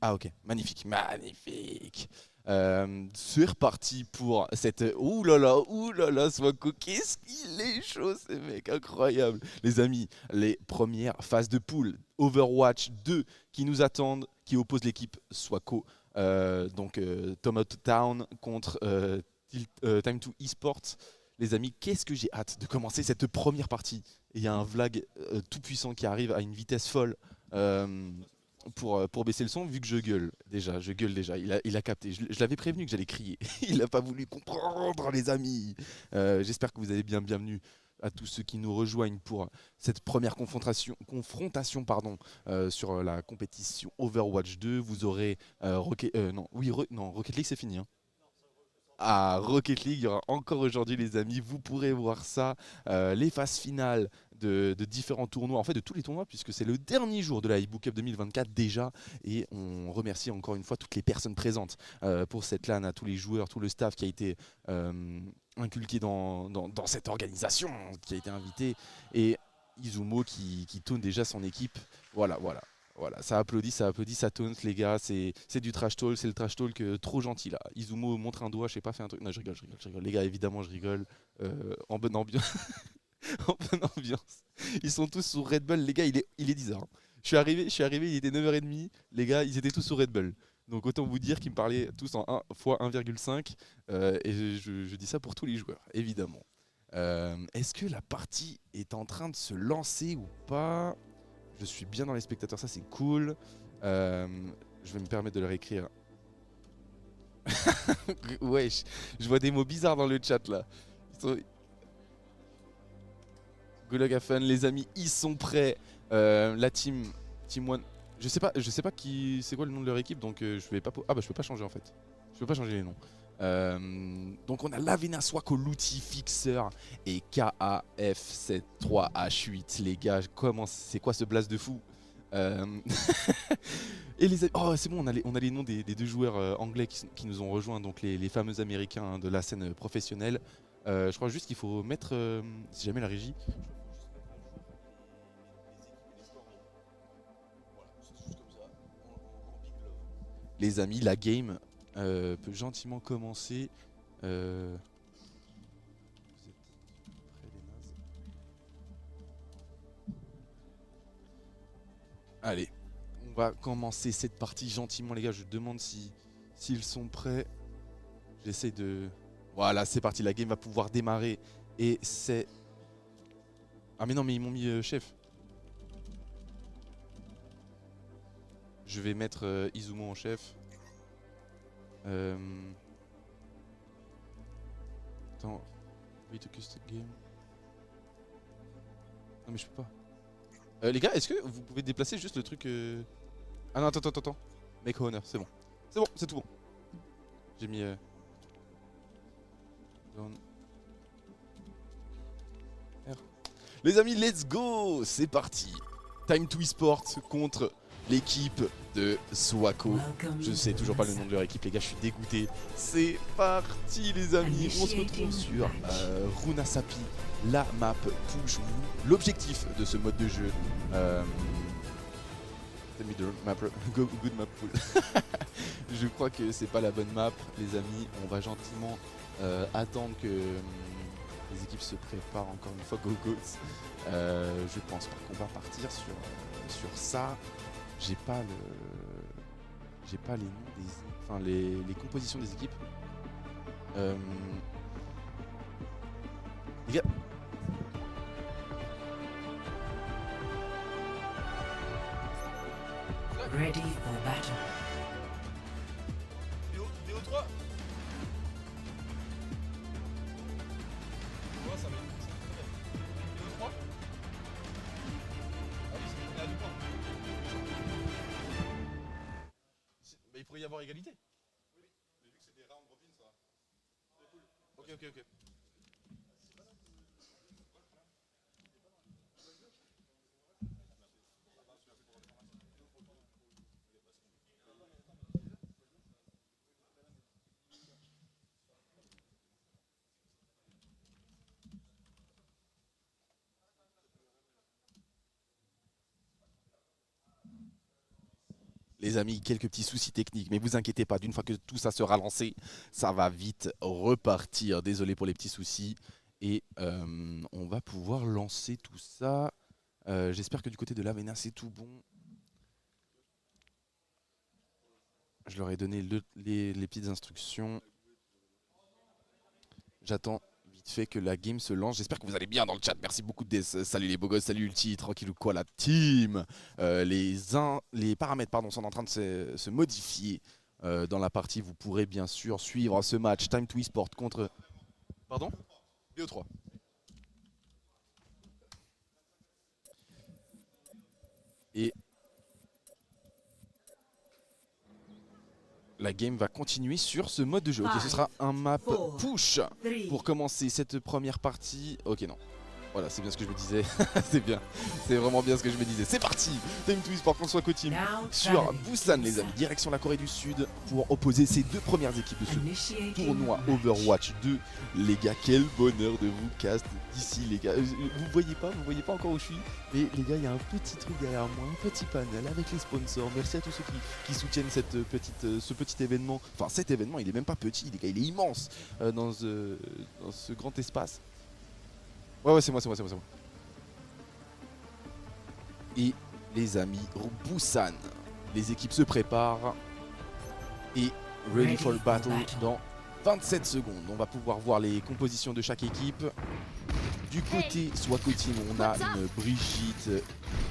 Ah ok, magnifique, magnifique. C'est reparti pour cette... ouh là là, Swako, qu'est-ce qu'il est chaud ce mec, incroyable. Les amis, les premières phases de poule, Overwatch 2 qui nous attendent, qui oppose l'équipe Swako, Tomato Town contre Time to Esports. Les amis, qu'est-ce que j'ai hâte de commencer cette première partie. Il y a un Vlag tout puissant qui arrive à une vitesse folle. Euh, pour baisser le son, vu que je gueule déjà, il a capté. Je l'avais prévenu que j'allais crier. Il n'a pas voulu comprendre, les amis. J'espère que vous allez bienvenue à tous ceux qui nous rejoignent pour cette première confrontation sur la compétition Overwatch 2. Vous aurez non, Rocket League c'est fini, hein. À Rocket League, il y aura encore aujourd'hui les amis, vous pourrez voir ça, les phases finales de différents tournois, en fait de tous les tournois puisque c'est le dernier jour de la iBook Cup 2024 déjà et on remercie encore une fois toutes les personnes présentes pour cette LAN, à tous les joueurs, tout le staff qui a été inculqué dans cette organisation, qui a été invité et Izumo qui tourne déjà son équipe, voilà. Voilà, ça applaudit, ça taunt les gars, c'est du trash talk, c'est le trash talk trop gentil là. Izumo montre un doigt, je sais pas, fait un truc. Non, je rigole. Les gars, évidemment, je rigole. En bonne ambiance. En bonne ambiance. Ils sont tous sous Red Bull, les gars, il est 10h. Je suis arrivé, il était 9h30, les gars, ils étaient tous sous Red Bull. Donc autant vous dire qu'ils me parlaient tous en 1 fois 1,5 et je dis ça pour tous les joueurs, évidemment. Est-ce que la partie est en train de se lancer ou pas? Je suis bien dans les spectateurs, ça c'est cool. Euh, je vais me permettre de leur écrire. Wesh, je vois des mots bizarres dans le chat là. Ils sont... Golagafen, les amis, ils sont prêts. La team One. Je sais pas qui, c'est quoi le nom de leur équipe, donc je vais pas. Ah bah je peux pas changer en fait. Je peux pas changer les noms. Donc on a Lavena Swako, Luti, Fixer et KAF73H8. Les gars, comment c'est quoi ce blast de fou? Euh, Et oh, c'est bon, on a les noms des deux joueurs anglais qui nous ont rejoints, donc les fameux américains hein, de la scène professionnelle. Je crois juste qu'il faut mettre, si jamais la régie, les amis, la game peut gentiment commencer. Vous êtes prêts, les nazes? Allez, on va commencer cette partie gentiment, les gars. Je demande s'ils sont prêts. J'essaie de. Voilà, c'est parti, la game va pouvoir démarrer. Et c'est. Ah, mais non, mais ils m'ont mis chef. Je vais mettre Izumo en chef. Euh... Attends. Wait to custom game. Non, mais je peux pas. Les gars, est-ce que vous pouvez déplacer juste le truc Ah non, attends. Make honor, c'est bon. C'est bon, c'est tout bon. J'ai mis. Down. R. Les amis, let's go! C'est parti! Time to Esport contre l'équipe de Swako. Je sais toujours pas le nom de leur équipe, les gars, je suis dégoûté. C'est parti, les amis. On se retrouve sur Runasapi, la map push. L'objectif de ce mode de jeu. Good map pool. Je crois que c'est pas la bonne map, les amis. On va gentiment attendre que les équipes se préparent encore une fois. Go Goats. Je pense pas qu'on va partir sur ça. J'ai pas les noms des, enfin les compositions des équipes. Les gars. Ready for battle. Déo 3. Ouais, ça va être Déo 3. Ah oui, on est à 2 points. Bah, il pourrait y avoir égalité. Oui, mais vu que c'est des round robin, ça va. C'est cool. Ok. Les amis, quelques petits soucis techniques, mais vous inquiétez pas, d'une fois que tout ça sera lancé, ça va vite repartir. Désolé pour les petits soucis. Et on va pouvoir lancer tout ça. J'espère que du côté de l'Avena, c'est tout bon. Je leur ai donné les petites instructions. J'attends vite fait que la game se lance. J'espère que vous allez bien dans le chat. Merci beaucoup Des. Salut les beaux gosses, salut Ulti, tranquille ou quoi la team. Les paramètres sont en train de se modifier dans la partie. Vous pourrez bien sûr suivre ce match Time to Esport contre... Pardon BO3. Et la game va continuer sur ce mode de jeu. Ok, ce sera un map push pour commencer cette première partie. Ok, non. Voilà, c'est bien ce que je me disais. C'est bien. C'est vraiment bien ce que je me disais. C'est parti. Time to Esport contre Swako Team sur Busan, les amis. Direction la Corée du Sud pour opposer ces deux premières équipes de ce tournoi Overwatch 2. Les gars, quel bonheur de vous cast d'ici, les gars. Vous voyez pas encore où je suis. Mais les gars, il y a un petit truc derrière moi, un petit panel avec les sponsors. Merci à tous ceux qui soutiennent ce petit événement. Enfin, cet événement, il est même pas petit, les gars, il est immense dans ce grand espace. Ouais, c'est moi. Et les amis, Busan, les équipes se préparent. Et ready for the battle dans 27 secondes. On va pouvoir voir les compositions de chaque équipe. Du côté Swako Team, on a une Brigitte,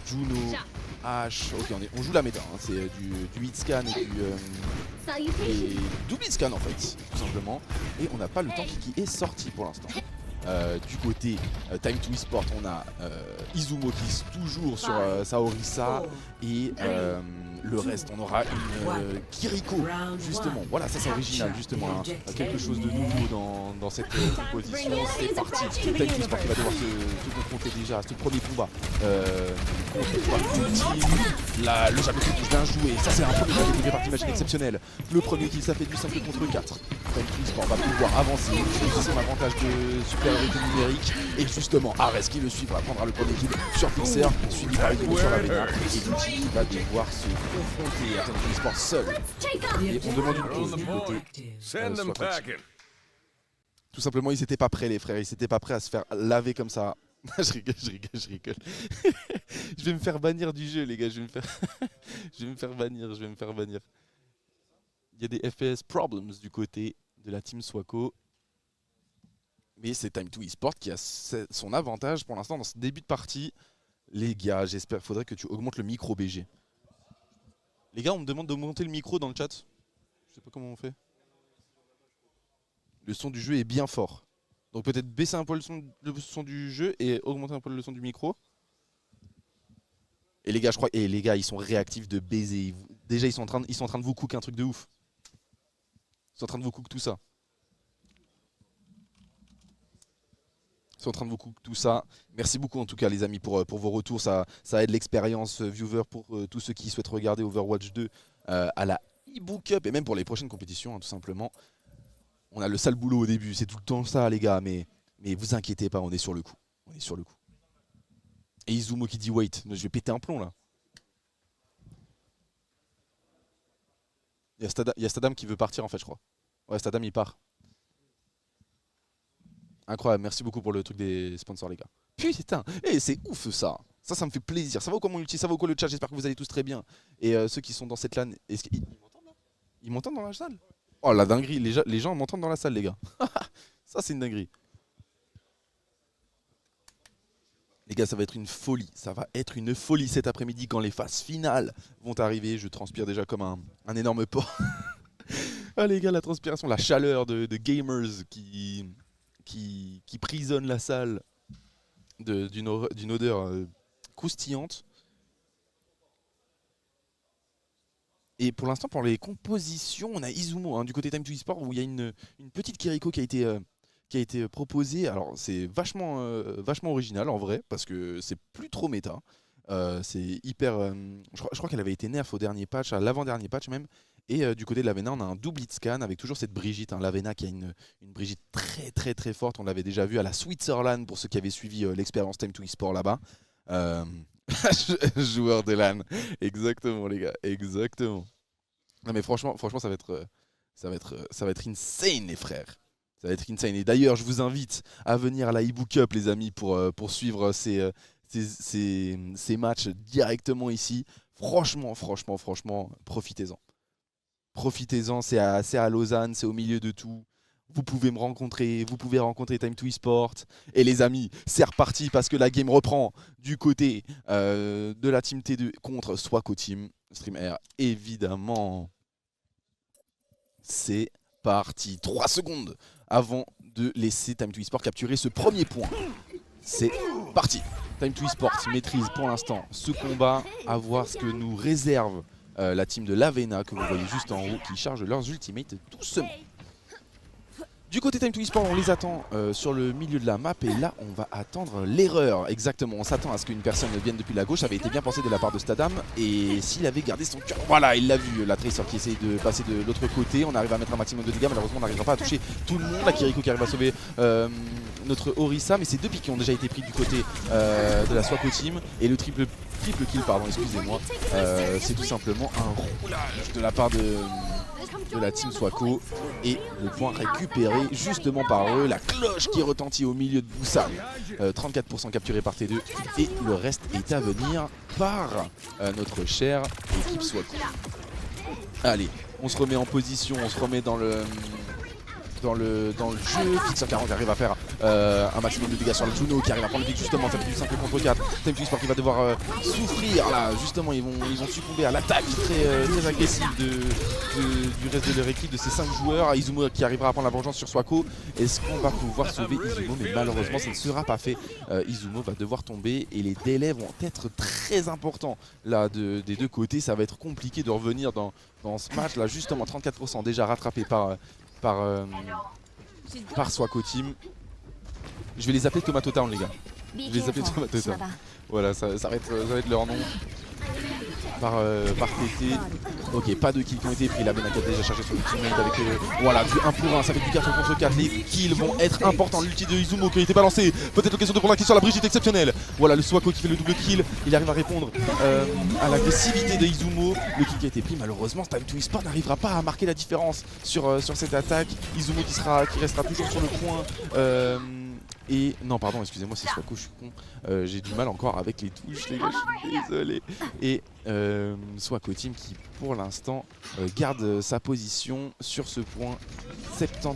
Juno, Ash. Ok, on joue la méta, hein. C'est du hitscan et double hitscan en fait, tout simplement. Et on n'a pas le temps qui est sorti pour l'instant. Du côté Time to Esport, on a Izumo qui est toujours sur Saorisa et le reste, on aura une Kiriko, justement. Voilà, ça c'est original, justement, hein. Quelque chose de nouveau dans cette composition. C'est parti. Time to Esport qui va devoir se confronter déjà à ce premier combat contre le Japon qui vient jouer. Ça c'est un premier qui parti machine exceptionnel. Le premier qui ça fait du 5 contre 4. Time to Esport va pouvoir avancer, utiliser son avantage de supériorité numérique. Et justement, Ares qui le suivra prendra le premier kill sur Fixer, suivi par Izumo sur la Vena. Et Luchi qui va devoir se confronter à Time to Esport seul. Et on demande une pause du côté. Tout simplement, ils étaient pas prêts, les frères. Ils étaient pas prêts à se faire laver comme ça. je rigole. Je vais me faire bannir du jeu, les gars. Je vais me faire bannir. Il y a des FPS problems du côté de la team Swako. Mais c'est Time to Esport qui a son avantage pour l'instant dans ce début de partie. Les gars, j'espère, faudrait que tu augmentes le micro BG. Les gars, on me demande d'augmenter le micro dans le chat. Je sais pas comment on fait. Le son du jeu est bien fort. Donc peut-être baisser un peu le son du jeu et augmenter un peu le son du micro. Et les gars, je crois, ils sont réactifs de baiser. Déjà, ils sont en train de vous cook un truc de ouf. Ils sont en train de vous cook tout ça. Ils sont en train de vous cook tout ça. Merci beaucoup en tout cas les amis pour vos retours. Ça aide l'expérience viewer pour tous ceux qui souhaitent regarder Overwatch 2 à la eBook Cup et même pour les prochaines compétitions, hein, tout simplement. On a le sale boulot au début, c'est tout le temps ça les gars, mais vous inquiétez pas, on est sur le coup. Et Izumo qui dit wait, je vais péter un plomb là. Il y a Stadam qui veut partir en fait je crois. Ouais, Stadam il part. Incroyable, merci beaucoup pour le truc des sponsors les gars. Putain, c'est ouf ça. Ça me fait plaisir. Ça va ou quoi mon ulti, ça va ou quoi le chat, j'espère que vous allez tous très bien. Et ceux qui sont dans cette LAN, est-ce qu'ils m'entendent là? Ils m'entendent dans la salle? Oh la dinguerie, les gens m'entendent dans la salle les gars. Ça c'est une dinguerie. Les gars, ça va être une folie. Ça va être une folie cet après-midi quand les phases finales vont arriver. Je transpire déjà comme un énorme porc. Ah les gars, la transpiration, la chaleur de gamers qui prisonne la salle d'une odeur croustillante. Et pour l'instant, pour les compositions, on a Izumo hein, du côté Time to Esport où il y a une petite Kiriko qui a été proposée. Alors c'est vachement original en vrai parce que c'est plus trop méta. C'est hyper. Je crois qu'elle avait été nerf au dernier patch, à l'avant-dernier patch même. Et du côté de l'Avena, on a un double hitscan avec toujours cette Brigitte. Hein, l'Avena qui a une Brigitte très forte. On l'avait déjà vu à la Switzerland pour ceux qui avaient suivi l'expérience Time to Esport là-bas. Joueur de LAN. Exactement, les gars. Exactement. Non, mais franchement, ça va être insane, les frères. Ça va être insane. Et d'ailleurs, je vous invite à venir à la eBook Cup, les amis, pour suivre ces matchs directement ici. Franchement, profitez-en. Profitez-en, c'est à Lausanne, c'est au milieu de tout. Vous pouvez me rencontrer, vous pouvez rencontrer Time2Esport. Et les amis, c'est reparti parce que la game reprend du côté de la Team T2 contre Swaco Team. Stream Air, évidemment. C'est parti. 3 secondes avant de laisser Time2Esport capturer ce premier point. C'est parti. Time2Esport maîtrise pour l'instant ce combat. À voir ce que nous réserve la team de Lavena que vous voyez juste en haut qui charge leurs ultimates doucement. Du côté Time2Esport, on les attend sur le milieu de la map et là on va attendre l'erreur. Exactement, on s'attend à ce qu'une personne vienne depuis la gauche. Ça avait été bien pensé de la part de Stadam et s'il avait gardé son cœur, voilà, il l'a vu, la Tracer qui essaye de passer de l'autre côté. On arrive à mettre un maximum de dégâts, malheureusement on n'arrivera pas à toucher tout le monde. La Kiriko qui arrive à sauver notre Orisa, mais c'est 2 pics qui ont déjà été pris du côté de la Swaco Team. Et le triple kill, pardon, excusez-moi, c'est tout simplement un roulage de la part de la team Swaco et le point récupéré justement par eux, la cloche qui retentit au milieu de Busan, 34% capturé par T2 et le reste est à venir par notre chère équipe Swaco. Allez, on se remet en position, on se remet dans le jeu. Fixer 40 qui arrive à faire un maximum de dégâts sur le Juno qui arrive à prendre le pic justement, ça fait du 5 contre 4. Time2Esport qui va devoir souffrir là, justement ils vont succomber à l'attaque très agressive du reste de leur équipe, de ces 5 joueurs. Izumo qui arrivera à prendre la vengeance sur Swaco. Est-ce qu'on va pouvoir sauver Izumo? Mais malheureusement ça ne sera pas fait. Izumo va devoir tomber et les délais vont être très importants là des deux côtés. Ça va être compliqué de revenir dans ce match là, justement 34% déjà rattrapé par Swaco Team. Je vais les appeler Tomato Town, les gars. Je vais les appeler Tomato Town. Voilà, ça va être leur nom. Par TT. Ok, pas de kills qui ont été pris. La Vena qui a déjà chargé son ultimate avec voilà, du 1 pour 1, ça fait du 4 contre 4. Les kills vont être importants. L'ulti de Izumo qui a été balancé. Peut-être l'occasion de prendre un kill sur la Brigitte exceptionnelle. Voilà, le Swaco qui fait le double kill. Il arrive à répondre à l'agressivité de Izumo. Le kill qui a été pris, malheureusement, Time2Esport n'arrivera pas à marquer la différence sur cette attaque. Izumo qui restera toujours sur le point. Et non, pardon, excusez-moi, c'est Swaco, je suis con. J'ai du mal encore avec les touches, les gars, je suis désolé. Et Swaco Team qui, pour l'instant, garde sa position sur ce point. 75%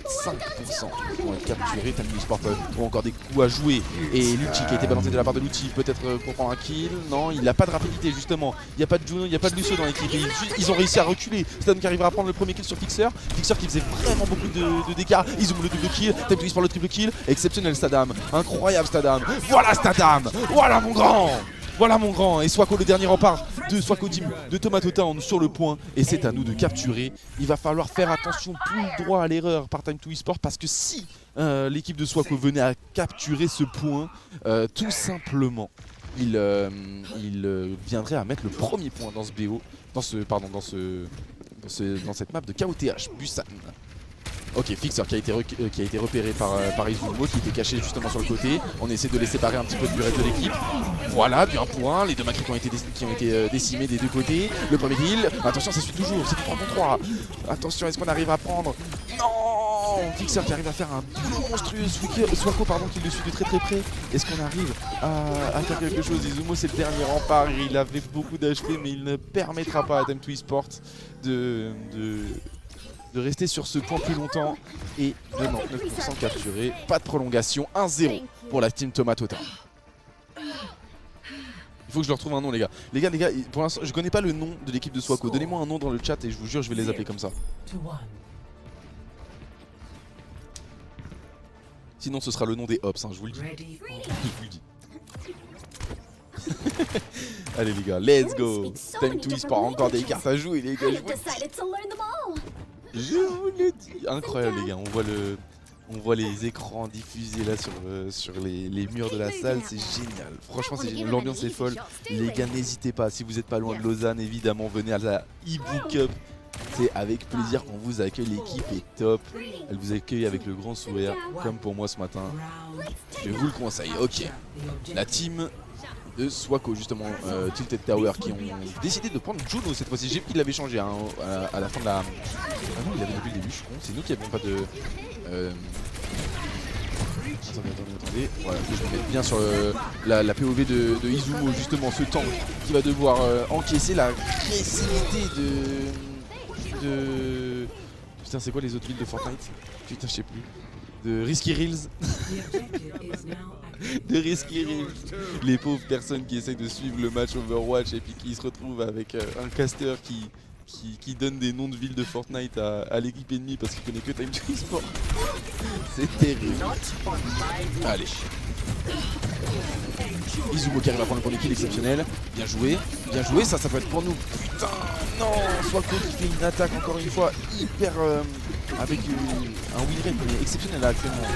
pour être capturé. Time2Esport ont encore des coups à jouer. Et l'ulti qui a été balancé de la part de l'outil, peut-être pour prendre un kill. Non, il n'a pas de rapidité, justement. Il n'y a pas de Juno, il n'y a pas de Lucio dans l'équipe. Ils ont réussi à reculer. Stadam qui arrivera à prendre le premier kill sur Fixer. Fixer qui faisait vraiment beaucoup de dégâts. Ils ont le double kill. Time2Esport le triple kill. Exceptionnel Stadam. Incroyable Stadam. Voilà Stadam. Voilà mon grand. Voilà mon grand. Et Swaco, le dernier rempart de Swaco Team de Tomato Town sur le point. Et c'est à nous de capturer. Il va falloir faire attention, plus droit à l'erreur par Time2Esport. Parce que si l'équipe de Swaco venait à capturer ce point, tout simplement, il viendrait à mettre le premier point dans ce BO. Dans cette map de KOTH, Busan. Ok, Fixer qui a été repéré par Izumo, qui était caché justement sur le côté. On essaie de les séparer un petit peu du reste de l'équipe. Voilà, du 1 pour 1. Les deux Macri qui ont été décimés des deux côtés. Le premier kill. Attention, ça suit toujours. C'est du 3 contre 3. Attention, est-ce qu'on arrive à prendre? Non, Fixer qui arrive à faire un boulot monstrueux. Swaco, pardon, qui le suit de très près. Est-ce qu'on arrive à faire quelque chose? Izumo, c'est le dernier rempart. Il avait beaucoup d'HP, mais il ne permettra pas à Time2Esport de rester sur ce point plus longtemps. Et 99% capturé, pas de prolongation, 1-0 pour la team Tomato Town. Il faut que je leur trouve un nom, les gars. Les gars, pour l'instant, je connais pas le nom de l'équipe de Swaco. Donnez-moi un nom dans le chat et je vous jure, je vais les appeler comme ça. Sinon, ce sera le nom des Ops, hein, je vous le dis. Je vous le dis. Allez les gars, let's go. Time2Esport, encore des cartes à jouer, les gars. Je vous le dis. Incroyable les gars, on voit les écrans diffusés là sur les murs de la salle, c'est génial. Franchement c'est génial, l'ambiance est folle. Les gars, n'hésitez pas, si vous n'êtes pas loin de Lausanne, évidemment venez à la eBook Cup. C'est avec plaisir qu'on vous accueille, l'équipe est top. Elle vous accueille avec le grand sourire, comme pour moi ce matin. Je vous le conseille. Ok, la team de Swako justement, Tilted Tower, qui ont décidé de prendre Juno cette fois-ci. J'ai vu qu'il l'avait changé hein, à la fin de la... Ah non, il avait depuis le début, je suis con, c'est nous qui n'avions pas de... Attendez, voilà, que je me mette bien sur la POV de Izumo, justement, ce tank qui va devoir encaisser la agressivité de... Putain, c'est quoi les autres villes de Fortnite? Putain, je sais plus. De Risky Reels. De Risky Reels. Les pauvres personnes qui essayent de suivre le match Overwatch et puis qui se retrouvent avec un caster qui donne des noms de villes de Fortnite à l'équipe ennemie parce qu'il connaît que Time to Esport. C'est terrible. Allez. Izumo qui arrive à prendre le premier kill exceptionnel. Bien joué, ça peut être pour nous. Putain, non, Swako qui fait une attaque encore une fois hyper avec un win rate mais exceptionnel là actuellement.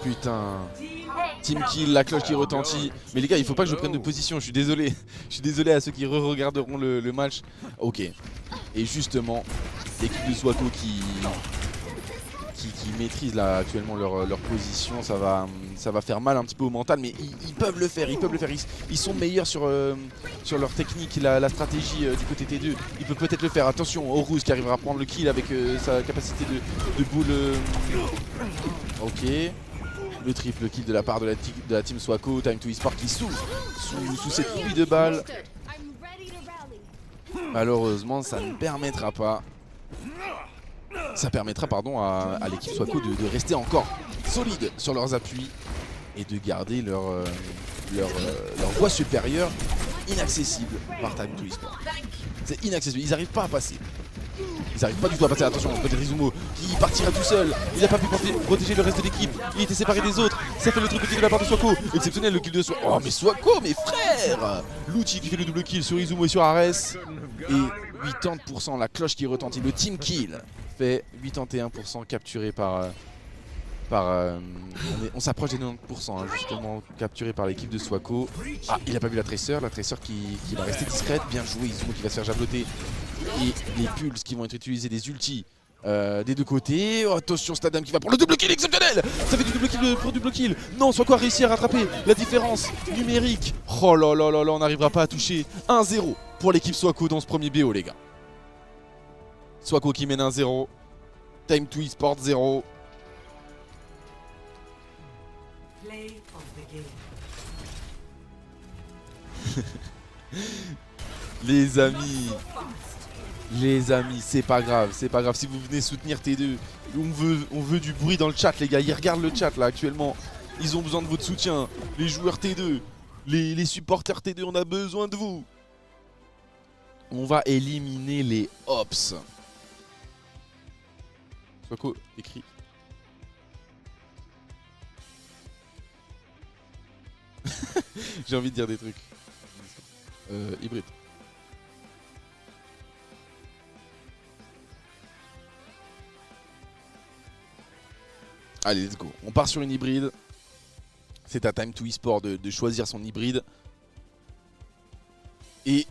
Putain. Team kill, la cloche qui retentit. Mais les gars, il faut pas que je prenne de position, je suis désolé. Je suis désolé à ceux qui re-regarderont le match. Ok. Et justement, l'équipe de Swako qui maîtrisent là actuellement leur position, ça va faire mal un petit peu au mental, mais ils peuvent le faire, ils sont meilleurs sur leur technique, la stratégie du côté T2, ils peuvent peut-être le faire. Attention, Horus qui arrivera à prendre le kill avec sa capacité de boule. Ok, le triple kill de la part de la team Swako, Time to Esport qui souffre sous cette pluie de balles. Malheureusement, ça ne permettra pas. Ça permettra à l'équipe Swako de rester encore solide sur leurs appuis et de garder leur voie supérieure inaccessible par Time to Esport. C'est inaccessible, ils n'arrivent pas à passer. Ils n'arrivent pas du tout à passer, attention, peut-être Izumo qui partira tout seul. Il n'a pas pu protéger le reste de l'équipe, il était séparé des autres. Ça fait le triple kill de la part de Swako. Exceptionnel le kill de Swako. Oh mais Swako, mes frères! L'outil qui fait le double kill sur Izumo et sur Ares. Et 80%, la cloche qui retentit, le team kill fait 81% capturé par... on s'approche des 90% hein, justement capturé par l'équipe de Swako. Ah, il a pas vu la Tracer qui va rester discrète. Bien joué, Izumo qui va se faire javeloter. Et les pulses qui vont être utilisés, des ultis des deux côtés. Oh, attention, Stadam qui va pour le double kill exceptionnel. Ça fait du double kill pour double kill. Non, Swako a réussi à rattraper la différence numérique. Oh là là là là, on n'arrivera pas à toucher 1-0 pour l'équipe Swako dans ce premier BO les gars. Swako qui mène 1-0. Time to Esport 0. Les amis, c'est pas grave, si vous venez soutenir T2, on veut du bruit dans le chat les gars, ils regardent le chat là actuellement, ils ont besoin de votre soutien, les joueurs T2, les supporters T2, on a besoin de vous. On va éliminer les Ops. Swako, écrit. J'ai envie de dire des trucs. Hybride. Allez, let's go. On part sur une hybride. C'est à Time to Esport de choisir son hybride. Et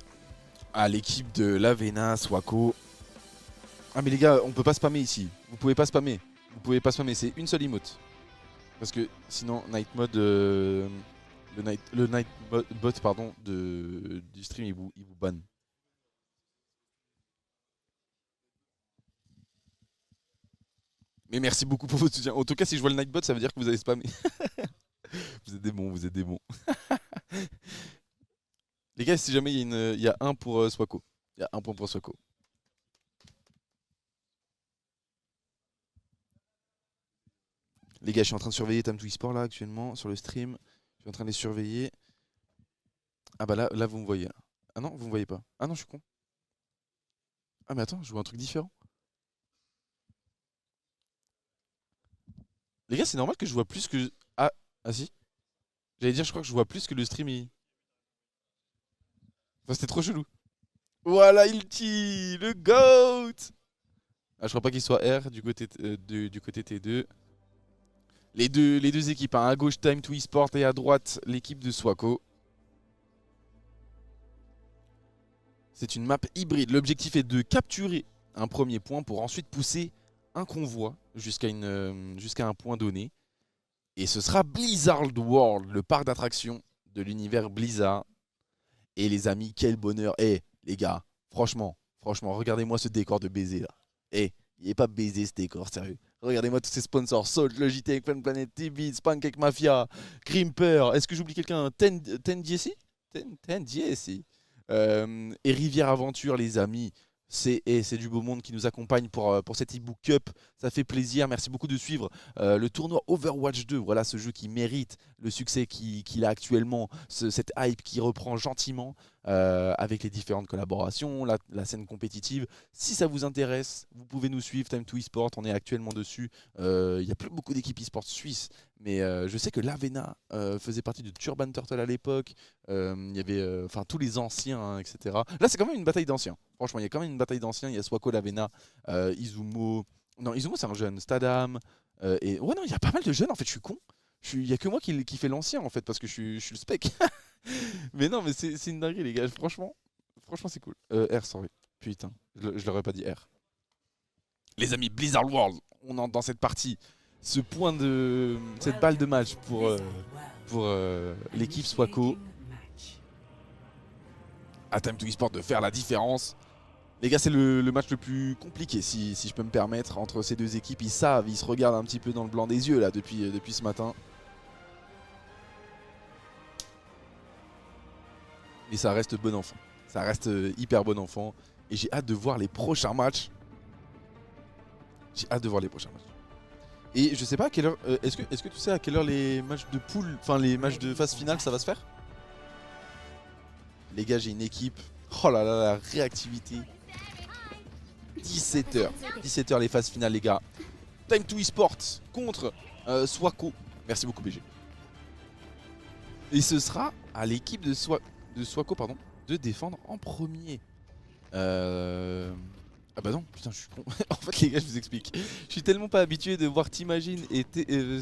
à l'équipe de Lavena, Swako. Ah mais les gars, on peut pas spammer ici. Vous pouvez pas spammer. C'est une seule emote. Parce que sinon, Night Mode... le night bot pardon du stream il vous banne. Mais merci beaucoup pour votre soutien. En tout cas si je vois le Nightbot ça veut dire que vous avez spammé. Vous êtes des bons. Les gars si jamais il y a un pour Swako. Il y a un point pour Swako. Les gars je suis en train de surveiller Time to Esport là actuellement sur le stream. Je suis en train de les surveiller. Ah bah là vous me voyez. Ah non, vous me voyez pas. Ah non, je suis con. Ah mais attends, je vois un truc différent. Les gars, c'est normal que je vois plus que... Ah si. J'allais dire, je crois que je vois plus que le stream. Enfin, c'était trop chelou. Voilà, Ilti, le GOAT. Ah, je crois pas qu'il soit R du côté T2. Les deux équipes, hein. À gauche Time to Esport et à droite l'équipe de Swako. C'est une map hybride. L'objectif est de capturer un premier point pour ensuite pousser un convoi jusqu'à un point donné. Et ce sera Blizzard World, le parc d'attractions de l'univers Blizzard. Et les amis, quel bonheur. Les gars, franchement, regardez-moi ce décor de baiser là. Il n'est pas baisé ce décor, sérieux. Regardez-moi tous ces sponsors, Salt, Logitech, Fun Planet TV, Pancake Mafia, Grimper. Est-ce que j'oublie quelqu'un? Ten DSI. Et Rivière Aventure, les amis. C'est du beau monde qui nous accompagne pour cette e-book cup. Ça fait plaisir. Merci beaucoup de suivre le tournoi Overwatch 2. Voilà ce jeu qui mérite le succès qu'il a actuellement. Cette hype qui reprend gentiment avec les différentes collaborations, la scène compétitive. Si ça vous intéresse, vous pouvez nous suivre. Time2 eSport, on est actuellement dessus. Il n'y a plus beaucoup d'équipes eSport suisses. Mais je sais que l'Avena faisait partie de Turban Turtle à l'époque. Il y avait tous les anciens, hein, etc. Là, c'est quand même une bataille d'anciens. Franchement, il y a quand même une bataille d'anciens. Il y a Swako, l'Avena, Izumo. Non, Izumo, c'est un jeune. Stadam. Ouais, non, il y a pas mal de jeunes. En fait, je suis con. Il n'y a que moi qui fais l'ancien, en fait, parce que je suis le spec. Mais non, mais c'est une dinguerie, les gars. Franchement, c'est cool. R, sorry. Putain, je l'aurais pas dit R. Les amis, Blizzard World, on entre dans cette partie. Cette balle de match pour l'équipe Swako. À Time2 eSport de faire la différence. Les gars, c'est le match le plus compliqué, si je peux me permettre, entre ces deux équipes. Ils savent, ils se regardent un petit peu dans le blanc des yeux là depuis ce matin. Mais ça reste bon enfant. Ça reste hyper bon enfant. Et j'ai hâte de voir les prochains matchs. Et je sais pas à quelle heure. Est-ce que tu sais à quelle heure les matchs de poule, enfin les matchs de phase finale, ça va se faire? Les gars, j'ai une équipe. Oh là là, la réactivité. 17h. 17h les phases finales, les gars. Time2 eSport contre Swako. Merci beaucoup, BG. Et ce sera à l'équipe de Swako de défendre en premier. Ah bah non, putain, je suis con. En fait, les gars, je vous explique. Je suis tellement pas habitué de voir Timagine et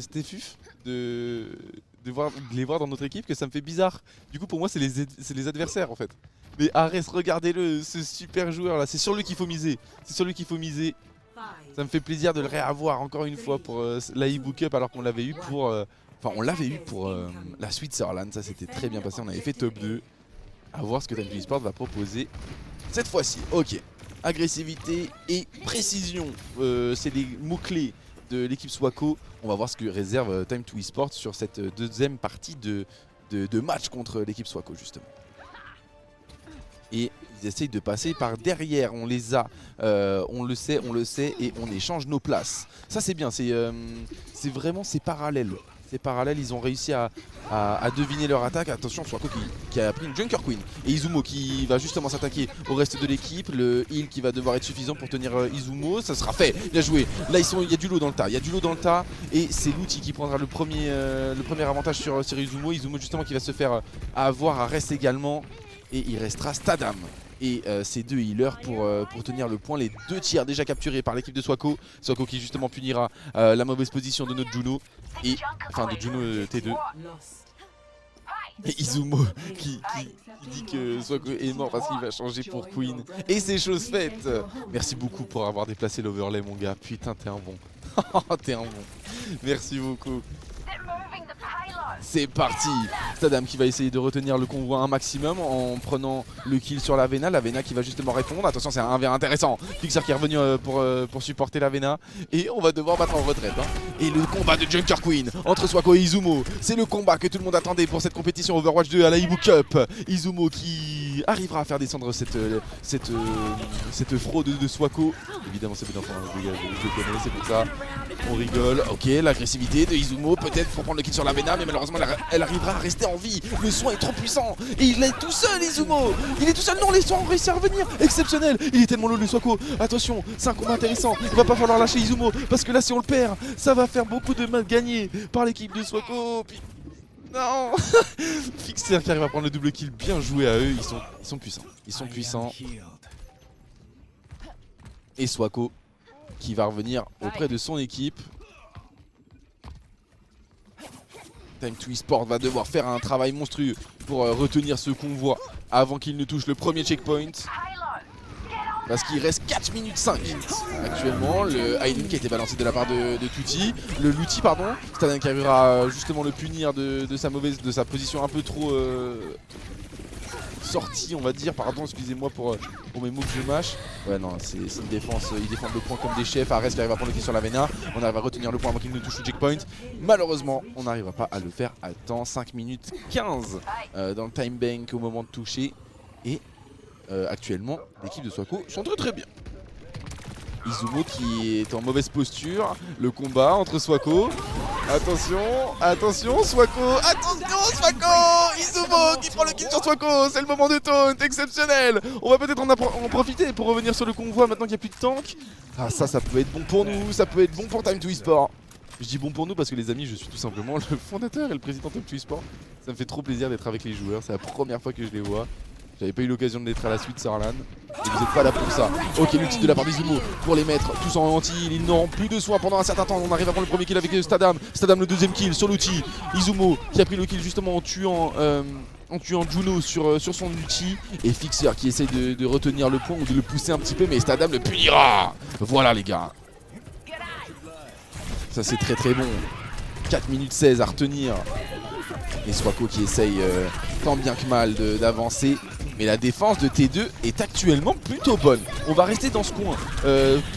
Stefuf de les voir dans notre équipe que ça me fait bizarre. Du coup, pour moi, c'est les adversaires en fait. Mais Ares, regardez-le, ce super joueur là, c'est sur lui qu'il faut miser. Ça me fait plaisir de le réavoir encore une fois pour la e-book cup alors qu'on l'avait eu pour. On l'avait eu pour la Switzerland, ça s'était très bien passé, on avait fait top 2. À voir ce que Time2 eSport va proposer cette fois-ci. Ok. Agressivité et précision, c'est les mots-clés de l'équipe Swako. On va voir ce que réserve Time2 eSport sur cette deuxième partie de match contre l'équipe Swako justement. Et ils essayent de passer par derrière, on les a, on le sait et on échange nos places. Ça c'est bien, c'est vraiment parallèle. C'est parallèle, ils ont réussi à deviner leur attaque. Attention, Swako qui a pris une Junker Queen. Et Izumo qui va justement s'attaquer au reste de l'équipe. Le heal qui va devoir être suffisant pour tenir Izumo. Ça sera fait, bien joué. Là, il y a du lot dans le tas. Et c'est l'outil qui prendra le premier avantage sur Izumo. Izumo justement qui va se faire avoir à reste également. Et il restera Stadam. Et ces deux healers pour tenir le point. Les deux tiers déjà capturés par l'équipe de Swako. Swako qui justement punira la mauvaise position de notre Juno. De Juno T2. Et Izumo qui dit que Swako est mort parce qu'il va changer pour Queen. Et c'est chose faite. Merci beaucoup pour avoir déplacé l'overlay mon gars. Putain t'es un bon. T'es un bon. Merci beaucoup. C'est parti. Stadam qui va essayer de retenir le convoi un maximum en prenant le kill sur l'Avena. L'Avena qui va justement répondre. Attention, c'est un 1v1 intéressant. Fixer qui est revenu pour supporter l'Avena. Et on va devoir battre en retraite. Et le combat de Junker Queen entre Swako et Izumo. C'est le combat que tout le monde attendait pour cette compétition Overwatch 2 à la e-book cup. Izumo qui arrivera à faire descendre cette fraude de Swako. Évidemment, c'est bon enfant, je le connais, c'est pour ça. On rigole. Ok, l'agressivité de Izumo, peut-être pour prendre le kill sur l'Avena, mais malheureusement elle arrivera à rester en vie. Le soin est trop puissant et il est tout seul Izumo. Il est tout seul, non les soins ont réussi à revenir. Exceptionnel, il est tellement low le Swako. Attention, c'est un combat intéressant. Il va pas falloir lâcher Izumo parce que là si on le perd, ça va faire beaucoup de mal gagné par l'équipe de Swako. Non. Fixer qui arrive à prendre le double kill, bien joué à eux, ils sont puissants. Et Swako qui va revenir auprès de son équipe. Time2 eSport va devoir faire un travail monstrueux pour retenir ce convoi avant qu'il ne touche le premier checkpoint. Parce qu'il reste 4 minutes 5 actuellement. Le Aiden qui a été balancé de la part de Tutti. Le Lutti, pardon. Stadam qui arrivera justement le punir de sa position un peu trop sortie, on va dire. Pardon, excusez-moi pour mes mots que je mâche. Ouais, non, c'est une défense. Ils défendent le point comme des chefs. Ares qui arrive à prendre le kill sur la Vena. On arrive à retenir le point avant qu'il ne touche le checkpoint. Malheureusement, on n'arrivera pas à le faire à temps. 5 minutes 15 dans le time bank au moment de toucher. Et actuellement, l'équipe de Swako sont très bien. Izumo qui est en mauvaise posture. Le combat entre Swako. Attention, Swako. Izumo qui prend le kill sur Swako. C'est le moment de taunt exceptionnel. On va peut-être en profiter pour revenir sur le convoi maintenant qu'il n'y a plus de tank. Ah, ça peut être bon pour nous. Ça peut être bon pour Time2Esports. Je dis bon pour nous parce que les amis, je suis tout simplement le fondateur et le président de Time2Esports. Ça me fait trop plaisir d'être avec les joueurs. C'est la première fois que je les vois. J'avais pas eu l'occasion d'être à la suite Sarlan. Et vous êtes pas là pour ça. Ok, l'ulti de la part d'Izumo pour les mettre tous en anti. Ils n'auront plus de soins pendant un certain temps. On arrive à prendre le premier kill avec Stadam. Stadam le deuxième kill sur l'ulti. Izumo qui a pris le kill justement en tuant Juno sur son ulti. Et Fixer qui essaye de retenir le point ou de le pousser un petit peu. Mais Stadam le punira. Voilà les gars. Ça c'est très bon. 4 minutes 16 à retenir. Et Swako qui essaye tant bien que mal d'avancer. Mais la défense de T2 est actuellement plutôt bonne. On va rester dans ce coin.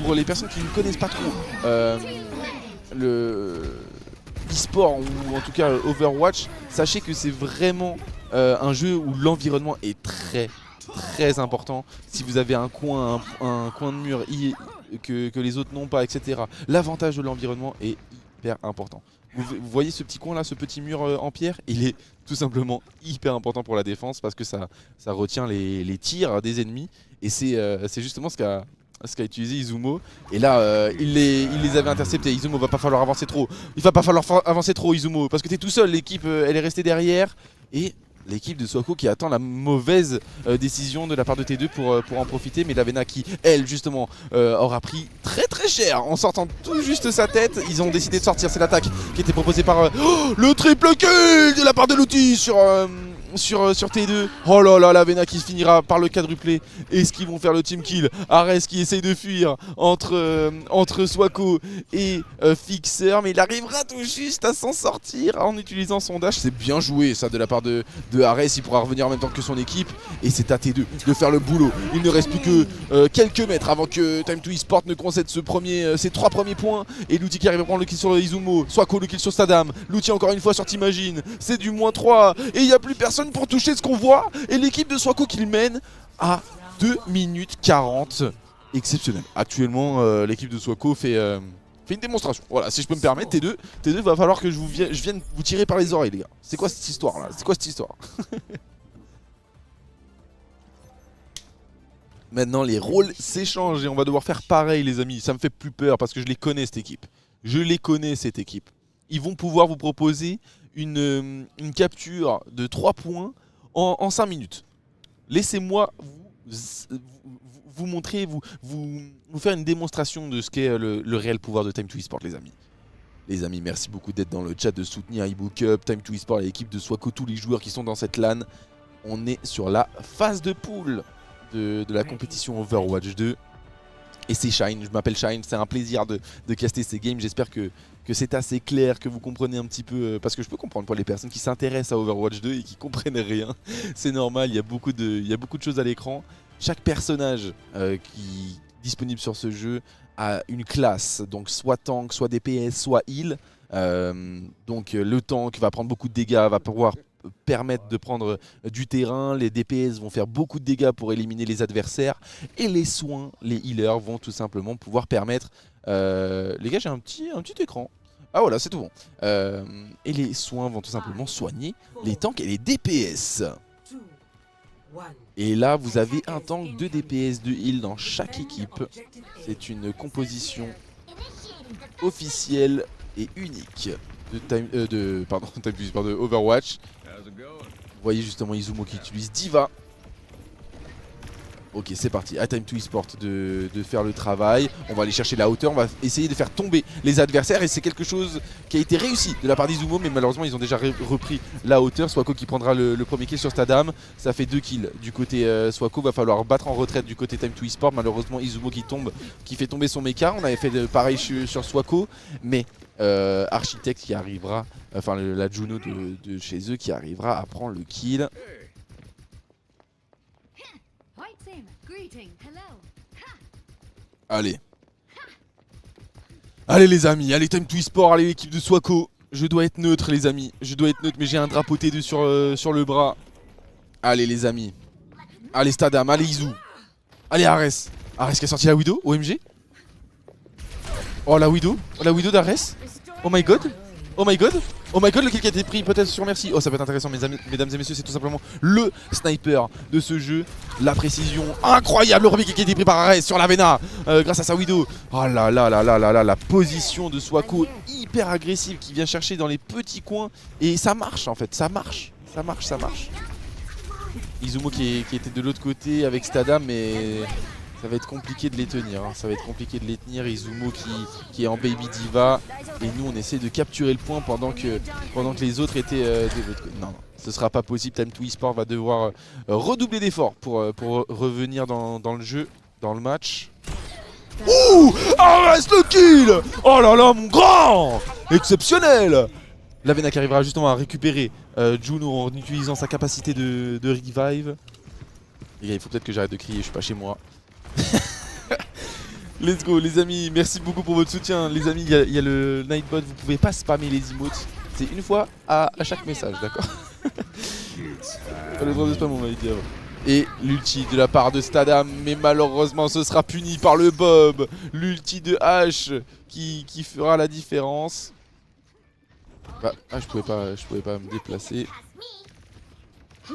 Pour les personnes qui ne connaissent pas trop le e-sport ou en tout cas Overwatch, sachez que c'est vraiment un jeu où l'environnement est très important. Si vous avez un coin de mur que les autres n'ont pas, etc. L'avantage de l'environnement est hyper important. Vous voyez ce petit coin là, ce petit mur en pierre, il est tout simplement hyper important pour la défense parce que ça retient les tirs des ennemis et c'est justement ce qu'a utilisé Izumo. Et là il les avait interceptés. Izumo, va pas falloir avancer trop. Il va pas falloir avancer trop Izumo parce que t'es tout seul, l'équipe elle est restée derrière et l'équipe de Swako qui attend la mauvaise décision de la part de T2 pour en profiter. Mais la Vena qui, elle, justement, aura pris très cher en sortant tout juste sa tête. Ils ont décidé de sortir. C'est l'attaque qui était proposée par le triple kill de la part de l'outil sur T2. Oh là là, la Vena qui finira par le quadruplé. Est-ce qu'ils vont faire le team kill? Ares qui essaye de fuir entre Swako et Fixer, mais il arrivera tout juste à s'en sortir en utilisant son dash. C'est bien joué ça de la part de Ares. Il pourra revenir en même temps que son équipe et c'est à T2 de faire le boulot. Il ne reste plus que quelques mètres avant que Time2Esports ne concède ses 3 premiers points. Et l'outil qui arrive à prendre le kill sur Izumo, Swako le kill sur Stadam, l'outil encore une fois sur T'imagines, c'est du -3 et il n'y a plus personne pour toucher ce qu'on voit. Et l'équipe de Swako qui le mène à 2 minutes 40. Exceptionnel. Actuellement l'équipe de Swako fait une démonstration. Voilà, si je peux me permettre, T2 va falloir que je vienne vous tirer par les oreilles les gars. C'est quoi cette histoire là? C'est quoi cette histoire? Maintenant les rôles s'échangent et on va devoir faire pareil les amis. Ça me fait plus peur parce que je les connais cette équipe. Ils vont pouvoir vous proposer une capture de 3 points en 5 minutes. Laissez-moi vous montrer, vous faire une démonstration de ce qu'est le réel pouvoir de Time2Esports les amis. Les amis, merci beaucoup d'être dans le chat, de soutenir iBook Up, Time2Esports et l'équipe de Swako, tous les joueurs qui sont dans cette LAN. On est sur la phase de poule de la compétition Overwatch 2. Et c'est Shine, je m'appelle Shine, c'est un plaisir de caster ces games. J'espère que c'est assez clair, que vous comprenez un petit peu, parce que je peux comprendre pour les personnes qui s'intéressent à Overwatch 2 et qui comprennent rien. C'est normal, il y a beaucoup de choses à l'écran. Chaque personnage qui est disponible sur ce jeu a une classe, donc soit tank, soit DPS, soit heal. Donc le tank va prendre beaucoup de dégâts, va pouvoir permettre de prendre du terrain, les DPS vont faire beaucoup de dégâts pour éliminer les adversaires et les soins, les healers vont tout simplement pouvoir permettre... les gars, j'ai un petit écran. Ah voilà, c'est tout bon. Et les soins vont tout simplement soigner les tanks et les DPS. Et là, vous avez un tank, 2 DPS, 2 heal dans chaque équipe. C'est une composition officielle et unique de Overwatch. Vous voyez justement Izumo qui utilise D.Va. Ok, c'est parti, à Time to Esport de faire le travail. On va aller chercher la hauteur, on va essayer de faire tomber les adversaires. Et c'est quelque chose qui a été réussi de la part d'Izumo. Mais malheureusement, ils ont déjà repris la hauteur. Swako qui prendra le premier kill sur Stadam. Ça fait 2 kills du côté Swako. Va falloir battre en retraite du côté Time to Esport. Malheureusement, Izumo qui fait tomber son mecha. On avait fait pareil sur Swako. Mais Architect qui arrivera, enfin la Juno de chez eux qui arrivera à prendre le kill. Allez. Allez les amis, allez Time to Esport, allez l'équipe de Swako. Je dois être neutre les amis, je dois être neutre mais j'ai un drapeau T2 sur le bras. Allez les amis. Allez Stadam, allez Izu. Allez Ares. Ares qui a sorti la Widow, OMG. Oh la Widow d'Ares. Oh my god. Oh my god. Oh my god, le kill qui a été pris peut-être sur Merci. Oh ça peut être intéressant mesdames et messieurs, c'est tout simplement le sniper de ce jeu. La précision incroyable, le premier kill qui a été pris par Ares sur la Vena grâce à sa Widow. Oh là là là là là là, la position de Swako hyper agressive qui vient chercher dans les petits coins. Et ça marche en fait, ça marche. Izumo qui était de l'autre côté avec Stadam mais... ça va être compliqué de les tenir, hein. Ça va être compliqué de les tenir. Izumo qui est en Baby Diva. Et nous on essaie de capturer le point pendant que les autres étaient de l'autre côté. Non, ce sera pas possible. Time to Esport va devoir redoubler d'efforts pour revenir dans le jeu, dans le match. Ouh, Ares le kill. Oh là là mon grand. Exceptionnel. Lavena qui arrivera justement à récupérer Juno en utilisant sa capacité de revive. Les gars, il faut peut-être que j'arrête de crier, je suis pas chez moi. Let's go les amis, merci beaucoup pour votre soutien. Les amis, il y a le Nightbot, vous pouvez pas spammer les emotes. C'est une fois à chaque message, d'accord? Pas le droit de spam, on m'a dit avant. Et l'ulti de la part de Stadam, mais malheureusement ce sera puni par le Bob. L'ulti de H qui fera la différence. Bah, je pouvais pas me déplacer.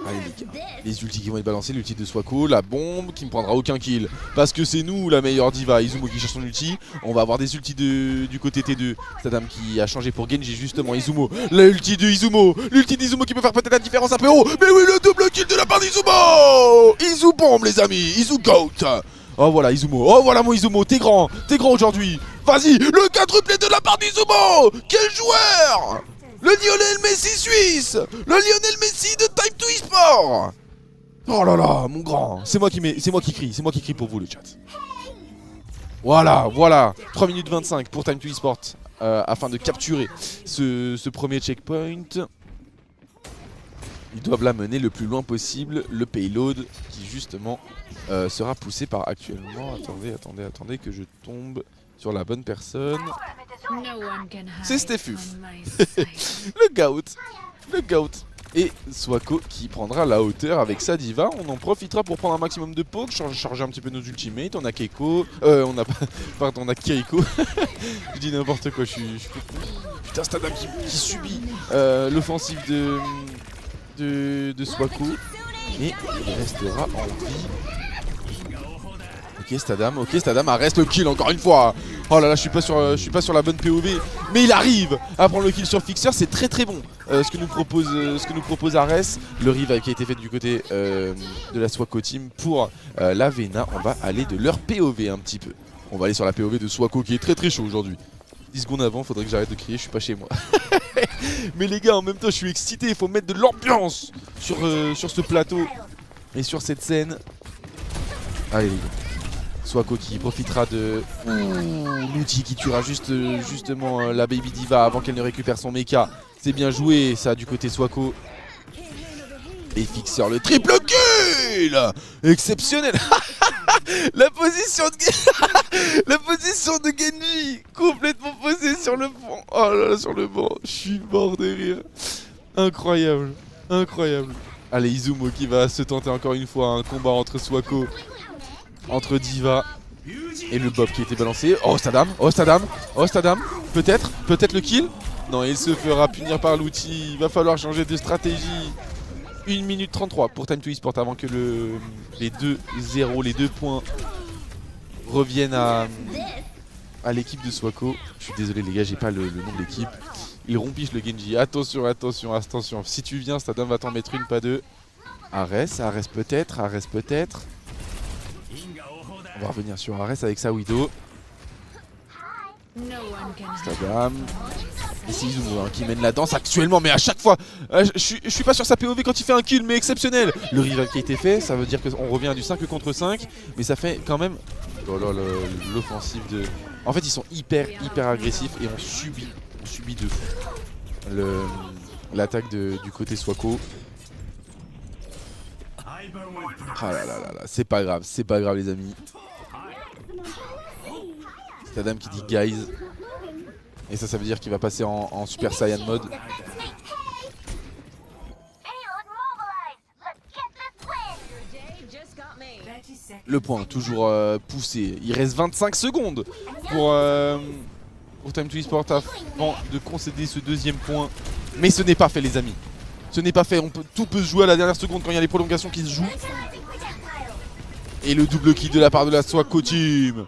Allez les gars, les ultis qui vont être balancés, l'ulti de Swako, la bombe qui ne prendra aucun kill. Parce que c'est nous la meilleure diva, Izumo qui cherche son ulti. On va avoir des ultis du côté T2. Stadam qui a changé pour Genji justement, Izumo. L'ulti de Izumo, l'ulti d'Izumo qui peut faire peut-être la différence après. Oh, mais oui le double kill de la part d'Izumo. Izu bombe les amis, Izu goat. Oh voilà Izumo, oh voilà mon Izumo, t'es grand aujourd'hui. Vas-y, le quadruplé de la part d'Izumo. Quel joueur! Le Lionel Messi suisse! Le Lionel Messi de Time to Esport! Oh là là, mon grand! C'est moi qui crie pour vous le chat. Voilà, 3 minutes 25 pour Time to Esport afin de capturer ce premier checkpoint. Ils doivent l'amener le plus loin possible, le payload qui justement sera poussé par actuellement... Attendez que je tombe sur la bonne personne. C'est Stefuf. Le goat. Et Swako qui prendra la hauteur avec sa diva. On en profitera pour prendre un maximum de poke, charger un petit peu nos ultimates. On a Keiko. On a Kiriko. Je dis n'importe quoi, je suis... Putain, Stadam qui subit l'offensive de Swako. Et il restera en vie. Ok Stadam, reste le kill encore une fois. Oh là là, je suis pas sur la bonne POV, mais il arrive à prendre le kill sur Fixer, c'est très bon. Ce que nous propose Ares, le revive qui a été fait du côté de la Swako team pour la Vena. On va aller de leur POV un petit peu. On va aller sur la POV de Swako qui est très chaud aujourd'hui. 10 secondes avant, faudrait que j'arrête de crier, je suis pas chez moi. Mais les gars, en même temps, je suis excité, il faut mettre de l'ambiance sur ce plateau et sur cette scène. Allez les gars. Swako qui profitera de l'outil qui tuera justement la Baby Diva avant qu'elle ne récupère son mecha. C'est bien joué ça du côté Swako. Et Fixer le triple kill. Exceptionnel. La position de Genji complètement posée sur le banc. Oh là là, sur le banc. Je suis mort de rire. Incroyable. Allez, Izumo qui va se tenter encore une fois un combat entre Swako, entre Diva et le Bob qui a été balancé. Oh Stadam. Peut-être le kill. Non, il se fera punir par l'outil. Il va falloir changer de stratégie. 1 minute 33 pour Time to Esport avant que les 2 points reviennent à l'équipe de Swako. Je suis désolé les gars, j'ai pas le nom de l'équipe. Il rompiche le Genji. Attention. Si tu viens, Stadam va t'en mettre une, pas deux. Ares peut-être. On va revenir sur Ares avec sa Widow. Instagram. Et c'est Izumo hein, qui mène la danse actuellement, mais à chaque fois, je suis pas sur sa POV quand il fait un kill, mais exceptionnel. Le rival qui a été fait, ça veut dire qu'on revient à du 5 contre 5, mais ça fait quand même l'offensive de... En fait, ils sont hyper agressifs et on subit de fou l'attaque du côté Swako. Ah là là là là, c'est pas grave les amis. C'est Adam qui dit guys. Et ça veut dire qu'il va passer en Super Saiyan mode. Le point toujours poussé. Il reste 25 secondes pour Time to Esport avant de concéder ce deuxième point. Mais ce n'est pas fait les amis. Ce n'est pas fait. Tout peut se jouer à la dernière seconde quand il y a les prolongations qui se jouent. Et le double kill de la part de la Swako Team.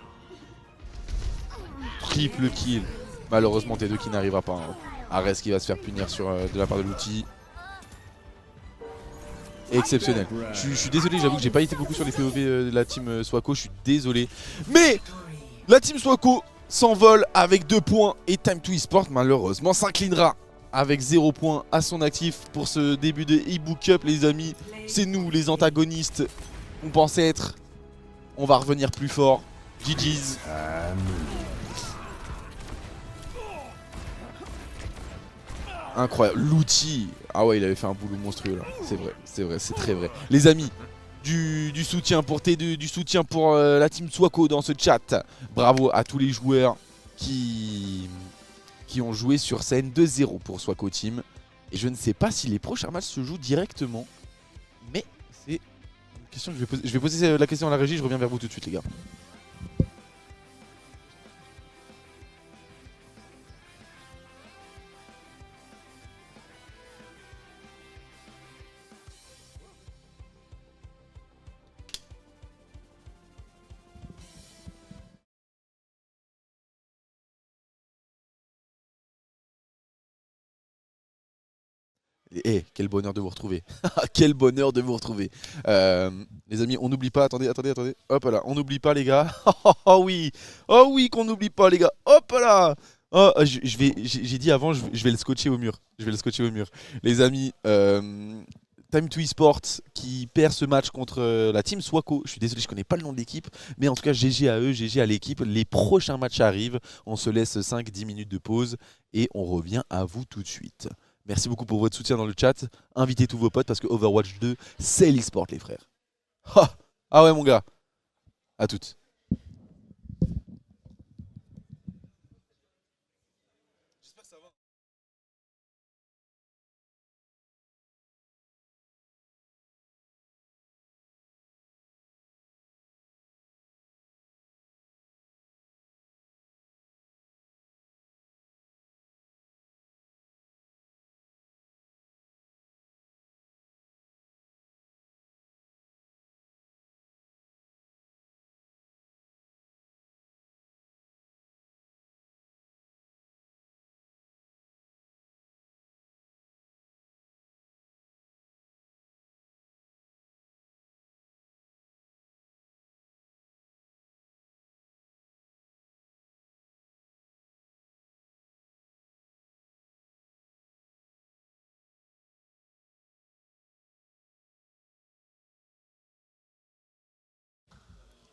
Triple kill. Malheureusement T2 qui n'arrivera pas. Hein. Ares qui va se faire punir de la part de l'outil. Exceptionnel. Je suis désolé, j'avoue que j'ai pas été beaucoup sur les POV de la team Swako, je suis désolé. Mais la team Swako s'envole avec 2 points et Time to Esport malheureusement s'inclinera avec 0 points à son actif pour ce début de e-book cup les amis. C'est nous les antagonistes, on pensait être. On va revenir plus fort. GG's. Incroyable, l'outil. Ah ouais, il avait fait un boulot monstrueux là. C'est vrai, c'est très vrai. Les amis, du soutien pour T2, du soutien pour la team Swako dans ce chat. Bravo à tous les joueurs qui ont joué sur scène 2-0 pour Swako Team. Et je ne sais pas si les prochains matchs se jouent directement. Mais c'est une question que je vais poser. Je vais poser la question à la régie, je reviens vers vous tout de suite les gars. Et quel bonheur de vous retrouver. Quel bonheur de vous retrouver. Les amis, on n'oublie pas, attendez. Hop là, on n'oublie pas les gars. Oh oui qu'on n'oublie pas les gars. Hop là. Oh, j'ai dit avant, je vais le scotcher au mur. Les amis, Time to Esport qui perd ce match contre la team Swako. Je suis désolé, je connais pas le nom de l'équipe. Mais en tout cas, GG à eux, GG à l'équipe. Les prochains matchs arrivent. On se laisse 5-10 minutes de pause. Et on revient à vous tout de suite. Merci beaucoup pour votre soutien dans le chat. Invitez tous vos potes parce que Overwatch 2, c'est l'e-sport les frères. Ah ouais mon gars. À toutes. J'espère que ça va.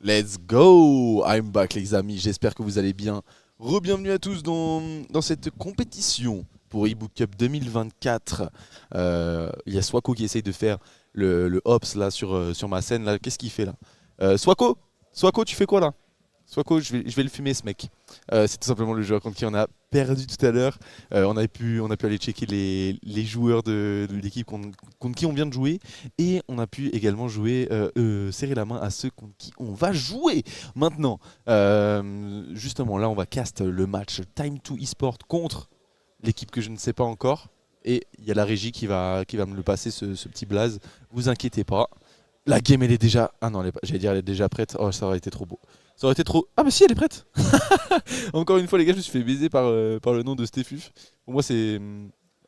Let's go! I'm back les amis, j'espère que vous allez bien. Re-bienvenue à tous dans cette compétition pour e-book cup 2024. Il y a Swako qui essaye de faire le hops là sur ma scène. Là. Qu'est-ce qu'il fait là? Swako, tu fais quoi là? Swako, je vais le fumer ce mec. C'est tout simplement le joueur contre qui on a perdu tout à l'heure. On a pu aller checker les joueurs de l'équipe contre qui on vient de jouer. Et on a pu également jouer, serrer la main à ceux contre qui on va jouer maintenant. Justement là on va cast le match Time to Esport contre l'équipe que je ne sais pas encore. Et il y a la régie qui va me le passer ce petit blaze. Vous inquiétez pas. La game elle est déjà... Ah non, j'allais dire elle est déjà prête. Oh ça aurait été trop beau. Ça aurait été trop... Ah bah si, elle est prête. Encore une fois les gars, je me suis fait baiser par le nom de Stéphuf. Pour moi c'est...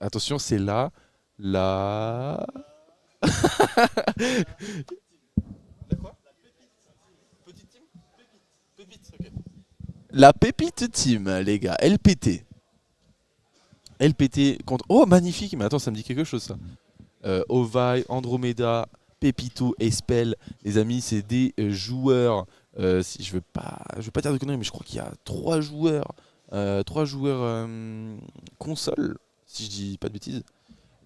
Attention, c'est là. La quoi? Petite team. La pépite team, les gars. LPT. LPT contre... Oh, magnifique. Mais attends, ça me dit quelque chose, ça. Ovi, Andromeda, Pepito et Spell. Les amis, c'est des joueurs... si je veux pas dire de conneries, mais je crois qu'il y a 3 joueurs... 3 joueurs console, si je dis pas de bêtises.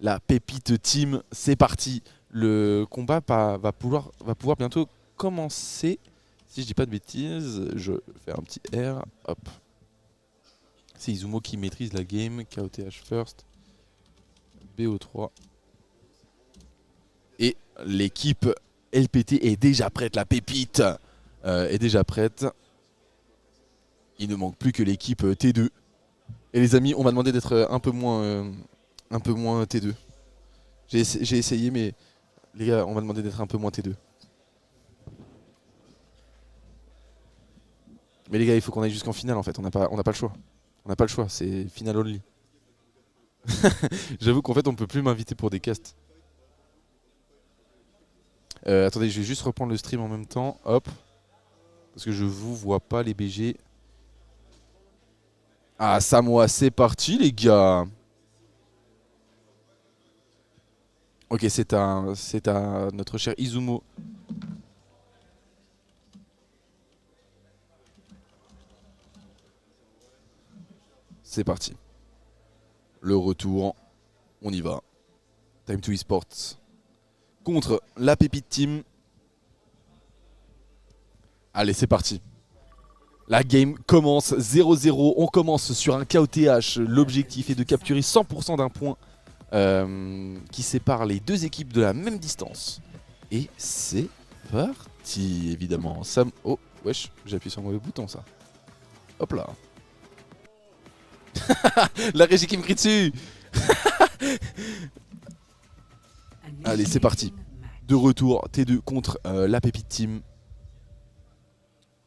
La pépite team, c'est parti. Le combat va pouvoir bientôt commencer. Si je dis pas de bêtises, je fais un petit R. Hop. C'est Izumo qui maîtrise la game. KOTH first. BO3. Et l'équipe LPT est déjà prête. La pépite est déjà prête. Il ne manque plus que l'équipe T2. Et les amis, on m'a demandé d'être un peu moins T2. J'ai essayé, mais les gars, on m'a demandé d'être un peu moins T2. Mais les gars, il faut qu'on aille jusqu'en finale en fait. On n'a pas le choix. On n'a pas le choix. C'est final only. J'avoue qu'en fait, on peut plus m'inviter pour des casts. Attendez, je vais juste reprendre le stream en même temps. Hop. Parce que je vous vois pas les BG. Ah, Samoa, c'est parti les gars. Ok, c'est à notre cher Izumo. C'est parti. Le retour. On y va. Time to eSports. Contre la Pépite Team. Allez, c'est parti. La game commence 0-0. On commence sur un KOTH. L'objectif est de capturer 100% d'un point qui sépare les deux équipes de la même distance. Et c'est parti, évidemment. Sam... Oh, wesh, j'ai appuyé sur le mauvais bouton, ça. Hop là. La régie qui me crie dessus. Allez, c'est parti. De retour, T2 contre la Pépite Team.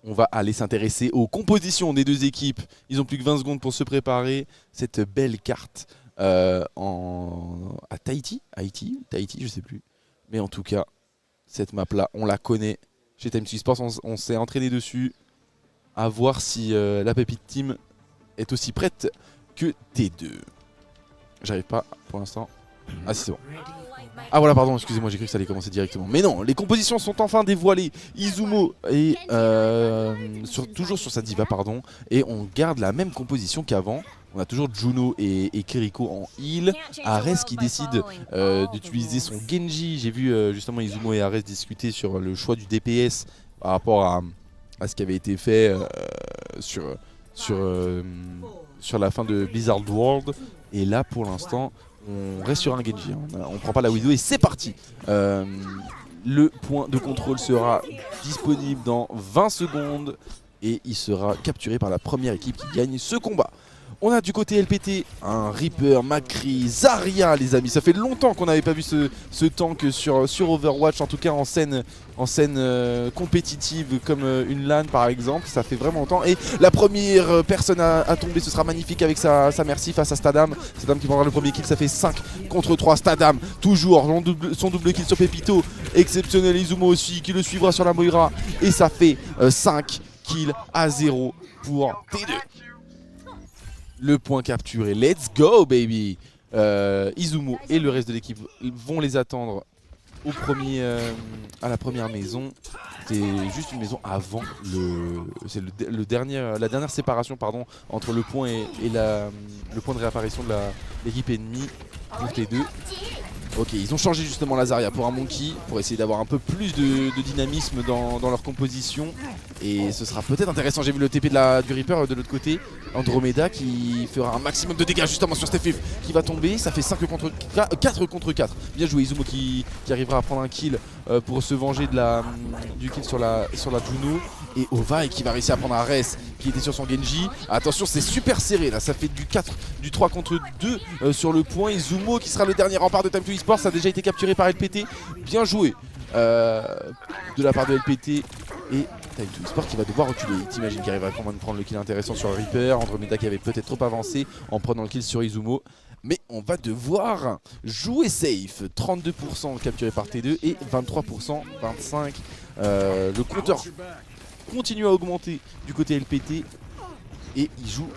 On va aller s'intéresser aux compositions des deux équipes. Ils ont plus que 20 secondes pour se préparer. Cette belle carte à Tahiti, je sais plus. Mais en tout cas, cette map-là, on la connaît. Chez Time to eSports, on s'est entraîné dessus. À voir si la Pépite Team est aussi prête que T2. J'arrive pas pour l'instant. Ah si, c'est bon. Ah voilà, pardon, excusez-moi, j'ai cru que ça allait commencer directement. Mais non, les compositions sont enfin dévoilées. Izumo est toujours sur sa diva, pardon. Et on garde la même composition qu'avant. On a toujours Juno et Kiriko en heal. Ares qui décide d'utiliser son Genji. J'ai vu justement Izumo et Ares discuter sur le choix du DPS par rapport à ce qui avait été fait sur la fin de Blizzard World. Et là, pour l'instant, on reste sur un Genji, on prend pas la Widow et c'est parti. Le point de contrôle sera disponible dans 20 secondes et il sera capturé par la première équipe qui gagne ce combat. On a du côté LPT un Reaper, Macri, Zarya les amis. Ça fait longtemps qu'on n'avait pas vu ce tank sur Overwatch, en tout cas en scène compétitive comme une LAN par exemple. Ça fait vraiment longtemps. Et la première personne à tomber, ce sera magnifique avec sa merci face à Stadam. Stadam qui prendra le premier kill, ça fait 5 contre 3. Stadam toujours son double kill sur Pepito. Exceptionnel Izumo aussi qui le suivra sur la Moira. Et ça fait 5 kills à 0 pour T2. Le point capturé, let's go baby. Izumo et le reste de l'équipe vont les attendre à la première maison. C'est juste une maison avant la dernière séparation pardon, entre le point et le point de réapparition de l'équipe ennemie pour les deux. Ok, ils ont changé justement la Zarya pour un Monkey pour essayer d'avoir un peu plus de dynamisme dans leur composition. Et ce sera peut-être intéressant. J'ai vu le TP du Reaper de l'autre côté. Andromeda qui fera un maximum de dégâts justement sur Stefif qui va tomber. Ça fait 4 contre 4. Bien joué Izumo qui arrivera à prendre un kill pour se venger du kill sur la Juno. Et Ovi qui va réussir à prendre Ares qui était sur son Genji. Attention, c'est super serré là. Ça fait du 3 contre 2 sur le point. Izumo qui sera le dernier rempart de Time to eSports. Ça a déjà été capturé par LPT. Bien joué de la part de LPT. Et Time to eSports qui va devoir reculer. T'imagines qu'il arrivera à prendre le kill intéressant sur le Reaper. Andromeda qui avait peut-être trop avancé en prenant le kill sur Izumo. Mais on va devoir jouer safe. 32% capturé par T2 et 23%, 25%. Le compteur continue à augmenter du côté LPT. et il joue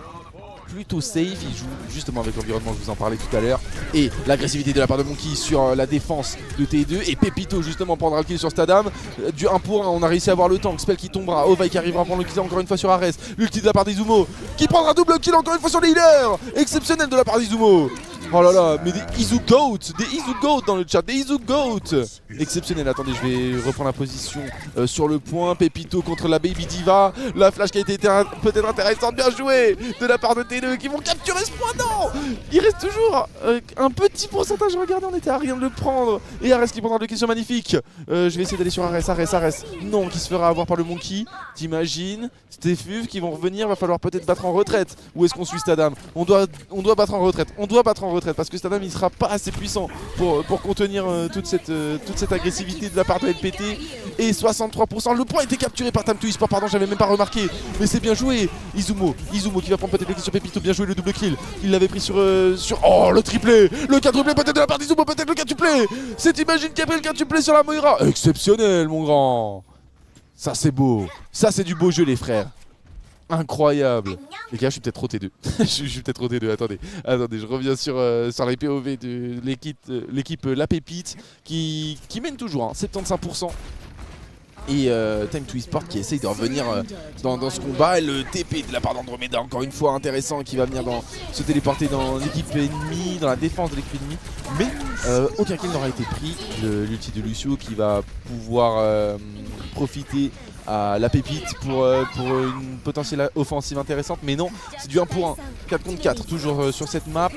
plutôt safe, il joue justement avec l'environnement, je vous en parlais tout à l'heure, et l'agressivité de la part de Monkey sur la défense de T2, et Pepito justement prendra le kill sur Stadam, du 1 pour 1, on a réussi à avoir le tank, Spell qui tombera, Ovaï qui arrivera à prendre le kill encore une fois sur Ares, l'ulti de la part d'Izumo, qui prendra double kill encore une fois sur les healers, exceptionnel de la part d'Izumo. Oh là là, mais des Izu Goat dans le chat, des Izu Goat. Exceptionnel, attendez, je vais reprendre la position sur le point. Pepito contre la Baby Diva. La flash qui a été peut-être intéressante, bien joué de la part de T2 qui vont capturer ce point. Non, il reste toujours un petit pourcentage, regardez, on était à rien de le prendre. Et Ares qui prendra deux questions magnifiques. Je vais essayer d'aller sur Ares. Non, qui se fera avoir par le Monkey. T'imagines, Stéfuv qui vont revenir, va falloir peut-être battre en retraite. Où est-ce qu'on suit Stadam? On doit battre en retraite, parce que Stadam il sera pas assez puissant pour contenir toute cette agressivité de la part de LPT. Et 63%, le point a été capturé par Time2 Esport, pardon, j'avais même pas remarqué, mais c'est bien joué. Izumo qui va prendre peut-être le kill sur Pepito, bien joué le double kill, il l'avait pris sur oh le triplé, le quadruplé peut-être de la part d'Izumo, peut-être le quintuplé, c'est Imagine qui a pris le quintuplé sur la Moira, exceptionnel mon grand. Ça c'est beau, ça c'est du beau jeu les frères. Incroyable. Les gars, je suis peut-être trop T2. je suis peut-être trop T2. Attendez, je reviens sur les POV de l'équipe La Pépite qui mène toujours, hein, 75%. Et Time2 Esport qui essaye de revenir dans ce combat. Et le TP de la part d'Andromeda, encore une fois intéressant, qui va venir se téléporter dans l'équipe ennemie, dans la défense de l'équipe ennemie. Mais aucun kill n'aura été pris. L'ulti de Lucio qui va pouvoir profiter à La Pépite pour une potentielle offensive intéressante, mais non, c'est du 1 pour 1, 4 contre 4, toujours sur cette map.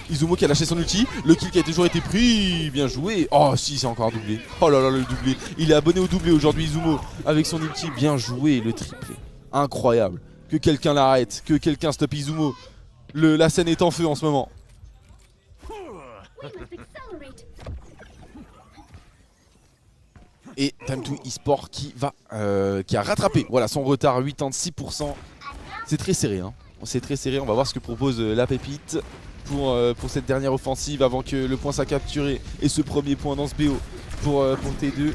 Izumo qui a lâché son ulti, le kill qui a toujours été pris, bien joué. Oh si, c'est encore un doublé, oh là là le doublé, il est abonné au doublé aujourd'hui Izumo, avec son ulti, bien joué, le triplé, incroyable. Que quelqu'un l'arrête, que quelqu'un stoppe Izumo, la scène est en feu en ce moment. Et Time2 Esport qui a rattrapé voilà, son retard, 86%. C'est très serré, hein. C'est très serré, on va voir ce que propose La Pépite pour cette dernière offensive avant que le point soit capturé. Et ce premier point dans ce BO pour T2.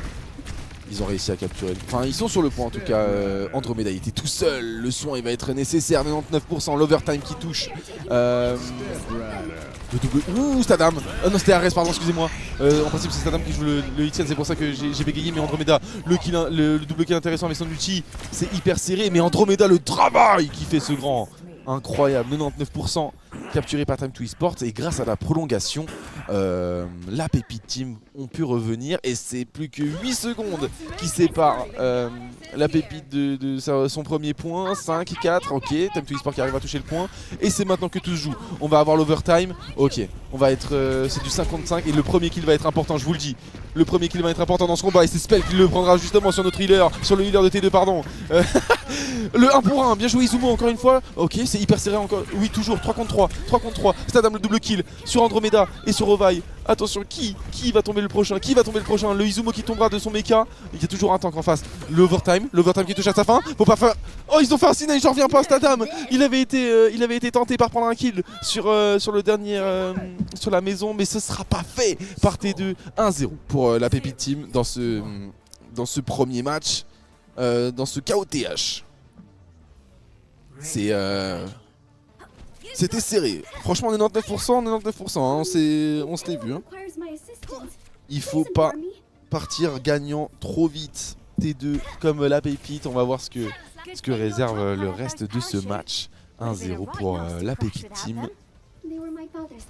Ils ont réussi à capturer, enfin ils sont sur le point en tout cas. Andromeda il était tout seul, le soin il va être nécessaire, 99%, l'overtime qui touche. Le double... Ouh, Stadam. Non, c'était Ares, pardon, excusez-moi. En principe, c'est Stadam qui joue le Etienne, c'est pour ça que j'ai bégayé. Mais Andromeda, le double kill intéressant avec son ulti, c'est hyper serré. Mais Andromeda, le travail qui fait ce grand. Incroyable, 99% capturé par Time2 Esport. Et grâce à la prolongation, la Pépite Team ont pu revenir. Et c'est plus que 8 secondes qui séparent la Pépite de son premier point. 5, 4, ok. Time2 Esport qui arrive à toucher le point. Et c'est maintenant que tout se joue. On va avoir l'overtime. Ok, on va être. C'est du 55. Et le premier kill va être important, je vous le dis. Le premier kill va être important dans ce combat. Et c'est Spell qui le prendra justement sur notre healer. Sur le healer de T2, pardon. Le 1 pour 1, bien joué Izumo encore une fois. Ok, c'est hyper serré encore. Oui, toujours 3 contre 3. 3 contre 3. Stadam le double kill sur Andromeda et sur Ovaï. Attention, qui va tomber le prochain? Le Izumo qui tombera de son mecha. Il y a toujours un tank en face. L'overtime qui touche à sa fin. Faut pas faire. Oh, ils ont fait un signe, j'en reviens pas. Stadam, il avait été tenté par prendre un kill sur le dernier sur la maison, mais ce sera pas fait par T2. 1-0 pour la Pépite Team dans ce premier match, dans ce KOTH. C'était serré. Franchement, 99%, hein, on se l'est vu. Hein. Il faut pas partir gagnant trop vite. T2 comme La Pépite. On va voir ce que réserve le reste de ce match. 1-0 pour La Pépite Team.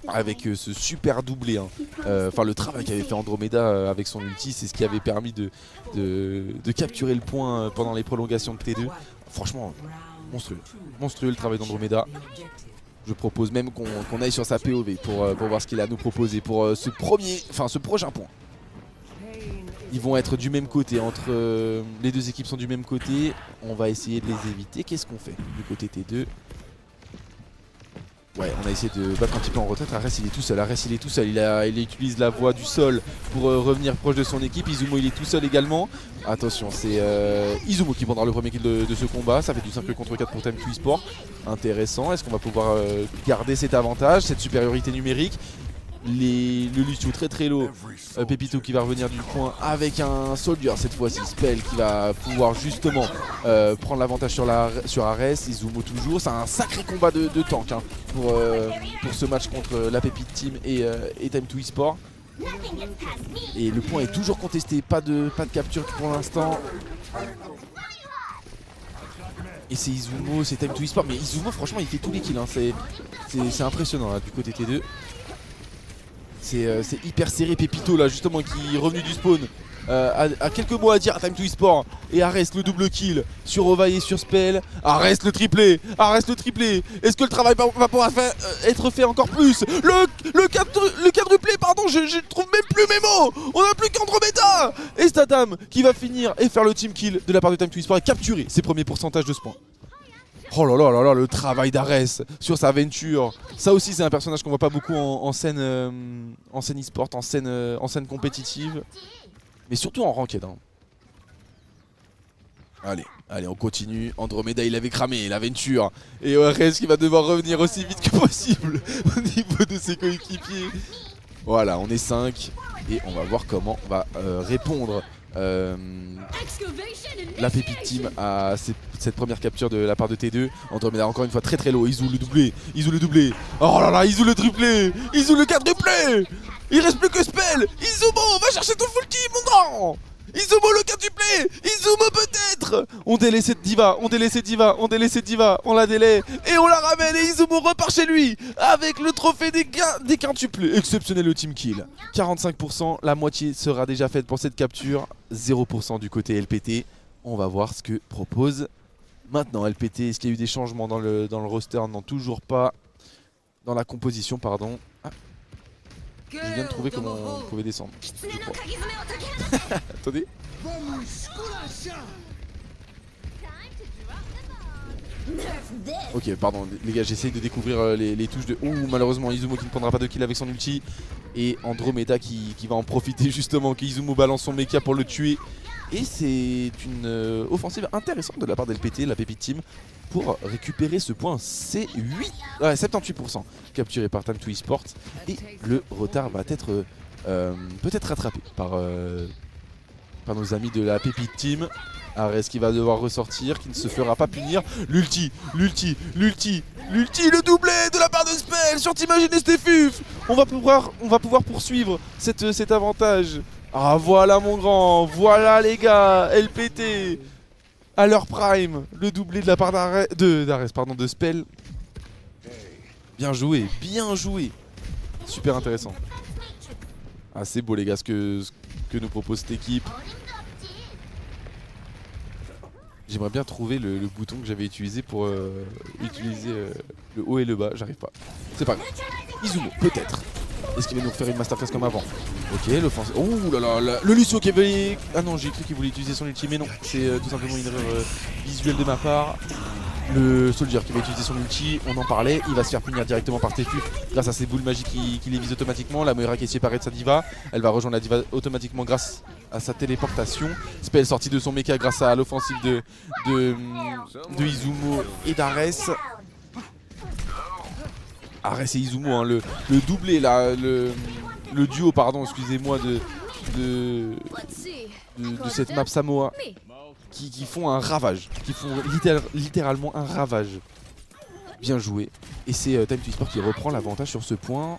Avec ce super doublé. Hein. Enfin, le travail qu'avait fait Andromeda avec son ulti, c'est ce qui avait permis de capturer le point pendant les prolongations de T2. Franchement, monstrueux le travail d'Andromeda. Je propose même qu'on aille sur sa POV pour voir ce qu'il a à nous proposer pour ce prochain point. Ils vont être du même côté, les deux équipes sont du même côté. On va essayer de les éviter. Qu'est-ce qu'on fait du côté T2? Ouais, on a essayé de battre un petit peu en retraite. Ares il est tout seul, il utilise la voie du sol pour revenir proche de son équipe. Izumo il est tout seul également. Attention, c'est Izumo qui prendra le premier kill de ce combat. Ça fait du 5 contre 4 pour Time2 Esport. Intéressant, est-ce qu'on va pouvoir garder cet avantage, cette supériorité numérique? le Lucio très low. Pepito qui va revenir du coin avec un Soldier cette fois-ci. Spell qui va pouvoir justement prendre l'avantage sur Ares. Izumo toujours. C'est un sacré combat de tank hein, pour ce match contre la Pépite Team et Time to Esport. Et le point est toujours contesté. Pas de capture pour l'instant. Et c'est Izumo, c'est Time to Esport. Mais Izumo franchement il fait tous les kills hein. C'est impressionnant là, du côté T2. C'est hyper serré. Pepito là justement qui est revenu du spawn a quelques mots à dire à Time to Esport. Et Ares le double kill sur Ovaille et sur Spell. Ares le triplé. Est-ce que le travail va pouvoir être fait encore plus? Le quadruplé pardon, je trouve même plus mes mots. On n'a plus qu'Andromeda. Et Stadam qui va finir et faire le team kill de la part de Time to Esport et capturer ses premiers pourcentages de ce point. Oh là là là là, le travail d'Ares sur sa Venture. Ça aussi c'est un personnage qu'on voit pas beaucoup en scène e-sport, en scène compétitive. Mais surtout en ranked hein. Allez on continue. Andromeda il avait cramé la Venture. Et Ares qui va devoir revenir aussi vite que possible au niveau de ses coéquipiers. Voilà, on est 5. Et on va voir comment on va répondre la Pépite Team à cette première capture de la part de T2. Andromeda encore une fois très low. Izu le doublé. Oh là là, Izu le triplé. Izu le quadruplé. Il reste plus que Spell. Izumo, va chercher ton full team mon grand. Izumo le quadruplé. Izumo peut-être. On délaisse cette diva. On la délaie. Et on la ramène. Et Izumo repart chez lui avec le trophée des quintuplés. Exceptionnel le team kill. 45%, la moitié sera déjà faite pour cette capture. 0% du côté LPT. On va voir ce que propose maintenant LPT. Est-ce qu'il y a eu des changements dans le roster? Non, toujours pas. Dans la composition, pardon. Ah. Je viens de trouver comment on pouvait descendre, je crois. Attendez. Ok, pardon les gars, j'essaye de découvrir les touches de... Ouh, malheureusement Izumo qui ne prendra pas de kill avec son ulti. Et Andromeda qui va en profiter justement, qu'Izumo balance son mecha pour le tuer. Et c'est une offensive intéressante de la part d'LPT, la Pépite Team, pour récupérer ce point C8, 78% capturé par Time to Esport. Et le retard va être peut-être rattrapé par nos amis de la Pépite Team. Ares qui va devoir ressortir, qui ne se fera pas punir. L'ulti, le doublé de la part de Spell sur t'imaginer Stéphuf. On va pouvoir poursuivre cet avantage. Ah voilà mon grand, voilà les gars, LPT à leur prime, le doublé de la part de Spell. Bien joué, super intéressant. Ah c'est beau les gars ce que nous propose cette équipe. J'aimerais bien trouver le bouton que j'avais utilisé pour utiliser le haut et le bas, j'arrive pas. C'est pas grave. Izumo, peut-être. Est-ce qu'il va nous refaire une masterclass comme avant? Ok, l'offense. Oh là là, le Lucio qui avait... Ah non, j'ai cru qu'il voulait utiliser son ulti, mais non. C'est tout simplement une erreur visuelle de ma part. Le Soldier qui va utiliser son ulti, on en parlait, il va se faire punir directement par Tefuf grâce à ses boules magiques qui les visent automatiquement. La Moira qui est séparée de sa diva, elle va rejoindre la diva automatiquement grâce à sa téléportation. Spell sorti de son mecha grâce à l'offensive de Izumo et d'Ares. Ares et Izumo, hein, le doublé là, le duo pardon, excusez-moi de cette map Samoa. Qui font un ravage, qui font littéralement un ravage. Bien joué. Et c'est Time to Esport qui reprend l'avantage sur ce point.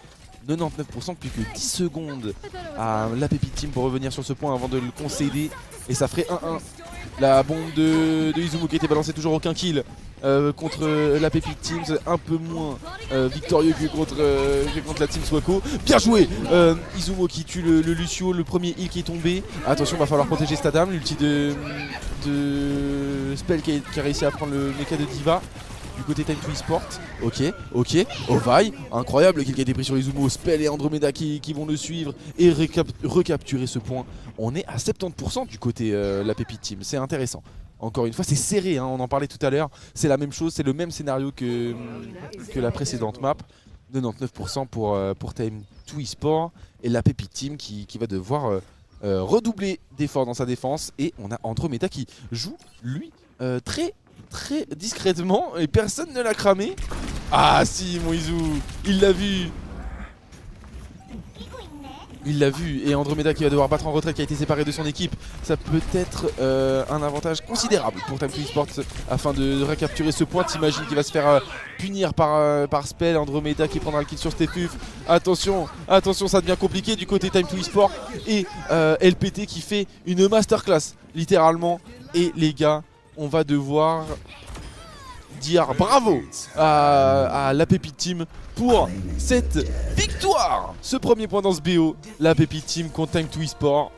99% plus que 10 secondes à la Pépite Team pour revenir sur ce point avant de le concéder. Et ça ferait 1-1. La bombe de Izumo qui a été balancée, toujours aucun kill contre la Pépite Team. C'est un peu moins victorieux que contre la Team Swako. Bien joué. Izumo qui tue le Lucio, le premier heal qui est tombé. Attention, va falloir protéger Stadam. L'ulti de Spell qui a réussi à prendre le mecha de Diva. Du côté Time to Esport, ok, Ovaille, incroyable, kill qui a été pris sur Izumo, Spell et Andromeda qui vont le suivre et recapturer ce point. On est à 70% du côté la Pépite Team, c'est intéressant. Encore une fois, c'est serré, hein, on en parlait tout à l'heure, c'est la même chose, c'est le même scénario que la précédente map. 99% pour Time to Esport et la Pépite Team qui va devoir redoubler d'efforts dans sa défense. Et on a Andromeda qui joue, lui, très discrètement et personne ne l'a cramé. Ah si mon Izu, il l'a vu. Il l'a vu, et Andromeda qui va devoir battre en retraite, qui a été séparé de son équipe. Ça peut être un avantage considérable pour Time2 Esports afin de recapturer ce point. T'imagines qu'il va se faire punir par Spell. Andromeda qui prendra le kill sur Stefuf. Attention, attention, ça devient compliqué du côté Time2 Esports. Et LPT qui fait une masterclass, littéralement. Et les gars, on va devoir dire bravo à la Pépite Team pour cette victoire. Ce premier point dans ce BO, la Pépite Team contre Time2 Esports.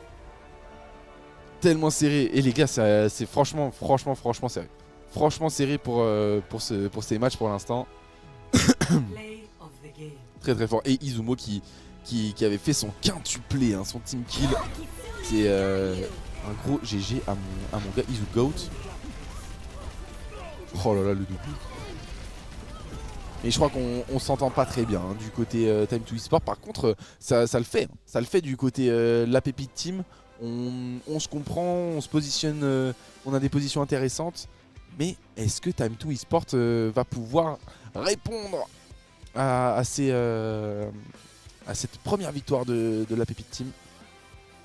Tellement serré. Et les gars, c'est franchement serré. Franchement serré pour ces matchs pour l'instant. Très très fort. Et Izumo qui avait fait son quintuplé, hein, son team kill. C'est un gros GG à mon gars Izugoat. Oh là là, le double. Et je crois qu'on s'entend pas très bien hein, du côté Time2 Esports. Par contre, ça le fait. Ça le fait du côté la Pépite Team. On se comprend, on se positionne, on a des positions intéressantes. Mais est-ce que Time2 Esports va pouvoir répondre à cette première victoire de la Pépite Team?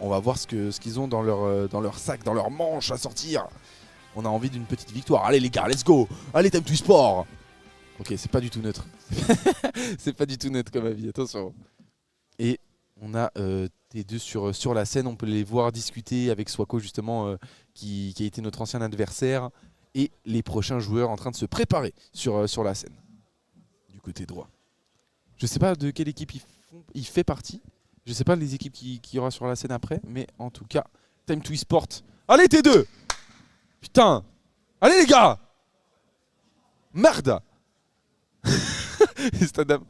On va voir ce qu'ils ont dans leur sac, dans leur manche à sortir. On a envie d'une petite victoire. Allez les gars, let's go. Allez Time2 Esports. Ok, c'est pas du tout neutre. C'est pas du tout neutre comme avis, attention. Et on a T2 sur la scène. On peut les voir discuter avec Swako justement, qui a été notre ancien adversaire. Et les prochains joueurs en train de se préparer sur la scène. Du côté droit. Je sais pas de quelle équipe il fait partie. Je sais pas les équipes qu'il y aura sur la scène après. Mais en tout cas, Time2 Esports. Allez T2. Putain. Allez les gars. Merde. Stadam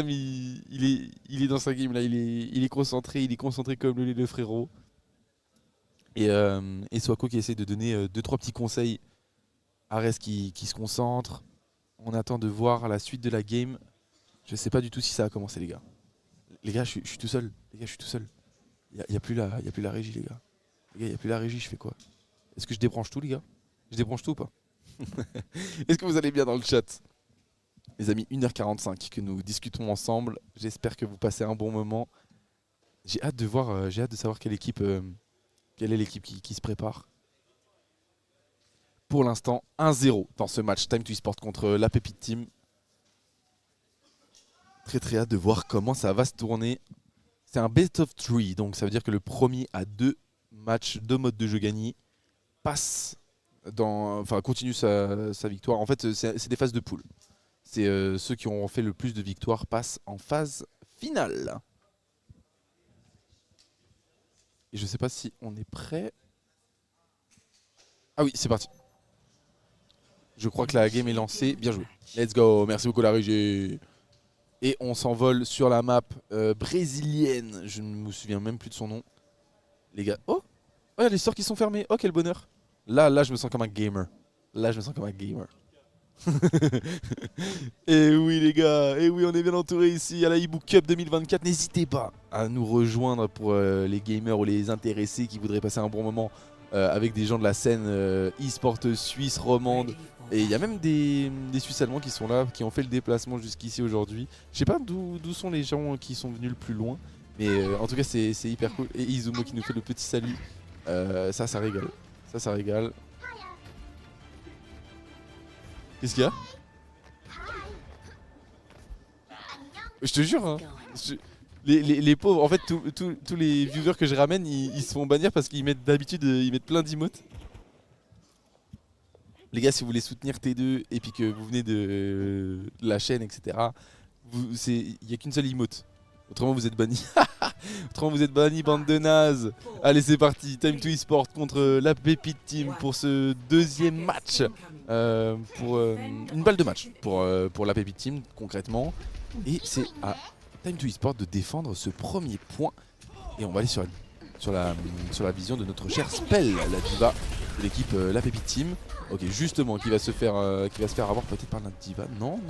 il est dans sa game là, il est concentré comme le frérot. Et Swako qui essaie de donner 2-3 petits conseils. Ares qui se concentre. On attend de voir la suite de la game. Je sais pas du tout si ça a commencé les gars. Les gars, je suis tout seul. Les gars, je suis tout seul. Il y a plus la régie les gars. Les gars, il y a plus la régie, je fais quoi? Est-ce que je débranche tout les gars? Je débranche tout ou pas? Est-ce que vous allez bien dans le chat? Les amis, 1h45 que nous discutons ensemble. J'espère que vous passez un bon moment. J'ai hâte de voir, j'ai hâte de savoir quelle est l'équipe qui se prépare. Pour l'instant, 1-0 dans ce match Time2 Esports contre la Pépite Team. Très très hâte de voir comment ça va se tourner. C'est un best of 3, donc ça veut dire que le premier à 2 matchs, 2 modes de jeu gagnés, continue sa victoire. En fait, c'est des phases de poule. C'est ceux qui ont fait le plus de victoires passent en phase finale. Et je sais pas si on est prêt. Ah oui, c'est parti. Je crois que la game est lancée. Bien joué. Let's go. Merci beaucoup la régie. Et on s'envole sur la map brésilienne. Je ne me souviens même plus de son nom. Les gars. Oh, il y a les stores qui sont fermés. Oh, quel bonheur. Là, je me sens comme un gamer. Et oui les gars, et oui on est bien entouré ici à la eBook Cup 2024. N'hésitez pas à nous rejoindre pour les gamers ou les intéressés qui voudraient passer un bon moment avec des gens de la scène e-sport suisse, romande. Et il y a même des Suisses allemands qui sont là, qui ont fait le déplacement jusqu'ici aujourd'hui. Je sais pas d'où sont les gens qui sont venus le plus loin, mais en tout cas c'est hyper cool. Et Izumo qui nous fait le petit salut, ça régale. Ça régale. Qu'est-ce qu'il y a? Je te jure, hein. Les pauvres, en fait, tous les viewers que je ramène, ils se font bannir parce qu'ils mettent d'habitude, ils mettent plein d'emotes. Les gars, si vous voulez soutenir T2 et puis que vous venez de la chaîne, etc., il n'y a qu'une seule emote. Autrement, vous êtes bannis. Autrement, vous êtes bannis, bande de nazes. Allez, c'est parti. Time2 Esports contre la Pépite Team pour ce deuxième match. Pour une balle de match pour la Pépite Team, concrètement. Et c'est à Time2 Esports de défendre ce premier point. Et on va aller sur la vision de notre cher Spell, la diva de l'équipe la Pépite Team. Ok, justement, qui va se faire avoir peut-être par notre diva. Non.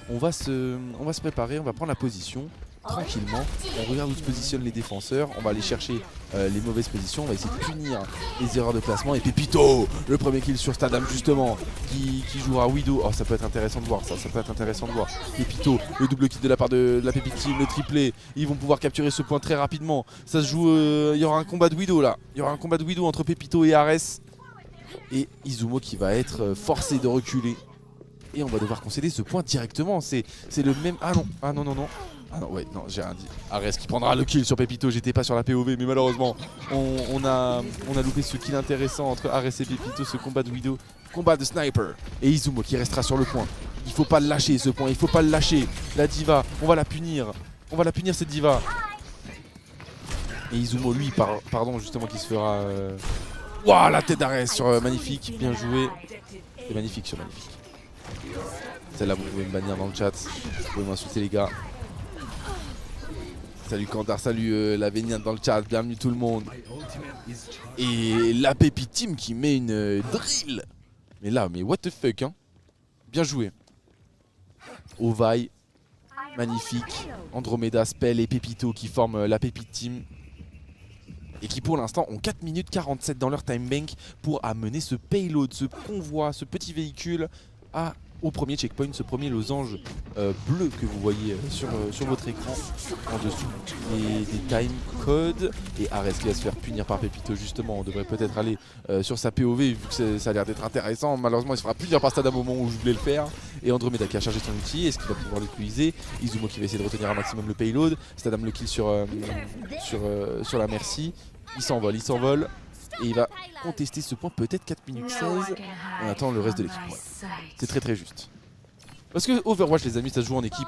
On va se préparer, on va prendre la position. tranquillement. On regarde où se positionnent les défenseurs. On va aller chercher les mauvaises positions. On va essayer de punir les erreurs de placement. Et Pépito, le premier kill sur Stadam justement, qui jouera Widow. Oh, ça peut être intéressant de voir ça. Ça peut être intéressant de voir. Pépito, le double kill de la part de la Pépite Team, le triplé. Ils vont pouvoir capturer ce point très rapidement. Ça se joue. Il y aura un combat de Widow là. Il y aura un combat de Widow entre Pépito et Ares. Et Izumo qui va être forcé de reculer. Et on va devoir concéder ce point directement. C'est le même. Ah non, ah non, non, non. Ah non, ouais, non, j'ai rien dit. Ares qui prendra le kill sur Pépito. J'étais pas sur la POV, mais malheureusement, on a loupé ce kill intéressant entre Ares et Pépito, ce combat de Widow. Combat de sniper. Et Izumo qui restera sur le point. Il faut pas le lâcher ce point, il faut pas le lâcher. La diva, on va la punir. On va la punir cette diva. Et Izumo, lui, pardon, justement, qui se fera. Waouh, la tête d'Ares sur Magnifique. Bien joué. C'est magnifique sur Magnifique. Celle-là, vous pouvez me bannir dans le chat. Vous pouvez m'insulter, les gars. Salut Kantar, salut la Véniade dans le chat. Bienvenue tout le monde. Et la Pépite Team qui met une drill. Mais là, mais what the fuck, hein. Bien joué. Ovaille. Magnifique. Andromeda, Spell et Pépito qui forment la Pépite Team. Et qui pour l'instant ont 4 minutes 47 dans leur time bank pour amener ce payload, ce convoi, ce petit véhicule au premier checkpoint, ce premier losange bleu que vous voyez sur votre écran en dessous. Et des time codes. Et Ares qui va se faire punir par Pépito justement. On devrait peut-être aller sur sa POV vu que ça a l'air d'être intéressant. Malheureusement il se fera punir par Stadam au moment où je voulais le faire. Et Andromeda qui a chargé son outil. Est-ce qu'il va pouvoir l'utiliser? Izumo qui va essayer de retenir un maximum le payload. Stadam le kill sur la Merci. Il s'envole. Et il va contester ce point peut-être 4 minutes 16. On attend le reste de l'équipe. Ouais. C'est très très juste. Parce que Overwatch les amis ça se joue en équipe.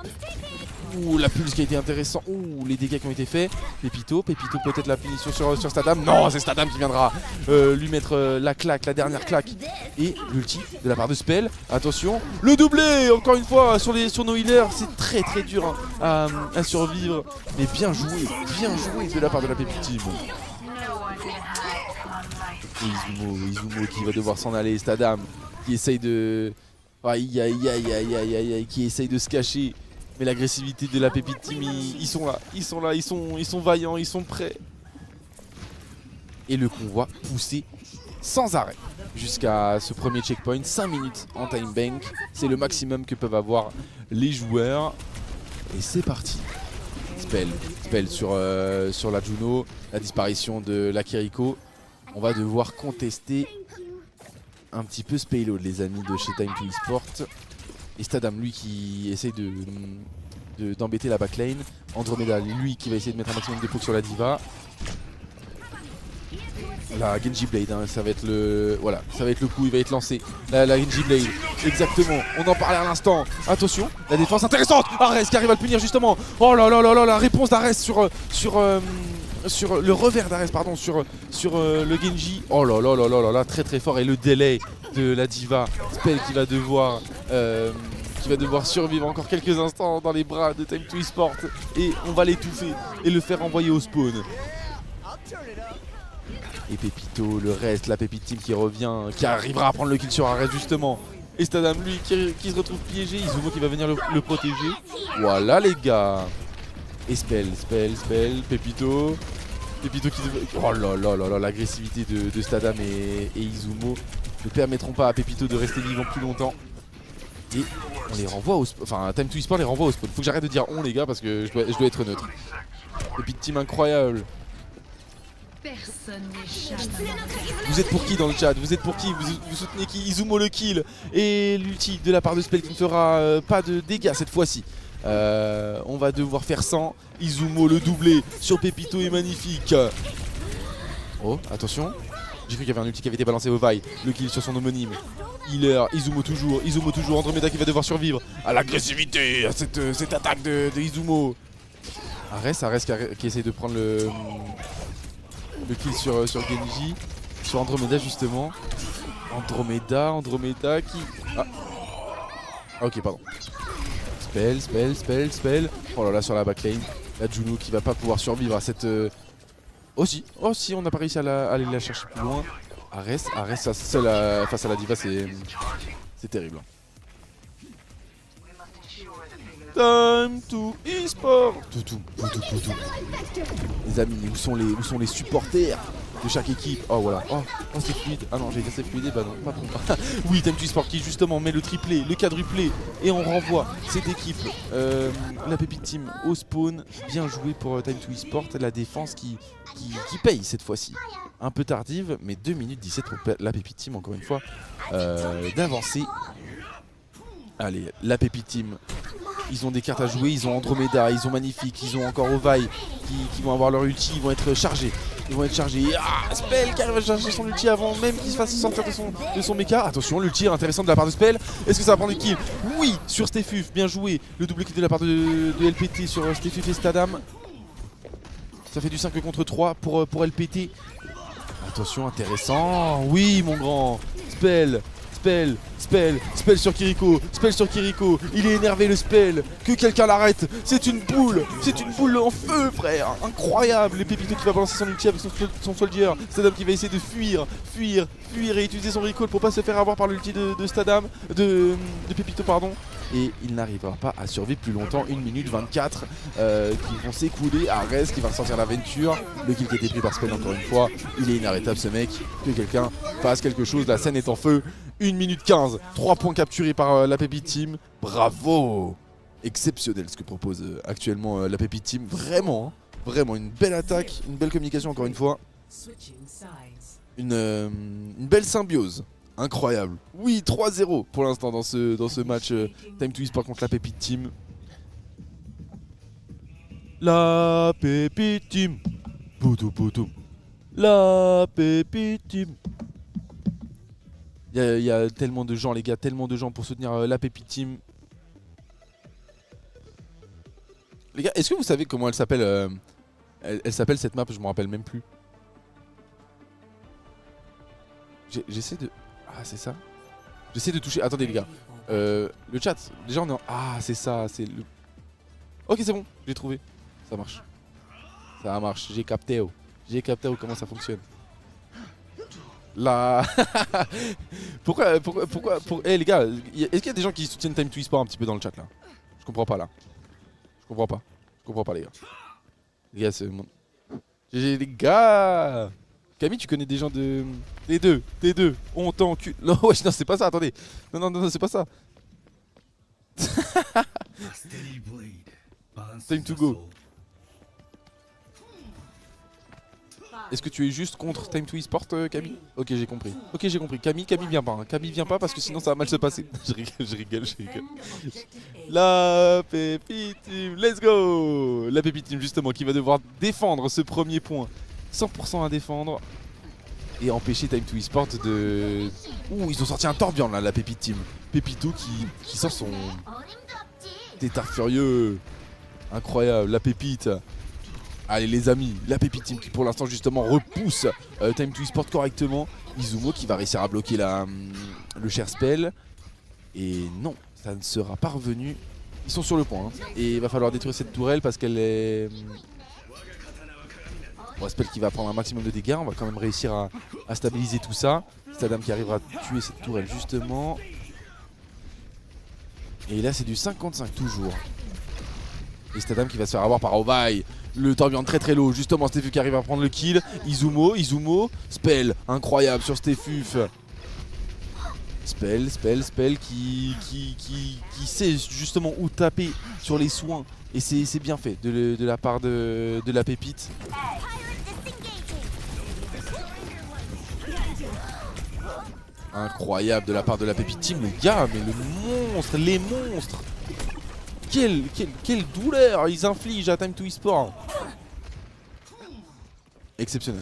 Ouh la pulse qui a été intéressant. Ouh les dégâts qui ont été faits. Pépito peut-être la punition sur Stadam. Non c'est Stadam qui viendra lui mettre la claque, la dernière claque. Et l'ulti de la part de Spell. Attention. Le doublé encore une fois sur nos healers. C'est très très dur hein, à survivre. Mais bien joué de la part de la Pépite Team. Et Izumo qui va devoir s'en aller. Stadam qui essaye de... qui essaye de se cacher. Mais l'agressivité de la Pépite Team, ils sont là, ils sont vaillants, ils sont prêts. Et le convoi poussé sans arrêt jusqu'à ce premier checkpoint. 5 minutes en time bank, c'est le maximum que peuvent avoir les joueurs. Et c'est parti. Spell sur la Juno, la disparition de la Kiriko. On va devoir contester un petit peu ce payload les amis de chez Time to Esport. Et Stadam lui qui essaye d'embêter la backline. Andromeda lui qui va essayer de mettre un maximum de poke sur la diva. La Genji Blade hein, ça va être le coup, il va être lancé. La Genji Blade, exactement, on en parlait à l'instant. Attention, la défense intéressante. Ares qui arrive à le punir justement. Oh là là là là, la réponse d'Ares sur le revers d'Ares pardon, sur le Genji. Oh là là là là là, très très fort. Et le délai de la diva Spell qui va devoir survivre encore quelques instants dans les bras de Time to Esport. Et on va l'étouffer et le faire envoyer au spawn. Et Pépito, le reste, la Pépite Team qui revient, qui arrivera à prendre le kill sur Ares justement. Et Stadam lui qui se retrouve piégé, Izumo qui va venir le protéger. Voilà les gars. Et Spell, Pépito qui... Oh là là là là, l'agressivité de Stadam et Izumo ne permettront pas à Pépito de rester vivant plus longtemps. Et on les renvoie au spawn, enfin Time to Esport les renvoie au spawn. Faut que j'arrête de dire on les gars parce que je dois être neutre. Pépite Team incroyable. Vous êtes pour qui dans le chat? Vous êtes pour qui? Vous soutenez qui? Izumo le kill et l'ulti de la part de Spell qui ne fera pas de dégâts cette fois-ci. On va devoir faire 100. Izumo le doublé sur Pépito est magnifique. Oh attention. J'ai cru qu'il y avait un ulti qui avait été balancé au Vaille. Le kill sur son homonyme. Healer, Izumo toujours. Andromeda qui va devoir survivre à l'agressivité, à cette attaque de Izumo. Ares qui essaye de prendre le kill sur Genji, sur Andromeda justement. Andromeda qui... Ah ok pardon. Spell. Oh là là sur la backline. La Juno qui va pas pouvoir survivre à cette... Oh si, on n'a pas réussi à aller la chercher plus loin. Ares seul face à la diva c'est terrible. Time to e-sport. Toutou. Les amis, où sont les supporters de chaque équipe? Oh voilà, oh c'est fluide. Ah non, j'ai dit c'est fluide, bah non, pas pour moi. Oui, Time to e-sport qui justement met le triplé, le quadruplé et on renvoie cette équipe. La Pépite Team au spawn, bien joué pour Time to e-sport. La défense qui paye cette fois-ci. Un peu tardive, mais 2 minutes 17 pour la Pépite Team, encore une fois, d'avancer. Allez, la Pépite Team, ils ont des cartes à jouer, ils ont Andromeda, ils ont Magnifique, ils ont encore Ovaille qui vont avoir leur ulti, ils vont être chargés. Ah, Spell qui arrive à chercher son ulti avant même qu'il se fasse sortir de son mecha. Attention, l'ulti est intéressant de la part de Spell. Est-ce que ça va prendre le kill? Oui, sur Stefuf, bien joué. Le double kill de la part de LPT sur Stefuf et Stadam. Ça fait du 5 contre 3 pour LPT. Attention, intéressant. Oui, mon grand. Spell sur Kiriko. Il est énervé, le Spell. Que quelqu'un l'arrête. C'est une boule en feu, frère. Incroyable. Les Pépito qui va balancer son ulti avec son soldier. Stadam qui va essayer de fuir et utiliser son recall pour pas se faire avoir par l'ulti de Stadam. De Pépito, pardon. Et il n'arrivera pas à survivre plus longtemps. 1 minute 24 qui vont s'écouler. Arès qui va ressortir l'aventure. Le kill qui a été pris par Spell encore une fois. Il est inarrêtable ce mec. Que quelqu'un fasse quelque chose. La scène est en feu. 1 minute 15. 3 points capturés par la Pépite Team. Bravo. Exceptionnel ce que propose actuellement la Pépite Team. Vraiment, hein. Vraiment une belle attaque. Une belle communication encore une fois. Une belle symbiose. Incroyable. Oui, 3-0 pour l'instant dans ce match Time to e-sport contre la Pépite Team. La Pépite Team. Poutou. La Pépite Team. Il y a tellement de gens, les gars, tellement de gens pour soutenir la Pépite Team. Les gars, est-ce que vous savez comment elle s'appelle elle s'appelle cette map, je me rappelle même plus. J'essaie de... Ah, c'est ça. J'essaie de toucher... Attendez, les gars. Le chat, déjà on est en... Ah, c'est ça, c'est le... Ok, c'est bon, j'ai trouvé. Ça marche. Ça marche, j'ai capté comment ça fonctionne. Là... Pourquoi Eh les gars, est-ce qu'il y a des gens qui soutiennent Time to e-sport un petit peu dans le chat là? Je comprends pas là. Je comprends pas les gars. Les gars, c'est mon... GG les gars. Camille, tu connais des gens de... T2, on t'encule. Non, wesh, non, c'est pas ça, attendez. Non, c'est pas ça. Time to go. Est-ce que tu es juste contre Time to e-sport, Camille? Ok, j'ai compris. Camille vient pas. Hein. Camille vient pas parce que sinon ça va mal se passer. je rigole. La Pépite Team, let's go. La Pépite Team justement qui va devoir défendre ce premier point. 100% à défendre. Et empêcher Time to e-sport de... Ouh, ils ont sorti un Torbjorn là, la Pépite Team. Pépito qui sort son... Tétard furieux. Incroyable, la Pépite. Allez les amis, la Pépite Team qui pour l'instant justement repousse Time to e-sport correctement. Izumo qui va réussir à bloquer le cher Spell. Et non, ça ne sera pas revenu. Ils sont sur le point. Hein. Et il va falloir détruire cette tourelle parce qu'elle est... Bon, Spell qui va prendre un maximum de dégâts. On va quand même réussir à stabiliser tout ça. Stadam qui arrivera à tuer cette tourelle justement. Et là c'est du 55 toujours. Et Stadam qui va se faire avoir par Ovaille. Le Torbjorn très low, justement Stefuf qui arrive à prendre le kill. Izumo, Spell, incroyable sur Stefuf. Spell qui sait justement où taper sur les soins. Et c'est bien fait de la part de la Pépite. Incroyable de la part de la Pépite Team, les gars, mais les monstres. Quelle douleur ils infligent à Time to e-sport. Exceptionnel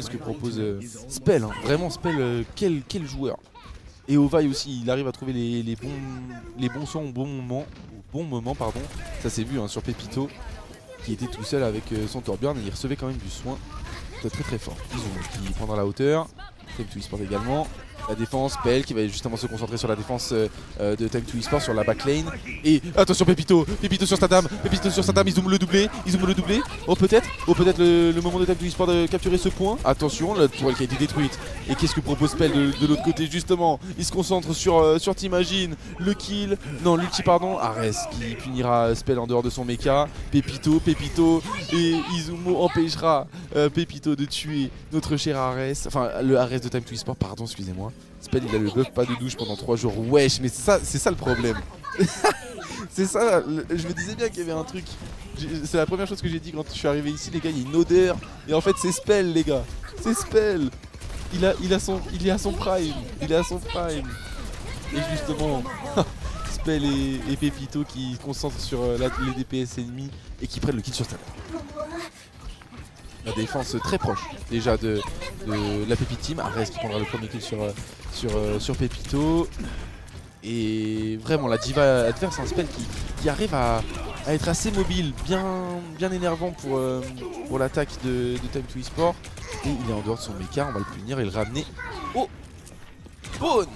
ce que propose Spell, hein. Vraiment Spell, quel joueur. Et Ovaille aussi, il arrive à trouver les bons sons au bon moment, pardon. Ça s'est vu hein, sur Pépito, qui était tout seul avec son Torbjorn et il recevait quand même du soin. C'était très fort. Izumo qui prendra la hauteur. Time2Esport également. La défense, Spell qui va justement se concentrer sur la défense de Time2Esport sur la backline. Et attention Pépito sur Stadam, il zoome le doublé, Oh peut-être le moment de Time2Esport de capturer ce point. Attention, la tourelle qui a été détruite. Et qu'est-ce que propose Spell de l'autre côté justement? Il se concentre sur T'imagine, le kill, non l'ulti pardon, Ares qui punira Spell en dehors de son mecha. Pépito et Izumo empêchera Pépito de tuer notre cher Ares, enfin le Ares de Time2Esport pardon, excusez-moi. Spell il a le buff pas de douche pendant 3 jours, wesh, mais c'est ça le problème. C'est ça, je me disais bien qu'il y avait un truc. C'est la première chose que j'ai dit quand je suis arrivé ici les gars, il y a une odeur. Et en fait c'est Spell les gars, c'est Spell. Il est à son prime, Et justement, Spell et Pépito qui se concentrent sur les DPS ennemis et qui prennent le kill sur Stadam. La défense très proche déjà de la Pépite Team. Ares qui prendra le premier kill sur Pépito. Et vraiment la diva adverse, un Spell qui arrive à être assez mobile, bien énervant pour l'attaque de Time2Esport. Et il est en dehors de son mecha, on va le punir et le ramener au spawn.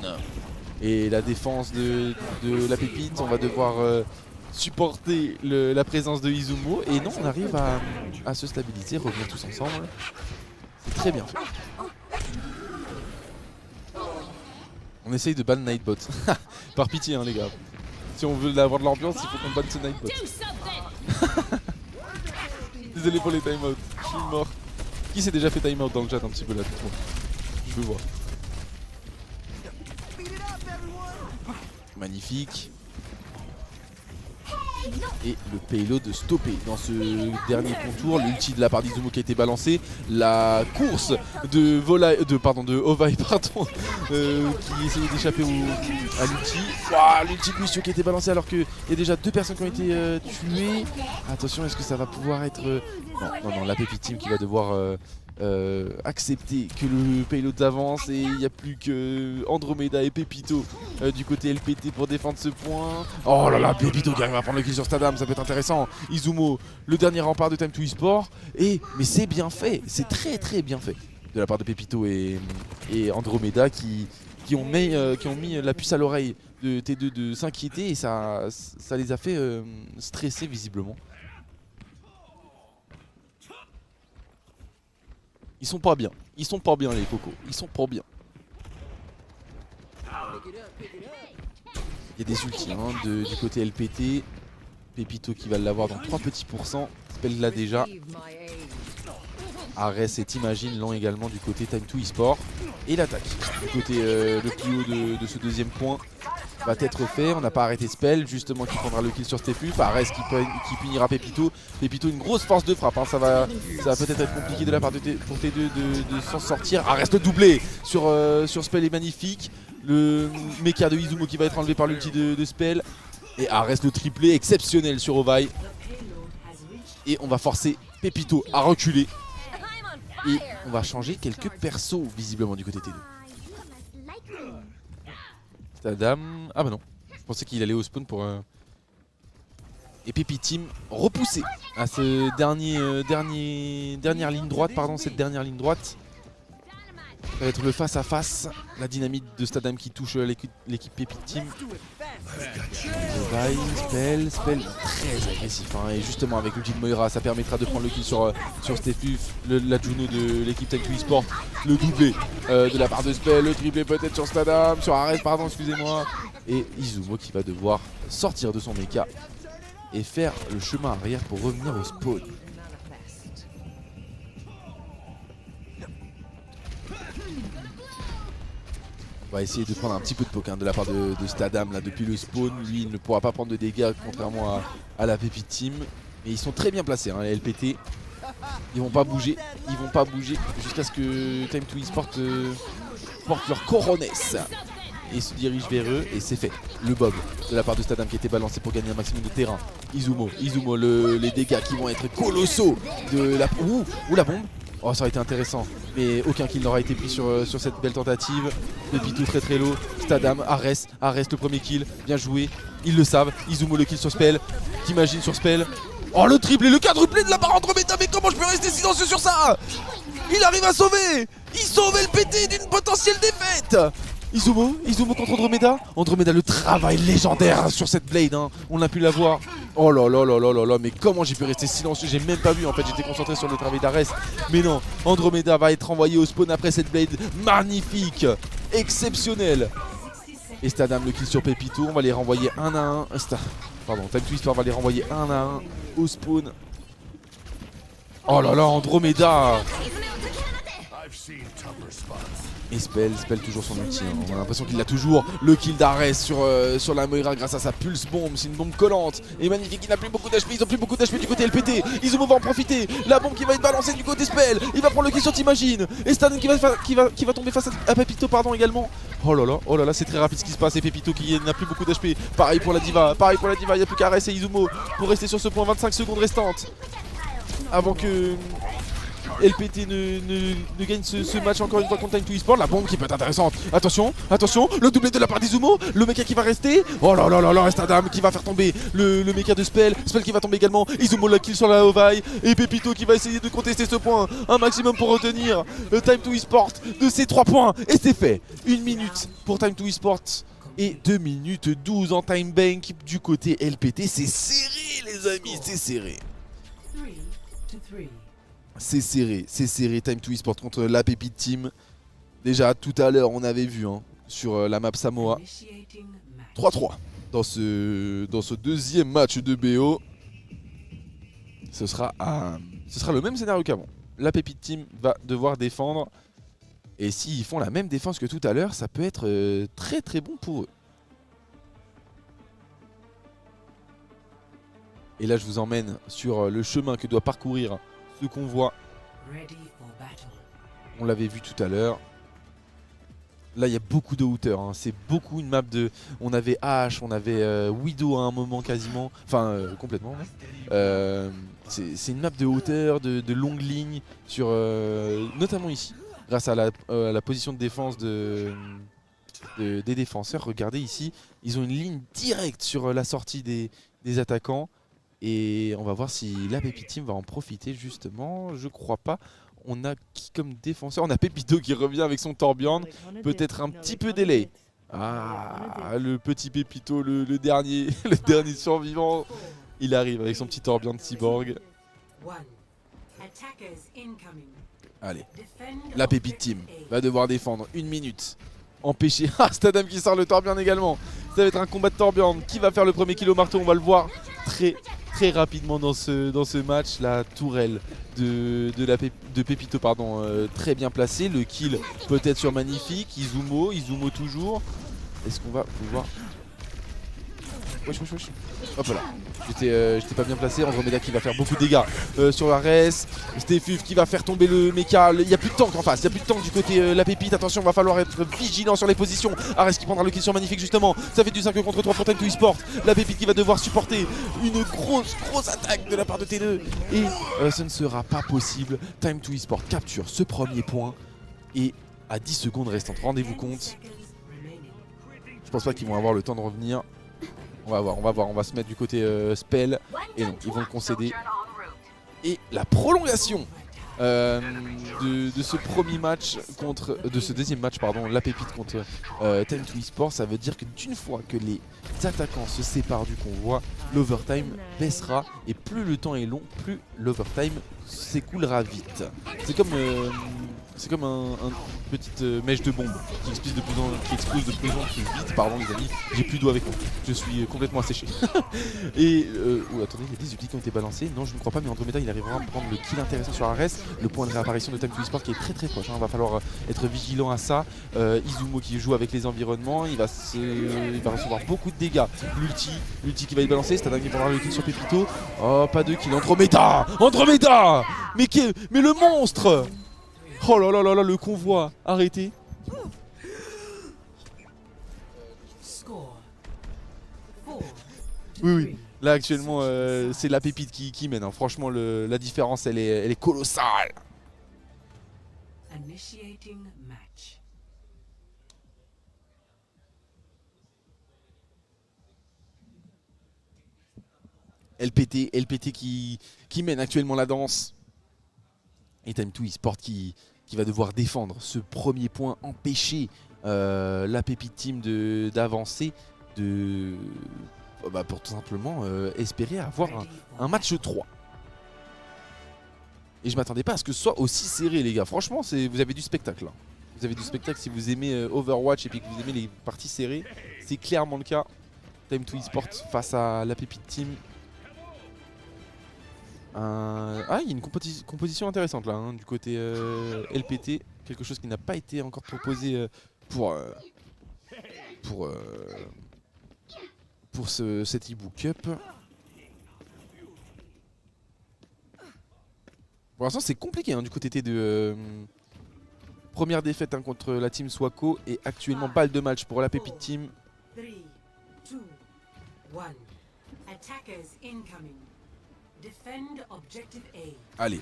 Et la défense de la Pépite, on va devoir supporter la présence de Izumo. Et non, on arrive à se stabiliser, revenir tous ensemble. C'est très bien fait. On essaye de ban Nightbot. Par pitié hein les gars. Si on veut avoir de l'ambiance, il faut qu'on banne ce Nightbot. Désolé pour les timeouts, je suis mort. Qui s'est déjà fait timeout dans le chat un petit peu là? Je veux voir. Magnifique. Et le payload stoppé dans ce dernier contour, l'ulti de la part d'Izumo qui a été balancé, la course de Ovaï qui essayait d'échapper à l'ulti. Wow, l'ulti de Lucio qui a été balancé alors qu'il y a déjà 2 personnes qui ont été tuées. Attention, est-ce que ça va pouvoir être... Non, la Pépite Team qui va devoir accepter que le payload avance et il n'y a plus que Andromeda et Pépito du côté LPT pour défendre ce point. Oh là là, Pépito qui arrive à prendre le kill sur Stadam, ça peut être intéressant. Izumo, le dernier rempart de Time2Esport. Mais c'est bien fait, c'est très bien fait de la part de Pépito et Andromeda qui ont mis la puce à l'oreille de T2 de s'inquiéter et ça les a fait stresser visiblement. Ils sont pas bien les cocos, ils sont pas bien. Il y a des ultis du côté LPT. Pépito qui va l'avoir dans 3 petits pourcents. Spell l'a déjà. Ares et T'imagine l'ont également du côté Time2Esport. Et l'attaque du côté le plus haut de ce deuxième point va être fait. On n'a pas arrêté Spell justement qui prendra le kill sur Stefuf. Ares qui punira Pépito. Pépito une grosse force de frappe, ça va peut-être être compliqué de la part pour T2 de s'en sortir. Ares le doublé sur Spell est magnifique. Le mecha de Izumo qui va être enlevé par l'ulti de Spell. Et Ares le triplé exceptionnel sur Ovaï. Et on va forcer Pépito à reculer. Et on va changer quelques persos visiblement du côté T2. Stadam. Ah bah non. Je pensais qu'il allait au spawn pour... Et Pépite Team repoussé à ce dernière ligne droite, cette dernière ligne droite. Ça va être le face à face, la dynamite de Stadam qui touche l'équipe Pépite Team. Spell très agressif et justement avec l'ulti de Moira ça permettra de prendre le kill sur Stefuf, la Juno de l'équipe Time2Esport, le doublé de la part de Spell, le triplé peut-être sur Stadam, sur Ares pardon excusez-moi, et Izumo qui va devoir sortir de son mecha et faire le chemin arrière pour revenir au spawn. On va essayer de prendre un petit peu de poke de la part de Stadam là depuis le spawn. Lui il ne pourra pas prendre de dégâts contrairement à la Pépite Team. Mais ils sont très bien placés les LPT. Ils vont pas bouger jusqu'à ce que Time2Esport porte leur coronesse et se dirige vers eux et c'est fait. Le bob de la part de Stadam qui a été balancé pour gagner un maximum de terrain. Izumo les dégâts qui vont être colossaux de la... Ouh la bombe. Oh ça aurait été intéressant, mais aucun kill n'aura été pris sur cette belle tentative. Pépito très low, Stadam, Ares le premier kill, bien joué, ils le savent. Izumo le kill sur Spell, T'imagine sur Spell. Oh le triplé, le quadruplé de la part Andromeda, mais comment je peux rester silencieux sur ça? Il arrive à sauver Il sauve LPT d'une potentielle défaite. Izumo contre Andromeda. Andromeda, le travail légendaire sur cette Blade, hein. On a pu la voir. Oh là là là là là là, mais comment j'ai pu rester silencieux? J'ai même pas vu, en fait, j'étais concentré sur le travail d'Ares. Mais non, Andromeda va être envoyé au spawn après cette Blade magnifique, exceptionnelle. Et Stadam le kill sur Pepito, on va les renvoyer un à un. Pardon, Time to Esport va les renvoyer un à un au spawn. Oh là là, Andromeda. Et Spell toujours son ulti, hein. On a l'impression qu'il l'a toujours. Le kill d'Ares sur la Moira grâce à sa pulse bombe. C'est une bombe collante et magnifique. Il n'a plus beaucoup d'HP. Ils ont plus beaucoup d'HP du côté LPT. Izumo va en profiter. La bombe qui va être balancée du côté Spell. Il va prendre le kill sur T'imagines. Et Stan qui va tomber face à Pepito pardon également. Oh là là, c'est très rapide ce qui se passe. Et Pepito qui n'a plus beaucoup d'HP. Pareil pour la Diva. Il n'y a plus qu'Ares et Izumo pour rester sur ce point. 25 secondes restantes avant que LPT ne gagne ce match encore une fois contre Time to Esport. La bombe qui peut être intéressante. Attention, le doublé de la part d'Izumo. Le mecha qui va rester. Oh là là là là, reste Adam qui va faire tomber le mecha de Spell. Spell qui va tomber également. Izumo la kill sur la Ovaille. Et Pepito qui va essayer de contester ce point. Un maximum pour retenir le Time to Esport de ces 3 points. Et c'est fait. 1 minute pour Time to Esport. Et 2 minutes 12 en time bank du côté LPT. C'est serré les amis, c'est serré. C'est serré, Time to Esport contre la Pépite Team. Déjà tout à l'heure on avait vu hein, sur la map Samoa 3-3 dans ce deuxième match de BO. Ce sera le même scénario qu'avant. La Pépite Team va devoir défendre. Et s'ils font la même défense que tout à l'heure, ça peut être très très bon pour eux. Et là je vous emmène sur le chemin que doit parcourir ce convoi. On l'avait vu tout à l'heure. Là il y a beaucoup de hauteur, hein. C'est beaucoup une map de... On avait H, on avait Widow à un moment quasiment. Enfin complètement. C'est une map de hauteur, de longues lignes sur, notamment ici. Grâce à la position de défense des défenseurs. Regardez ici, ils ont une ligne directe sur la sortie des attaquants. Et on va voir si la Pépite Team va en profiter justement. Je crois pas. On a qui comme défenseur? On a Pepito qui revient avec son Torbjorn. Peut-être un petit peu délai. Ah, le petit Pepito, le dernier, le dernier survivant. Il arrive avec son petit Torbjorn Cyborg. Allez, la Pépite Team va devoir défendre 1 minute. Empêcher. Ah, Stadam qui sort le Torbjorn également. Ça va être un combat de Torbjorn. Qui va faire le premier kill au marteau? On va le voir très rapidement dans ce match. La tourelle de Pepito pardon, très bien placée. Le kill peut-être sur Magnifique. Izumo toujours. Est-ce qu'on va pouvoir... Wesh. Hop là. J'étais pas bien placé. Andromeda qui va faire beaucoup de dégâts sur Ares. Stefuf qui va faire tomber le mecha. Il n'y a plus de tank en face. Il n'y a plus de tank du côté la Pépite. Attention, va falloir être vigilant sur les positions. Ares qui prendra le kill sur Magnifique justement. Ça fait du 5 contre 3 pour Time to Esport. La Pépite qui va devoir supporter une grosse attaque de la part de T2. Et ce ne sera pas possible. Time to Esport capture ce premier point. Et à 10 secondes restantes, rendez-vous compte. Je pense pas qu'ils vont avoir le temps de revenir. On va voir, on va se mettre du côté Spell. Et non, ils vont le concéder. Et la prolongation de ce premier match de ce deuxième match pardon, la Pépite contre Time to Esport, ça veut dire que d'une fois que les attaquants se séparent du convoi, l'overtime baissera et plus le temps est long, plus l'overtime s'écoulera vite. C'est comme une petite mèche de bombe qui explose de plus en plus vite. Pardon les amis, j'ai plus d'eau avec moi. Je suis complètement asséché. Et attendez, il y a des ultis qui ont été balancés. Non, je ne crois pas, mais Andromeda il arrivera à prendre le kill intéressant sur Ares. Le point de réapparition de Time to Esport qui est très proche, hein. Va falloir être vigilant à ça. Izumo qui joue avec les environnements, il va recevoir beaucoup de dégâts. L'ulti qui va être balancé, c'est un qui prendra le kill sur Pepito. Oh, pas de kill. Andromeda mais le monstre. Oh là là là là, le convoi arrêté. Oui. Là actuellement c'est la Pépite qui mène, hein. Franchement la différence elle est colossale. LPT qui mène actuellement la danse. Et Time to Esport qui qui va devoir défendre ce premier point, empêcher la Pépite Team d'avancer, pour tout simplement espérer avoir un match 3. Et je m'attendais pas à ce que ce soit aussi serré, les gars. Franchement, vous avez du spectacle. Hein. Vous avez du spectacle si vous aimez Overwatch et puis que vous aimez les parties serrées. C'est clairement le cas. Time2Esports face à la Pépite Team. Il y a une composition intéressante là, hein, du côté LPT. Quelque chose qui n'a pas été encore proposé pour cet e-book Cup. Pour l'instant c'est compliqué hein, du côté T2. Première défaite hein, contre la team Swako et actuellement balle de match pour la Pépite Team. 3, 2, 1. Attackers incoming. Defend objective A. Allez,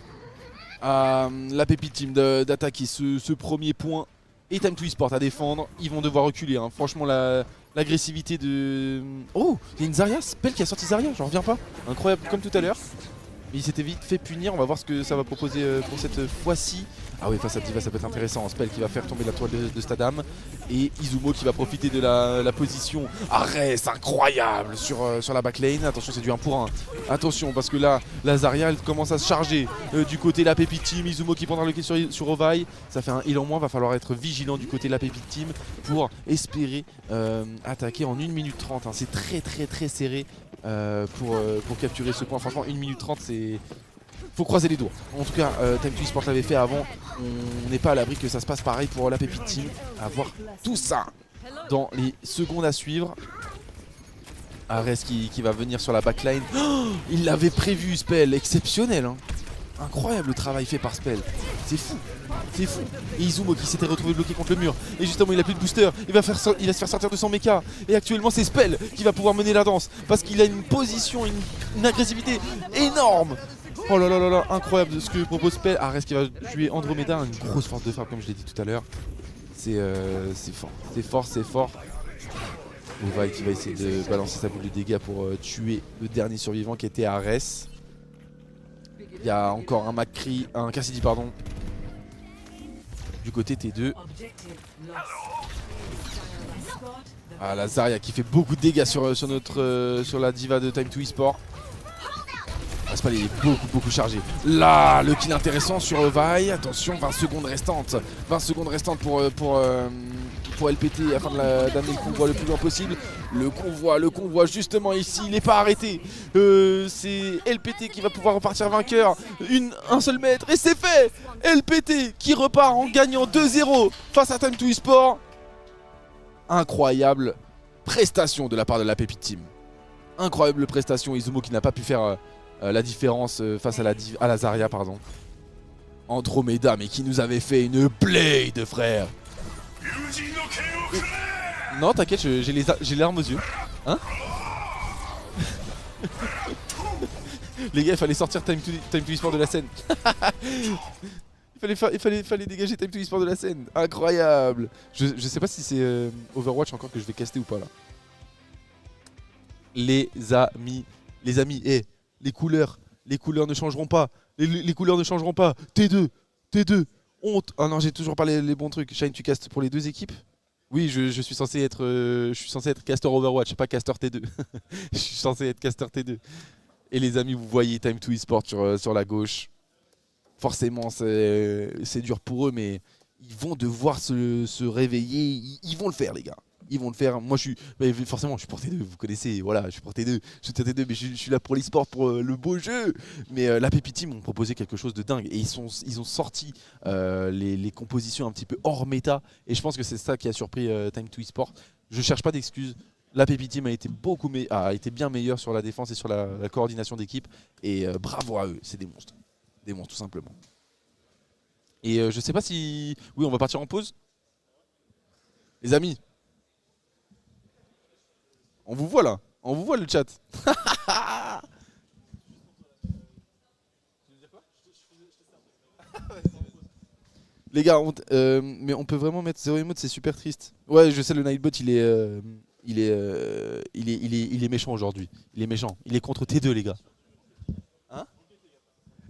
la Pépite Team d'attaquer ce premier point et Time2Esports à défendre. Ils vont devoir reculer, hein. Franchement l'agressivité de... Oh, il y a une Zarya, Spell qui a sorti Zarya, j'en reviens pas. Incroyable comme tout à l'heure. Mais il s'était vite fait punir, on va voir ce que ça va proposer pour cette fois-ci. Ah oui, face à Diva ça peut être intéressant, Spell qui va faire tomber la toile de Stadam. Et Izumo qui va profiter de la position. Arrête, incroyable sur la backlane. Attention, c'est du 1 pour 1. Attention, parce que là, la Zarya elle commence à se charger du côté de la Pépite Team. Izumo qui prendra le kill sur Ovaille. Ça fait un heal en moins, va falloir être vigilant du côté de la Pépite Team pour espérer attaquer en 1 minute 30. Hein. C'est très serré pour capturer ce point. Franchement, 1 minute 30, c'est... Faut croiser les doigts. En tout cas, Time2Esports l'avait fait avant. On n'est pas à l'abri que ça se passe pareil pour la Pépite Team. À voir tout ça dans les secondes à suivre. Ares qui va venir sur la backline. Oh, il l'avait prévu, Spell. Exceptionnel. Hein. Incroyable le travail fait par Spell. C'est fou. C'est fou. Et Izumo qui s'était retrouvé bloqué contre le mur. Et justement, il a plus de booster. Il va se faire sortir de son mecha. Et actuellement, c'est Spell qui va pouvoir mener la danse. Parce qu'il a une position, une agressivité énorme. Oh là là là là, incroyable ce que propose Spell. Ares qui va jouer Andromeda, une grosse force de frappe comme je l'ai dit tout à l'heure. C'est fort, c'est fort, c'est fort. Ovaille qui va essayer de balancer sa boule de dégâts pour tuer le dernier survivant qui était Ares. Il y a encore un McCree, un Cassidy pardon. Du côté T2. Ah la Zarya qui fait beaucoup de dégâts sur la diva de Time2Esports. Spell est beaucoup chargé. Là, le kill intéressant sur Ovaille. Attention, 20 secondes restantes. 20 secondes restantes pour LPT afin d'amener le convoi le plus loin possible. Le convoi justement ici, il n'est pas arrêté. C'est LPT qui va pouvoir repartir vainqueur. Un seul mètre et c'est fait. LPT qui repart en gagnant 2-0 face à Time2Esports. Incroyable prestation de la part de la Pépite Team. Incroyable prestation. Izumo qui n'a pas pu faire... la différence face à la Zarya pardon. Andromeda mais qui nous avait fait une blade frère. Non t'inquiète j'ai les larmes aux yeux. Hein. Les gars il fallait sortir Time2Esports de la scène. il fallait dégager Time2Esports de la scène. Incroyable. Je sais pas si c'est Overwatch encore que je vais caster ou pas là. Les amis, les couleurs ne changeront pas. Les couleurs ne changeront pas. T2, honte. Ah non, j'ai toujours pas les bons trucs. Shine, tu castes pour les deux équipes? Oui, je suis censé être caster Overwatch, pas caster T2. Je suis censé être caster T2. Et les amis, vous voyez Time2Esports sur la gauche. Forcément, c'est dur pour eux, mais ils vont devoir se réveiller. Ils vont le faire, les gars. Ils vont le faire. Moi, forcément, je suis pour T2. Vous connaissez, voilà, je suis pour T2. Je suis T2, mais je suis là pour l'e-sport, pour le beau jeu. Mais la Pépite Team m'ont proposé quelque chose de dingue. Et ils ont sorti les compositions un petit peu hors méta. Et je pense que c'est ça qui a surpris Time2Esports. Je cherche pas d'excuses. La Pépite Team a été bien meilleure sur la défense et sur la coordination d'équipe. Et bravo à eux. C'est des monstres. Des monstres, tout simplement. Et je sais pas si... Oui, on va partir en pause. Les amis. On vous voit là, on vous voit le chat. Les gars, mais on peut vraiment mettre 0 emote, c'est super triste. Ouais, je sais, le Nightbot il est méchant aujourd'hui. Il est méchant. Il est contre T2 les gars. Hein?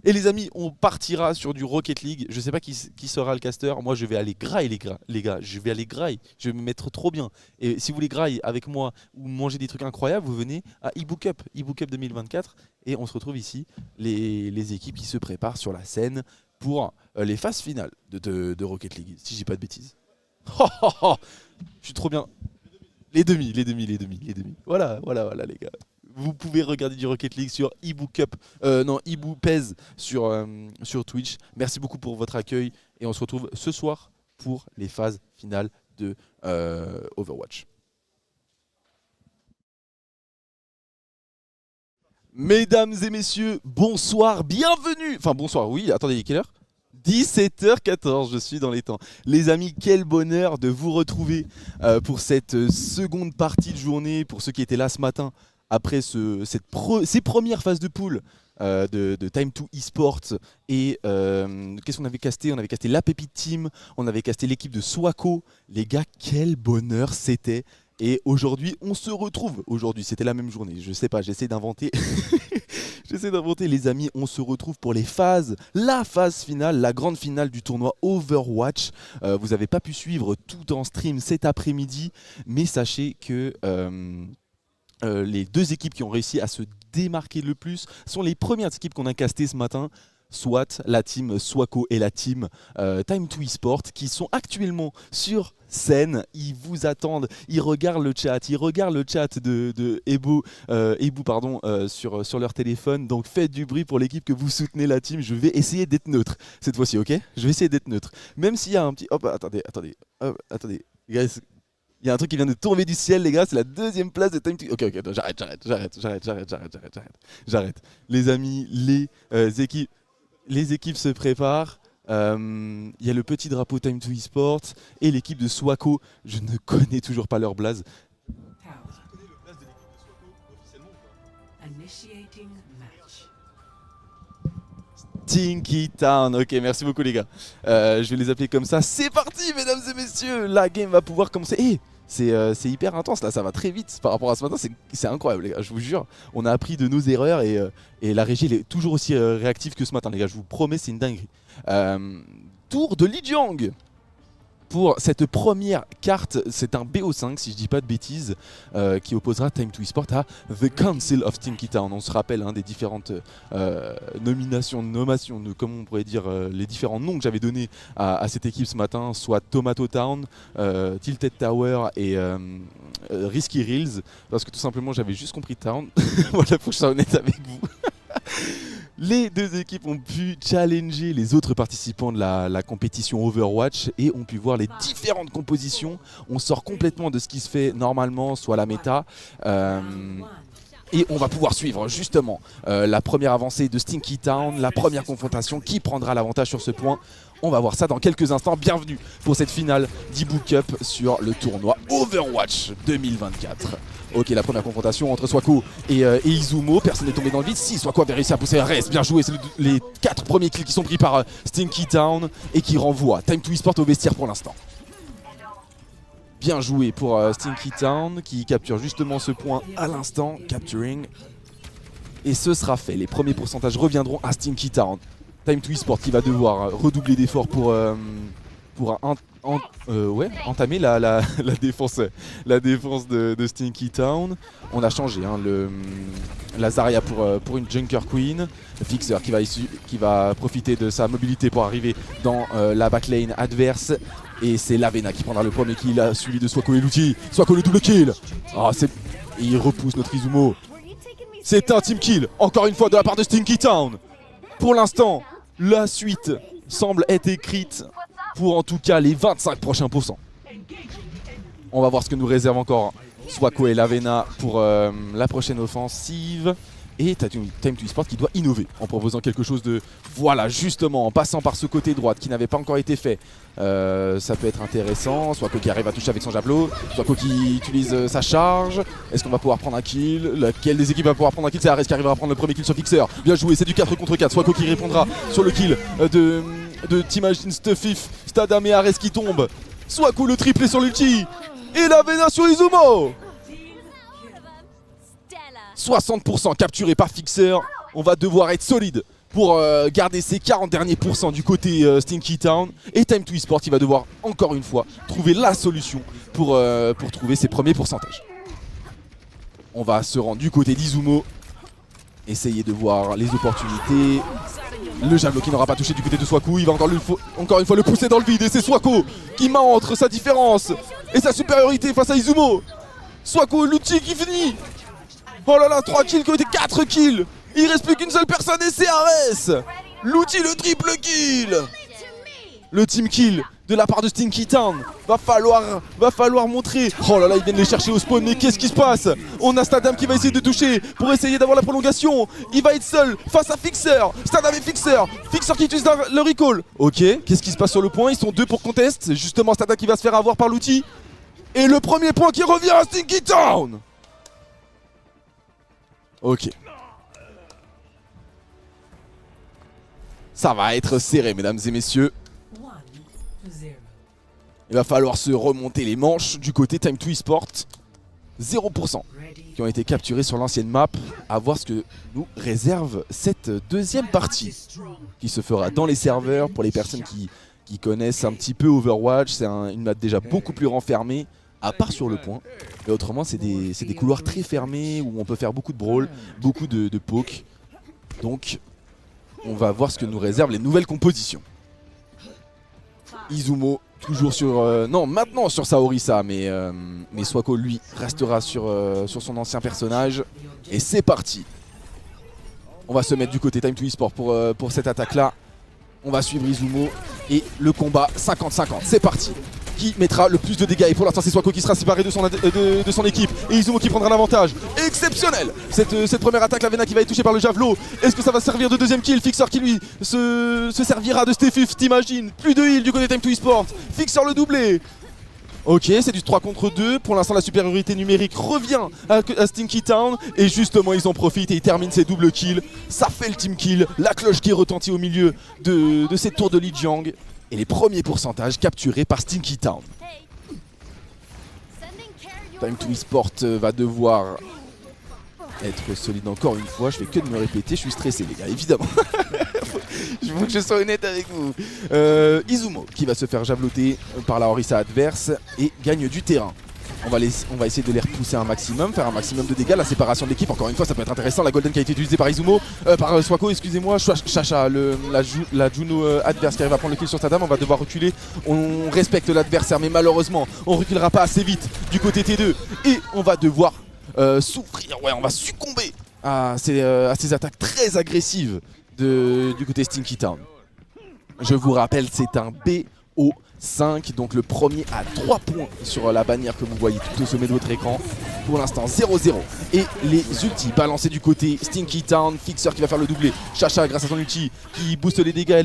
Et les amis, on partira sur du Rocket League. Je sais pas qui sera le caster. Moi, je vais aller graille, les gars. Je vais aller graille. Je vais me mettre trop bien. Et si vous voulez graille avec moi ou manger des trucs incroyables, vous venez à eBook Cup 2024. Et on se retrouve ici, les équipes qui se préparent sur la scène pour les phases finales de Rocket League, si je dis pas de bêtises. Je suis trop bien. Les demi. Voilà, les gars. Vous pouvez regarder du Rocket League sur eBook Cup, eBook sur Twitch. Merci beaucoup pour votre accueil et on se retrouve ce soir pour les phases finales de Overwatch. Mesdames et messieurs, bonsoir, bienvenue. Enfin bonsoir, oui, attendez, il est quelle heure ? 17h14, je suis dans les temps. Les amis, quel bonheur de vous retrouver pour cette seconde partie de journée, pour ceux qui étaient là ce matin. Après ces premières phases de pool de Time2 Esports et qu'est-ce qu'on avait casté ? On avait casté la Pépite Team, on avait casté l'équipe de Swako. Les gars, quel bonheur c'était. Et aujourd'hui, on se retrouve. Aujourd'hui, c'était la même journée. Je sais pas, j'essaie d'inventer. Les amis. On se retrouve pour les phases. La phase finale, la grande finale du tournoi Overwatch. Vous n'avez pas pu suivre tout en stream cet après-midi, mais sachez que les deux équipes qui ont réussi à se démarquer le plus sont les premières équipes qu'on a castées ce matin, soit la team Swako et la team Time2 Esports, qui sont actuellement sur scène. Ils vous attendent, ils regardent le chat, de Ebo, sur leur téléphone. Donc faites du bruit pour l'équipe que vous soutenez, la team. Je vais essayer d'être neutre cette fois-ci, ok ? Je vais essayer d'être neutre. Même s'il y a un petit... Hop, attendez. Guys, il y a un truc qui vient de tomber du ciel, les gars, c'est la deuxième place de Time2... Ok, j'arrête. Les amis, les équipes se préparent. Il y a le petit drapeau Time2 Esports et l'équipe de Swako. Je ne connais toujours pas leur blaze. Stinky Town, ok, merci beaucoup les gars. Je vais les appeler comme ça. C'est parti, mesdames et messieurs, la game va pouvoir commencer. C'est hyper intense là, ça va très vite par rapport à ce matin, c'est incroyable les gars, je vous jure. On a appris de nos erreurs et la régie elle est toujours aussi réactive que ce matin les gars, je vous promets, c'est une dinguerie. Tour de Lijiang pour cette première carte, c'est un BO5 si je dis pas de bêtises, qui opposera Time2 Esports à The Council of Stinky Town. On se rappelle des différentes nommations, comment on pourrait dire, les différents noms que j'avais donnés à cette équipe ce matin, soit Tomato Town, Tilted Tower et Risky Reels, parce que tout simplement j'avais juste compris Town. Voilà, faut que je sois honnête avec vous. Les deux équipes ont pu challenger les autres participants de la compétition Overwatch et ont pu voir les différentes compositions. On sort complètement de ce qui se fait normalement, soit la méta. Et on va pouvoir suivre justement la première avancée de Stinky Town, la première confrontation, qui prendra l'avantage sur ce point. On va voir ça dans quelques instants. Bienvenue pour cette finale d'eBook Cup sur le tournoi Overwatch 2024. Ok, la première confrontation entre Swako et Izumo. Personne n'est tombé dans le vide. Si Swako avait réussi à pousser un reste, bien joué. C'est les 4 premiers kills qui sont pris par Stinky Town et qui renvoient Time2 Esports au vestiaire pour l'instant. Bien joué pour Stinky Town qui capture justement ce point à l'instant. Capturing. Et ce sera fait. Les premiers pourcentages reviendront à Stinky Town. Time2 Esports qui va devoir redoubler d'efforts pour entamer la défense de Stinky Town. On a changé la Zarya pour une Junker Queen. Fixer qui va profiter de sa mobilité pour arriver dans la backlane adverse. Et c'est Lavena qui prendra le premier kill, suivi de Swako et Luti. Swako le double kill. Il repousse notre Izumo. C'est un team kill, encore une fois de la part de Stinky Town. Pour l'instant, la suite semble être écrite pour en tout cas les 25 prochains pourcents. On va voir ce que nous réserve encore Swako et Lavena pour la prochaine offensive. Et Time2 Esports qui doit innover en proposant quelque chose de... Voilà, justement, en passant par ce côté droite qui n'avait pas encore été fait. Ça peut être intéressant. Swako qui arrive à toucher avec son javelot. Swako qui utilise sa charge. Est-ce qu'on va pouvoir prendre un kill? Laquelle des équipes va pouvoir prendre un kill? C'est Ares qui arrivera à prendre le premier kill sur Fixer. Bien joué, c'est du 4 contre 4. Swako qui répondra sur le kill de T'imagines Stuffif. Stadam et Ares qui tombent. Swako le triplé sur l'ulti. Et Lavena sur Izumo. 60% capturé par Fixer. On va devoir être solide pour garder ses 40 derniers pourcents du côté Stinky Town. Et Time to Esport qui va devoir encore une fois trouver la solution pour trouver ses premiers pourcentages. On va se rendre du côté d'Izumo. Essayer de voir les opportunités. Le javelot qui n'aura pas touché du côté de Swaku. Il va encore une fois le pousser dans le vide. Et c'est Swaku qui montre sa différence et sa supériorité face à Izumo. Swaku, l'outil qui finit. Oh là là, 3 kills côté 4 kills. Il reste plus qu'une seule personne et c'est Ares. L'outil, le triple kill. Le team kill de la part de Stinky Town. Va falloir montrer. Oh là là, ils viennent les chercher au spawn, mais qu'est-ce qui se passe? On a Stadam qui va essayer de toucher pour essayer d'avoir la prolongation. Il va être seul face à Fixer. Stadam et Fixer. Fixer qui utilise le recall. Ok, qu'est-ce qui se passe sur le point? Ils sont deux pour contest. C'est justement Stadam qui va se faire avoir par l'outil. Et le premier point qui revient à Stinky Town. Ok. Ça va être serré, mesdames et messieurs. Il va falloir se remonter les manches du côté Time to Esport. 0% qui ont été capturés sur l'ancienne map. À voir ce que nous réserve cette deuxième partie qui se fera dans les serveurs. Pour les personnes qui connaissent un petit peu Overwatch, c'est une map déjà beaucoup plus renfermée, à part sur le point. Mais autrement, c'est des couloirs très fermés où on peut faire beaucoup de brawl, beaucoup de poke. Donc, on va voir ce que nous réservent les nouvelles compositions. Izumo toujours sur... non, maintenant sur Saorisa, mais Swaku, lui, restera sur son ancien personnage. Et c'est parti. On va se mettre du côté Time to Esport pour cette attaque-là. On va suivre Izumo et le combat 50-50. C'est parti. Qui mettra le plus de dégâts? Et pour l'instant, c'est Swaku qui sera séparé de son équipe. Et Izumo qui prendra l'avantage. Exceptionnel cette première attaque, la Vena qui va être touchée par le javelot. Est-ce que ça va servir de deuxième kill? Fixer qui lui se servira de Stefif, t'imagines? Plus de heal du côté Time to Esport. Fixer le doublé. Ok, c'est du 3 contre 2. Pour l'instant, la supériorité numérique revient à Stinky Town. Et justement, ils en profitent et ils terminent ces doubles kills. Ça fait le team kill. La cloche qui retentit au milieu de cette tour de Lijiang. Et les premiers pourcentages capturés par Stinky Town. Time to Esport va devoir être solide encore une fois. Je fais que de me répéter, je suis stressé les gars, évidemment. Il faut que je sois honnête avec vous. Izumo qui va se faire javeloter par la Orisa adverse et gagne du terrain. On va essayer de les repousser un maximum, faire un maximum de dégâts. La séparation de l'équipe, encore une fois, ça peut être intéressant. La Golden qui a été utilisée par Izumo, par Swaku, excusez-moi. Chacha, la Juno adverse qui arrive à prendre le kill sur sa dame. On va devoir reculer. On respecte l'adversaire, mais malheureusement, on reculera pas assez vite du côté T2. Et on va devoir souffrir, ouais, on va succomber à ces attaques très agressives du côté Stinky Town. Je vous rappelle, c'est un BO5, donc le premier à 3 points sur la bannière que vous voyez tout au sommet de votre écran. Pour l'instant 0-0. Et les ultis balancés du côté Stinky Town. Fixer qui va faire le doublé. Chacha grâce à son ulti qui booste les dégâts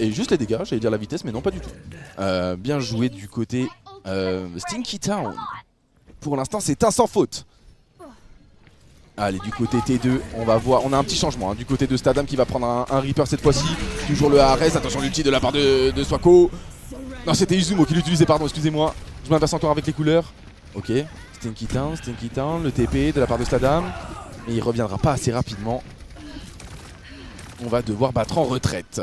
et juste les dégâts, j'allais dire la vitesse, mais non pas du tout. Bien joué du côté Stinky Town. Pour l'instant c'est un sans faute. Allez, du côté T2, on va voir, on a un petit changement hein, du côté de Stadam qui va prendre un Reaper cette fois-ci. Toujours le Ares, attention l'ulti de la part de Swaku. Non, c'était Izumo qui l'utilisait, pardon, excusez-moi. Je m'inverse encore avec les couleurs. Ok, Stinky Town, le TP de la part de Stadam. Mais il reviendra pas assez rapidement. On va devoir battre en retraite.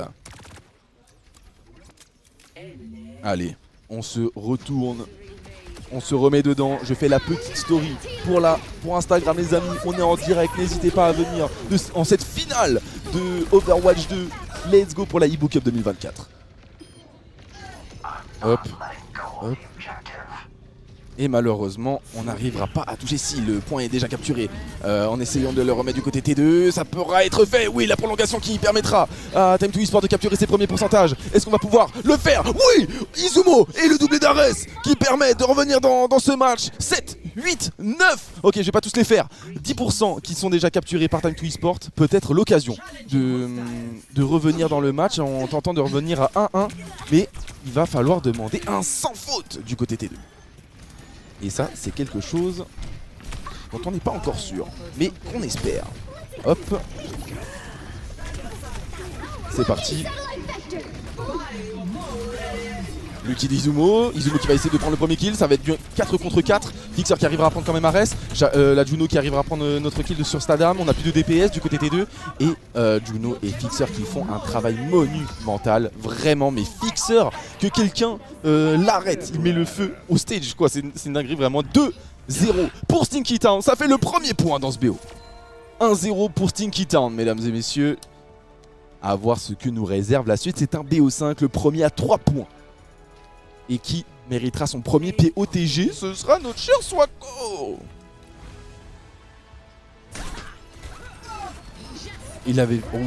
Allez, on se retourne. On se remet dedans, je fais la petite story pour Instagram les amis, on est en direct, n'hésitez pas à venir en cette finale de Overwatch 2. Let's go pour la eBook Cup 2024. Hop, hop. Et malheureusement, on n'arrivera pas à toucher si le point est déjà capturé. En essayant de le remettre du côté T2, ça pourra être fait. Oui, la prolongation qui permettra à Time to Esport de capturer ses premiers pourcentages. Est-ce qu'on va pouvoir le faire? Oui, Izumo et le doublé d'Ares qui permet de revenir dans ce match. 7, 8, 9. Ok, je vais pas tous les faire. 10% qui sont déjà capturés par Time to Esport. Peut-être l'occasion de revenir dans le match en tentant de revenir à 1-1. Mais il va falloir demander un sans faute du côté T2. Et ça, c'est quelque chose dont on n'est pas encore sûr, mais qu'on espère. Hop. C'est parti. L'ulti d'Izumo, Izumo qui va essayer de prendre le premier kill, ça va être du 4 contre 4. Fixer qui arrivera à prendre quand même Ares, la Juno qui arrivera à prendre notre kill sur Stadam, on a plus de DPS du côté T2 et Juno et Fixer qui font un travail monumental, vraiment, mais Fixer, que quelqu'un l'arrête, il met le feu au stage quoi, c'est une dinguerie vraiment. 2-0 pour Stinky Town, ça fait le premier point dans ce BO. 1-0 pour Stinky Town, mesdames et messieurs. À voir ce que nous réserve la suite, c'est un BO5, le premier à 3 points. Et qui méritera son premier POTG, ce sera notre cher Swako. Il avait... Oh,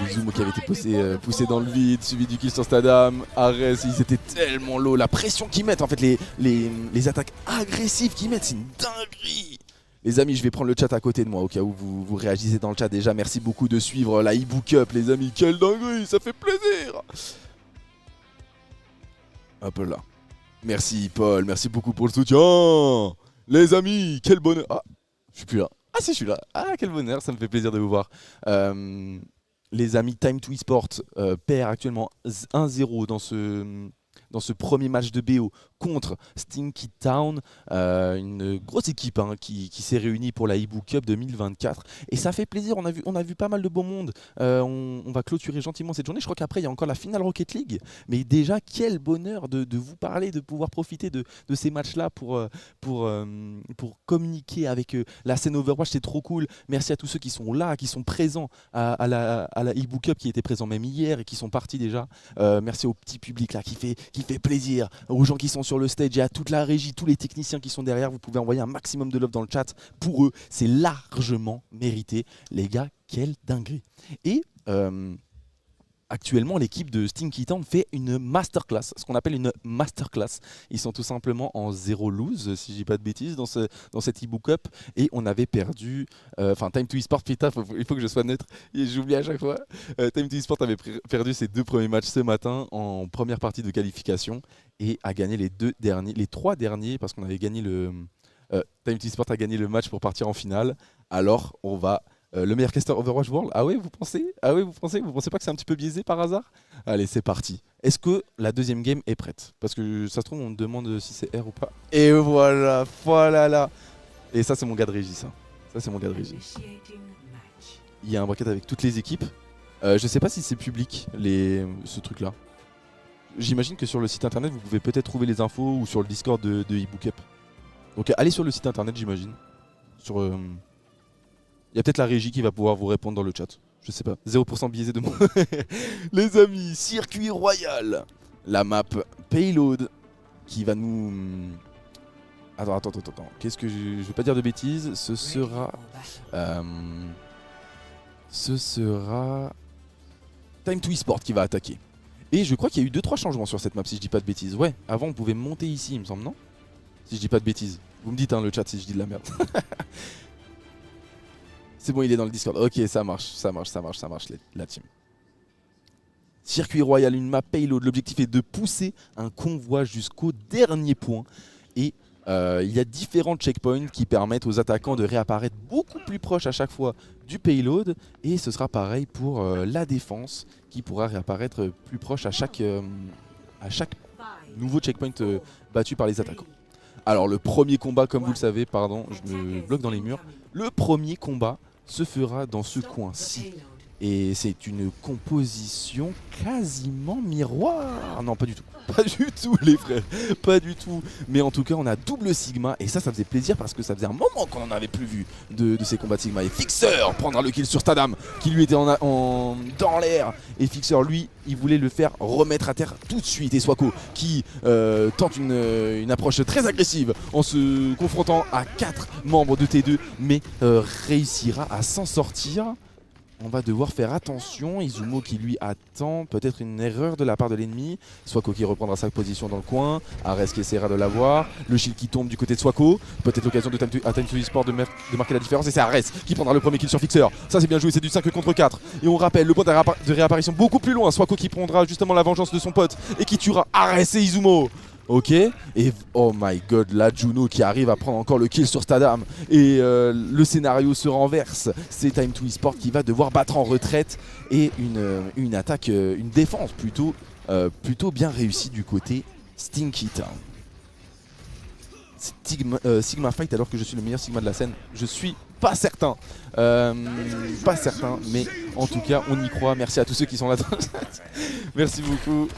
Izumo qui avait été poussé dans le vide, suivi du kill sur Stadam. Ares, ils étaient tellement low. La pression qu'ils mettent, en fait, les attaques agressives qu'ils mettent, c'est une dinguerie. Les amis, je vais prendre le chat à côté de moi au cas où vous réagissez dans le chat déjà. Merci beaucoup de suivre la Ibu Cup, les amis. Quelle dinguerie, ça fait plaisir. Hop là. Merci Paul, merci beaucoup pour le soutien. Les amis, quel bonheur. Ah, je suis plus là. Ah si, je suis là. Ah, quel bonheur, ça me fait plaisir de vous voir. Les amis, Time to Esport perd actuellement 1-0 dans ce premier match de BO contre Stinky Town, une grosse équipe hein, qui s'est réunie pour la Ibu Cup 2024 et ça fait plaisir, on a vu pas mal de beau monde. On va clôturer gentiment cette journée, je crois qu'après il y a encore la finale Rocket League, mais déjà quel bonheur de vous parler, de pouvoir profiter de ces matchs là pour communiquer avec la scène Overwatch, c'est trop cool. Merci à tous ceux qui sont là, qui sont présents à la Ibu Cup, qui étaient présents même hier et qui sont partis déjà. Merci au petit public là qui fait plaisir, aux gens qui sont sur le stage et à toute la régie, tous les techniciens qui sont derrière. Vous pouvez envoyer un maximum de love dans le chat pour eux, c'est largement mérité. Les gars, quelle dinguerie. Et actuellement, l'équipe de Stinky Town fait une masterclass, ce qu'on appelle une masterclass. Ils sont tout simplement en 0 lose, si je dis pas de bêtises, dans cette Ibu Cup. Et on avait perdu... Enfin, Time to Esport, putain, il faut que je sois neutre. J'oublie à chaque fois. Time to Esport avait perdu ses 2 premiers matchs ce matin en première partie de qualification et a gagné les 3 derniers, parce qu'on avait gagné le... Time to Esport a gagné le match pour partir en finale. Alors, on va... le meilleur caster Overwatch World. Ah ouais, vous pensez pas que c'est un petit peu biaisé par hasard? Allez, c'est parti. Est-ce que la deuxième game est prête? Parce que ça se trouve, on me demande si c'est R ou pas. Et voilà, voilà là. Et ça, c'est mon gars de régie, ça. Ça, c'est mon gars de régie. Il y a un bracket avec toutes les équipes. Je sais pas si c'est public, ce truc-là. J'imagine que sur le site internet, vous pouvez peut-être trouver les infos ou sur le Discord de Ibu Cup. Donc allez sur le site internet, j'imagine. Sur... Il y a peut-être la régie qui va pouvoir vous répondre dans le chat. Je sais pas. 0% biaisé de moi. Les amis, circuit royal. La map Payload qui va nous... Attends. Qu'est-ce que je vais pas dire de bêtises. Ce sera Time to Esport qui va attaquer. Et je crois qu'il y a eu 2-3 changements sur cette map si je dis pas de bêtises. Ouais, avant on pouvait monter ici, il me semble, non? Si je dis pas de bêtises. Vous me dites hein, le chat si je dis de la merde. C'est bon, il est dans le Discord. Ok, ça marche, la team. Circuit royal, une map Payload. L'objectif est de pousser un convoi jusqu'au dernier point. Et il y a différents checkpoints qui permettent aux attaquants de réapparaître beaucoup plus proches à chaque fois du payload. Et ce sera pareil pour la défense qui pourra réapparaître plus proche à chaque nouveau checkpoint battu par les attaquants. Alors le premier combat, comme vous le savez, pardon, je me bloque dans les murs. Le premier combat se fera dans ce coin-ci. Et c'est une composition quasiment miroir. Non, pas du tout. Pas du tout, les frères. Pas du tout. Mais en tout cas, on a double Sigma. Et ça faisait plaisir parce que ça faisait un moment qu'on n'en avait plus vu de ces combats de Sigma. Et Fixer prendra le kill sur Stadam, qui lui était dans l'air. Et Fixer, lui, il voulait le faire remettre à terre tout de suite. Et Swako, qui tente une approche très agressive en se confrontant à 4 membres de T2, mais réussira à s'en sortir. On va devoir faire attention. Izumo qui lui attend peut-être une erreur de la part de l'ennemi. Swako qui reprendra sa position dans le coin. Ares qui essaiera de l'avoir. Le shield qui tombe du côté de Swako. Peut-être l'occasion de Time to Esport de marquer la différence. Et c'est Ares qui prendra le premier kill sur Fixer. Ça c'est bien joué, c'est du 5 contre 4. Et on rappelle le point de réapparition beaucoup plus loin. Swako qui prendra justement la vengeance de son pote et qui tuera Ares et Izumo. Ok, et oh my god, la Juno qui arrive à prendre encore le kill sur Stadam. Et le scénario se renverse. C'est Time to Esport qui va devoir battre en retraite. Et une attaque, une défense plutôt bien réussie du côté Stinky Town. Sigma Fight alors que je suis le meilleur Sigma de la scène. Je suis pas certain. Pas certain, mais en tout cas on y croit. Merci à tous ceux qui sont là. Merci beaucoup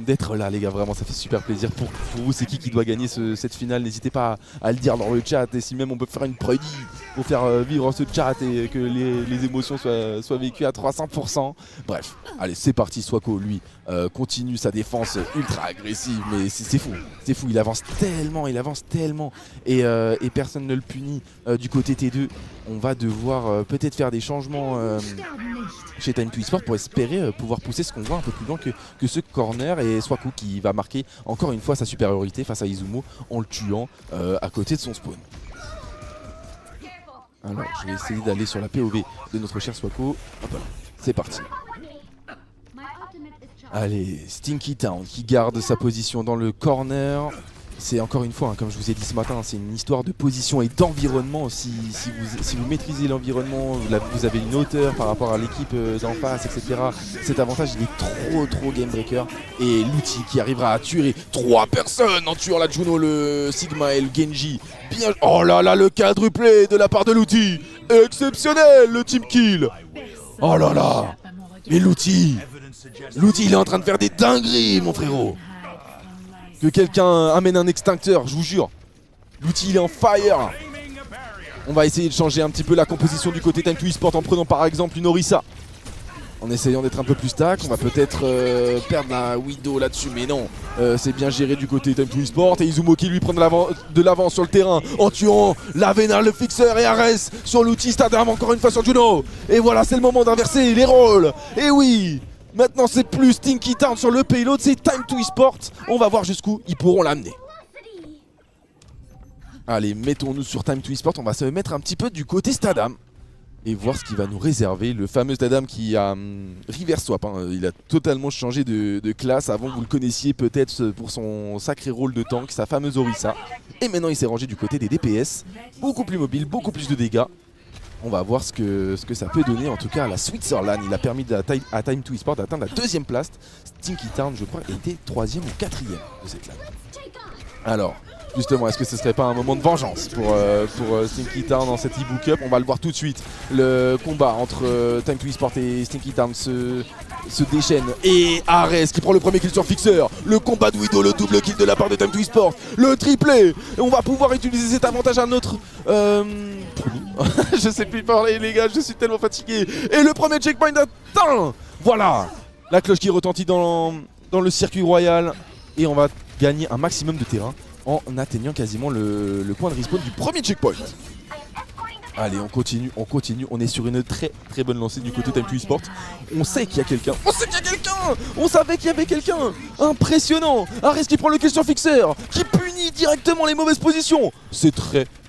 d'être là les gars, vraiment ça fait super plaisir. Pour vous, c'est qui doit gagner cette finale? N'hésitez pas à le dire dans le chat, et si même on peut faire une prédit pour faire vivre ce chat et que les émotions soient vécues à 300%. Bref, allez c'est parti. Swako lui continue sa défense ultra agressive, mais c'est fou, il avance tellement et personne ne le punit du côté T2. On va devoir peut-être faire des changements chez Time to Esport pour espérer pouvoir pousser ce qu'on voit un peu plus loin que ce corner, et Swako qui va marquer encore une fois sa supériorité face à Izumo en le tuant à côté de son spawn. Alors je vais essayer d'aller sur la POV de notre cher Swako. Hop là, c'est parti. Allez, Stinky Town qui garde sa position dans le corner. C'est encore une fois, hein, comme je vous ai dit ce matin, c'est une histoire de position et d'environnement. Si vous maîtrisez l'environnement, vous avez une hauteur par rapport à l'équipe d'en face, etc. Cet avantage, il est trop game breaker. Et l'outil qui arrivera à tuer 3 personnes en tuant la Juno, le Sigma et le Genji. Bien, oh là là, le quadruplé de la part de l'outil. Exceptionnel, le team kill. Oh là là. Mais l'outil, il est en train de faire des dingueries, mon frérot. Que quelqu'un amène un extincteur, je vous jure. L'outil il est en fire. On va essayer de changer un petit peu la composition du côté Time to Esport en prenant par exemple une Orisa. En essayant d'être un peu plus stack, on va peut-être perdre la Widow là-dessus, mais non. C'est bien géré du côté Time to Esport. Et Izumo qui lui prend de l'avance sur le terrain en tuant Lavena, le fixeur, et Ares sur l'outil. Stadam encore une fois sur Juno. Et voilà, c'est le moment d'inverser les rôles. Et oui, maintenant c'est plus Stinky Town sur le payload, c'est Time to Esport. On va voir jusqu'où ils pourront l'amener. Allez, mettons-nous sur Time to Esport. On va se mettre un petit peu du côté Stadam et voir ce qu'il va nous réserver. Le fameux Stadam qui a reverse swap, hein. Il a totalement changé de classe. Avant vous le connaissiez peut-être pour son sacré rôle de tank, sa fameuse Orisa. Et maintenant il s'est rangé du côté des DPS. Beaucoup plus mobile, beaucoup plus de dégâts. On va voir ce que ça peut donner. En tout cas à la Switzerland, il a permis à Time to Esport d'atteindre la 2ème place. Stinky Town je crois était 3ème ou 4ème de cette LAN. Alors justement, est-ce que ce serait pas un moment de vengeance pour Stinky Town dans cette e-book up? On va le voir tout de suite. Le combat entre Time to Esport et Stinky Town se déchaîne. Et Ares qui prend le premier kill sur Fixer. Le combat de Widow, le double kill de la part de Time to Esport. Le triplé. Et on va pouvoir utiliser cet avantage à notre... je sais plus parler les gars, je suis tellement fatigué. Et le premier checkpoint atteint. Voilà, la cloche qui retentit dans le circuit royal. Et on va gagner un maximum de terrain en atteignant quasiment le point de respawn du premier checkpoint. Allez, on continue, on est sur une très bonne lancée du côté Time to Esport. On sait qu'il y a quelqu'un, on savait qu'il y avait quelqu'un. Impressionnant. Ares qui prend le kill sur Fixer, qui punit directement les mauvaises positions. C'est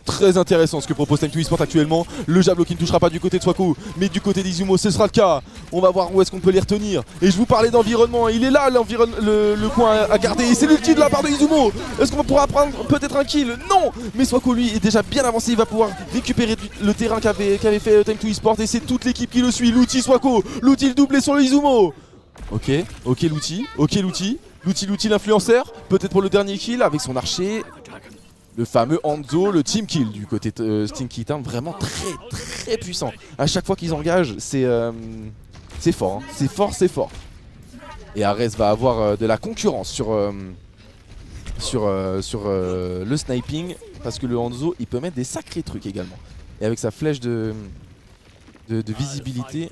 très intéressant ce que propose Time to Esport actuellement. Le javelot qui ne touchera pas du côté de Swako, mais du côté d'Izumo ce sera le cas. On va voir où est-ce qu'on peut les retenir. Et je vous parlais d'environnement, il est là le coin à garder. Et c'est l'ulti de la part de Izumo. Est-ce qu'on pourra prendre peut-être un kill? Non. Mais Swako lui est déjà bien avancé, il va pouvoir récupérer le terrain qu'avait fait Time to Esport. Et c'est toute l'équipe qui le suit. L'outil Swako, l'outil le doublé sur le Izumo. Ok l'outil, l'outil l'influenceur. Peut-être pour le dernier kill avec son archer. Le fameux Hanzo, le team kill du côté Stinky Town, vraiment très puissant. À chaque fois qu'ils engagent, c'est fort, hein. C'est fort. Et Ares va avoir de la concurrence sur le sniping, parce que le Hanzo, il peut mettre des sacrés trucs également. Et avec sa flèche de visibilité,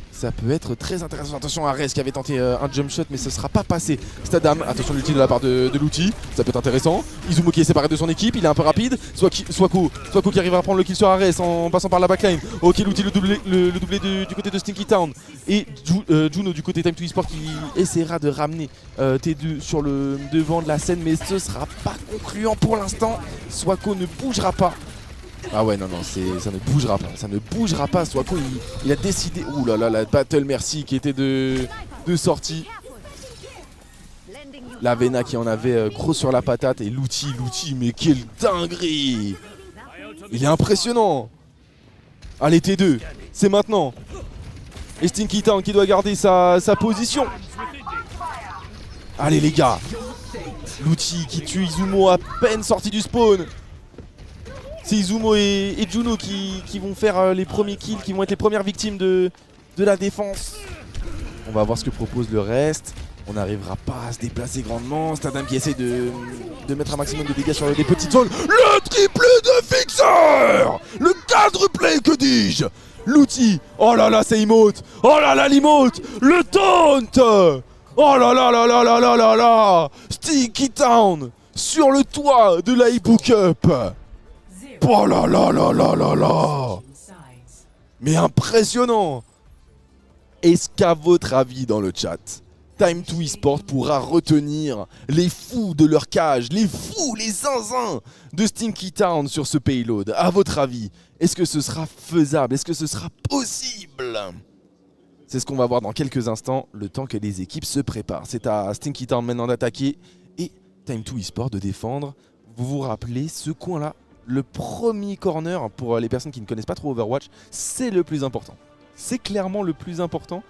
ça peut être très intéressant. Attention à Ares qui avait tenté un jump shot mais ce sera pas passé. Stadam, attention l'ulti de la part de l'outil, ça peut être intéressant. Izumo qui est séparé de son équipe, il est un peu rapide. Swako qui arrive à prendre le kill sur Ares en passant par la backline. Ok, l'outil le doublé du côté de Stinky Town. Et Juno du côté Time to Esport qui essaiera de ramener T2 sur le devant de la scène, mais ce sera pas concluant pour l'instant. Swako ne bougera pas. Ah ouais, non, ça ne bougera pas, Swako il a décidé. Ouh là là, la battle merci qui était de sortie. La Vena qui en avait gros sur la patate. Et l'outil, mais quelle dinguerie. Il est impressionnant. Allez T2, c'est maintenant. Et Stinky Town qui doit garder sa position. Allez les gars. L'outil qui tue Izumo à peine sorti du spawn. C'est Izumo et Juno qui vont faire les premiers kills, qui vont être les premières victimes de la défense. On va voir ce que propose le reste. On n'arrivera pas à se déplacer grandement. Stadam qui essaie de mettre un maximum de dégâts sur des petites zones. Le triplé de Fixer. Le quadruplé, que dis-je. L'outil. Oh là là, c'est emote. Oh là là, l'emote. Le taunt. Oh là là là là là là là là. Stinky Town sur le toit de la Ibu Cup. Oh là là là là là là. Mais impressionnant. Est-ce qu'à votre avis dans le chat, Time2 Esports pourra retenir les fous de leur cage, les fous, les zinzins de Stinky Town sur ce payload? À votre avis, est-ce que ce sera faisable? Est-ce que ce sera possible? C'est ce qu'on va voir dans quelques instants, le temps que les équipes se préparent. C'est à Stinky Town maintenant d'attaquer et Time2 Esports de défendre. Vous vous rappelez ce coin-là? Le premier corner, pour les personnes qui ne connaissent pas trop Overwatch, c'est le plus important. C'est clairement le plus important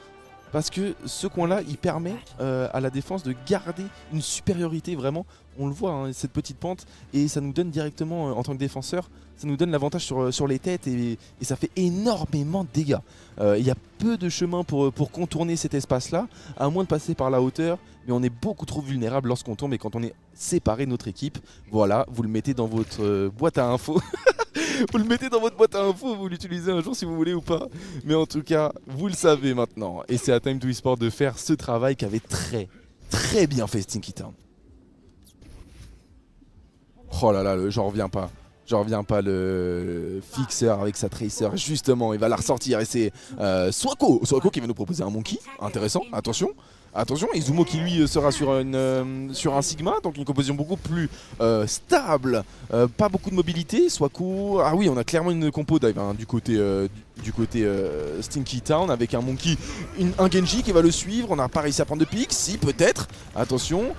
parce que ce coin-là, il permet à la défense de garder une supériorité vraiment. On le voit, hein, cette petite pente, et ça nous donne directement, en tant que défenseur, ça nous donne l'avantage sur les têtes et ça fait énormément de dégâts. Il y a peu de chemin pour contourner cet espace-là, à moins de passer par la hauteur, mais on est beaucoup trop vulnérable lorsqu'on tombe et quand on est séparé de notre équipe. Voilà, vous le mettez dans votre boîte à infos. Vous le mettez dans votre boîte à infos, vous l'utilisez un jour si vous voulez ou pas. Mais en tout cas, vous le savez maintenant. Et c'est à Time2 Esports de faire ce travail qu'avait très bien fait Stinky Town. Oh là là, j'en reviens pas. J'en reviens pas, le Fixer avec sa Tracer. Justement, il va la ressortir et c'est Swako qui va nous proposer un Monkey. Intéressant, attention. Attention, Izumo qui lui sera sur un Sigma, donc une composition beaucoup plus stable, pas beaucoup de mobilité. Swako, ah oui, on a clairement une compo dive hein, du côté Stinky Town avec un Monkey, un Genji qui va le suivre. On n'a pas réussi à prendre de pique, si peut-être, attention.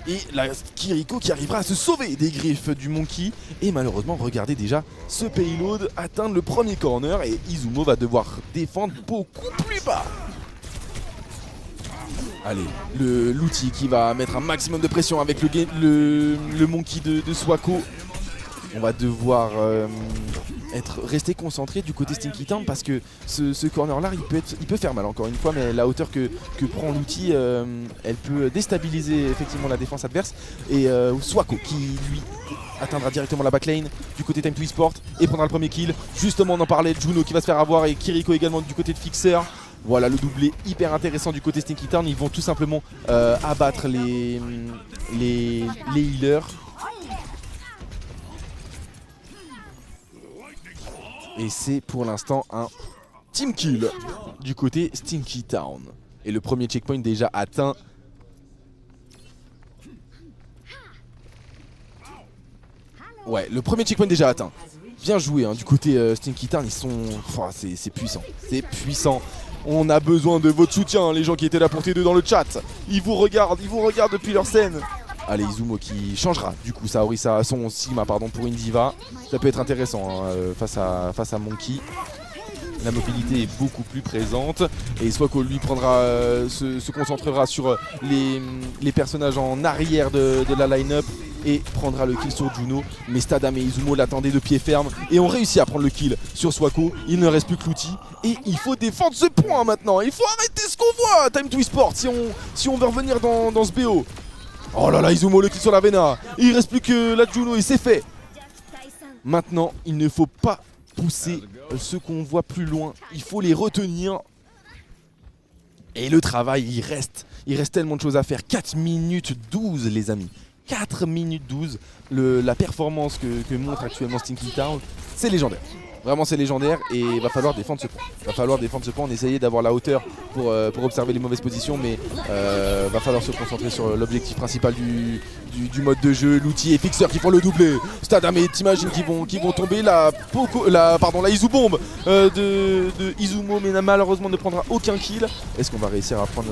Et la Kiriko qui arrivera à se sauver des griffes du Monkey. Et malheureusement, regardez déjà ce payload atteindre le premier corner et Izumo va devoir défendre beaucoup plus bas. Allez, l'outil qui va mettre un maximum de pression avec le Monkey de Swako. On va devoir rester concentré du côté Stinky Town parce que ce corner là il peut faire mal encore une fois, mais la hauteur que prend l'outil elle peut déstabiliser effectivement la défense adverse. Et Swako qui lui atteindra directement la backline du côté Time2 Esports et prendra le premier kill. Justement on en parlait, Juno qui va se faire avoir et Kiriko également du côté de Fixer. Voilà le doublé hyper intéressant du côté Stinky Town. Ils vont tout simplement abattre les healers. Et c'est pour l'instant un team kill du côté Stinky Town. Et le premier checkpoint déjà atteint. Ouais, le premier checkpoint déjà atteint. Bien joué hein, du côté Stinky Town, ils sont... Oh, c'est puissant, c'est puissant. On a besoin de votre soutien, les gens qui étaient là pour t'aider dans le chat. Ils vous regardent depuis leur scène. Allez, Izumo qui changera du coup son Sigma pour une diva. Ça peut être intéressant hein, face à Monkey. La mobilité est beaucoup plus présente. Et Swako lui se concentrera sur les personnages en arrière de la line-up et prendra le kill sur Juno. Mais Stadam et Izumo l'attendaient de pied ferme et ont réussi à prendre le kill sur Swako. Il ne reste plus que l'outil et il faut défendre ce point maintenant. Il faut arrêter ce qu'on voit Time2 Esports si on veut revenir dans ce BO. Oh là là, Izumo le kill sur la Vena. Il reste plus que la Juno et c'est fait. Maintenant, il ne faut pas pousser ceux qu'on voit plus loin. Il faut les retenir. Et le travail, il reste tellement de choses à faire. 4 minutes 12 les amis. 4 minutes 12. La performance que montre actuellement Stinky Town, c'est légendaire. Vraiment c'est légendaire et il va falloir défendre ce point. On essayait d'avoir la hauteur pour observer les mauvaises positions, mais va falloir se concentrer sur l'objectif principal du mode de jeu. L'outil et Fixer qui font le doublé. Stadam et t'imagines qui vont tomber. La Izubombe de Izumo, mais malheureusement ne prendra aucun kill. Est-ce qu'on va réussir à prendre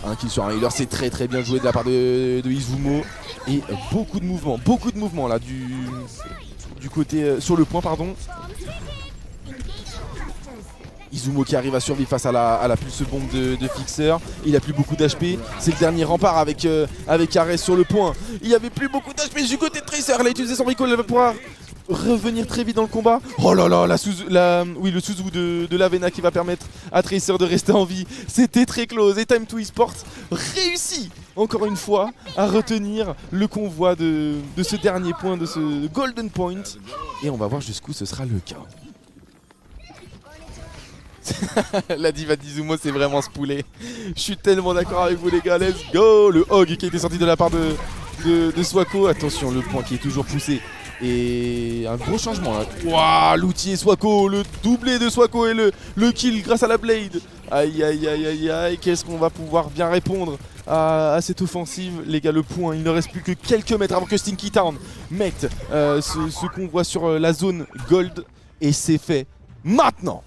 un kill sur un healer? C'est très bien joué de la part de Izumo. Et beaucoup de mouvements là du côté sur le point Izumo qui arrive à survivre face à la pulse bombe de Fixer. Il a plus beaucoup d'HP. C'est le dernier rempart avec Ares sur le point. Il y avait plus beaucoup d'HP du côté de Tracer. Elle a utilisé son recall. Elle va pouvoir revenir très vite dans le combat. Oh là là, le Suzu de Lavena qui va permettre à Tracer de rester en vie. C'était très close. Et Time2 Esports réussit encore une fois à retenir le convoi de ce dernier point, de ce Golden Point. Et on va voir jusqu'où ce sera le cas. La diva d'Izumo c'est vraiment spoulé. Je suis tellement d'accord avec vous les gars, let's go. Le hog qui a été sorti de la part de Swako. Attention, le point qui est toujours poussé. Et un gros changement là. Waouh, l'outil et Swako, le doublé de Swako et le kill grâce à la blade. Aïe aïe aïe aïe aïe, qu'est-ce qu'on va pouvoir bien répondre à cette offensive. Les gars, le point, il ne reste plus que quelques mètres avant que Stinky Town mette ce convoi sur la zone gold. Et c'est fait maintenant.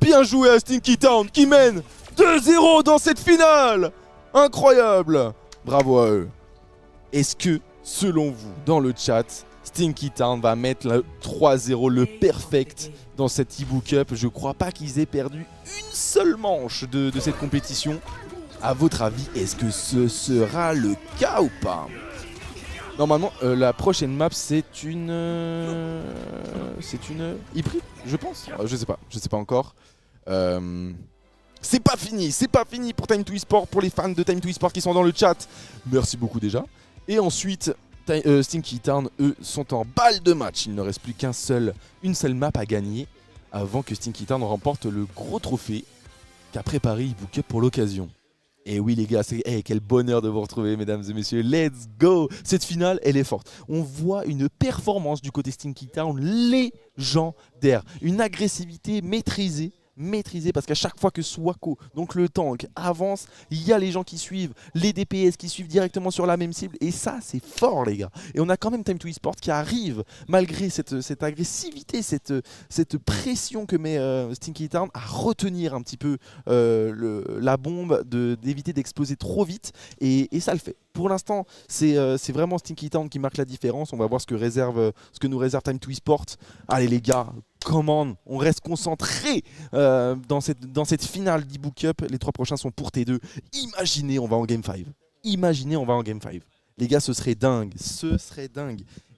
Bien joué à Stinky Town qui mène 2-0 dans cette finale. Incroyable. Bravo à eux. Est-ce que, selon vous, dans le chat, Stinky Town va mettre le 3-0, le perfect dans cette Ibu Cup? Je crois pas qu'ils aient perdu une seule manche de cette compétition. À votre avis, est-ce que ce sera le cas ou pas? Normalement, la prochaine map, c'est une hybride, je pense. Je sais pas encore. C'est pas fini pour Time2 Esports, pour les fans de Time2 Esports qui sont dans le chat. Merci beaucoup déjà. Et ensuite, Stinky Town, eux, sont en balle de match. Il ne reste plus une seule map à gagner avant que Stinky Town remporte le gros trophée qu'a préparé Ibu Cup pour l'occasion. Et oui les gars, quel bonheur de vous retrouver mesdames et messieurs, let's go. Cette finale, elle est forte. On voit une performance du côté Stinky Town légendaire. Une agressivité maîtrisée parce qu'à chaque fois que Swako, donc le tank, avance, il y a les gens qui suivent, les DPS qui suivent directement sur la même cible, et ça c'est fort les gars. Et on a quand même Time2 Esports qui arrive, malgré cette agressivité, cette pression que met Stinky Town, à retenir un petit peu la bombe, d'éviter d'exploser trop vite, et ça le fait. Pour l'instant, c'est vraiment Stinky Town qui marque la différence. On va voir ce que nous réserve Time2 Esports. Allez les gars, on reste concentré dans cette finale d'Ibu Cup. Les 3 prochains sont pour T2. Imaginez, on va en Game 5. Les gars, ce serait dingue.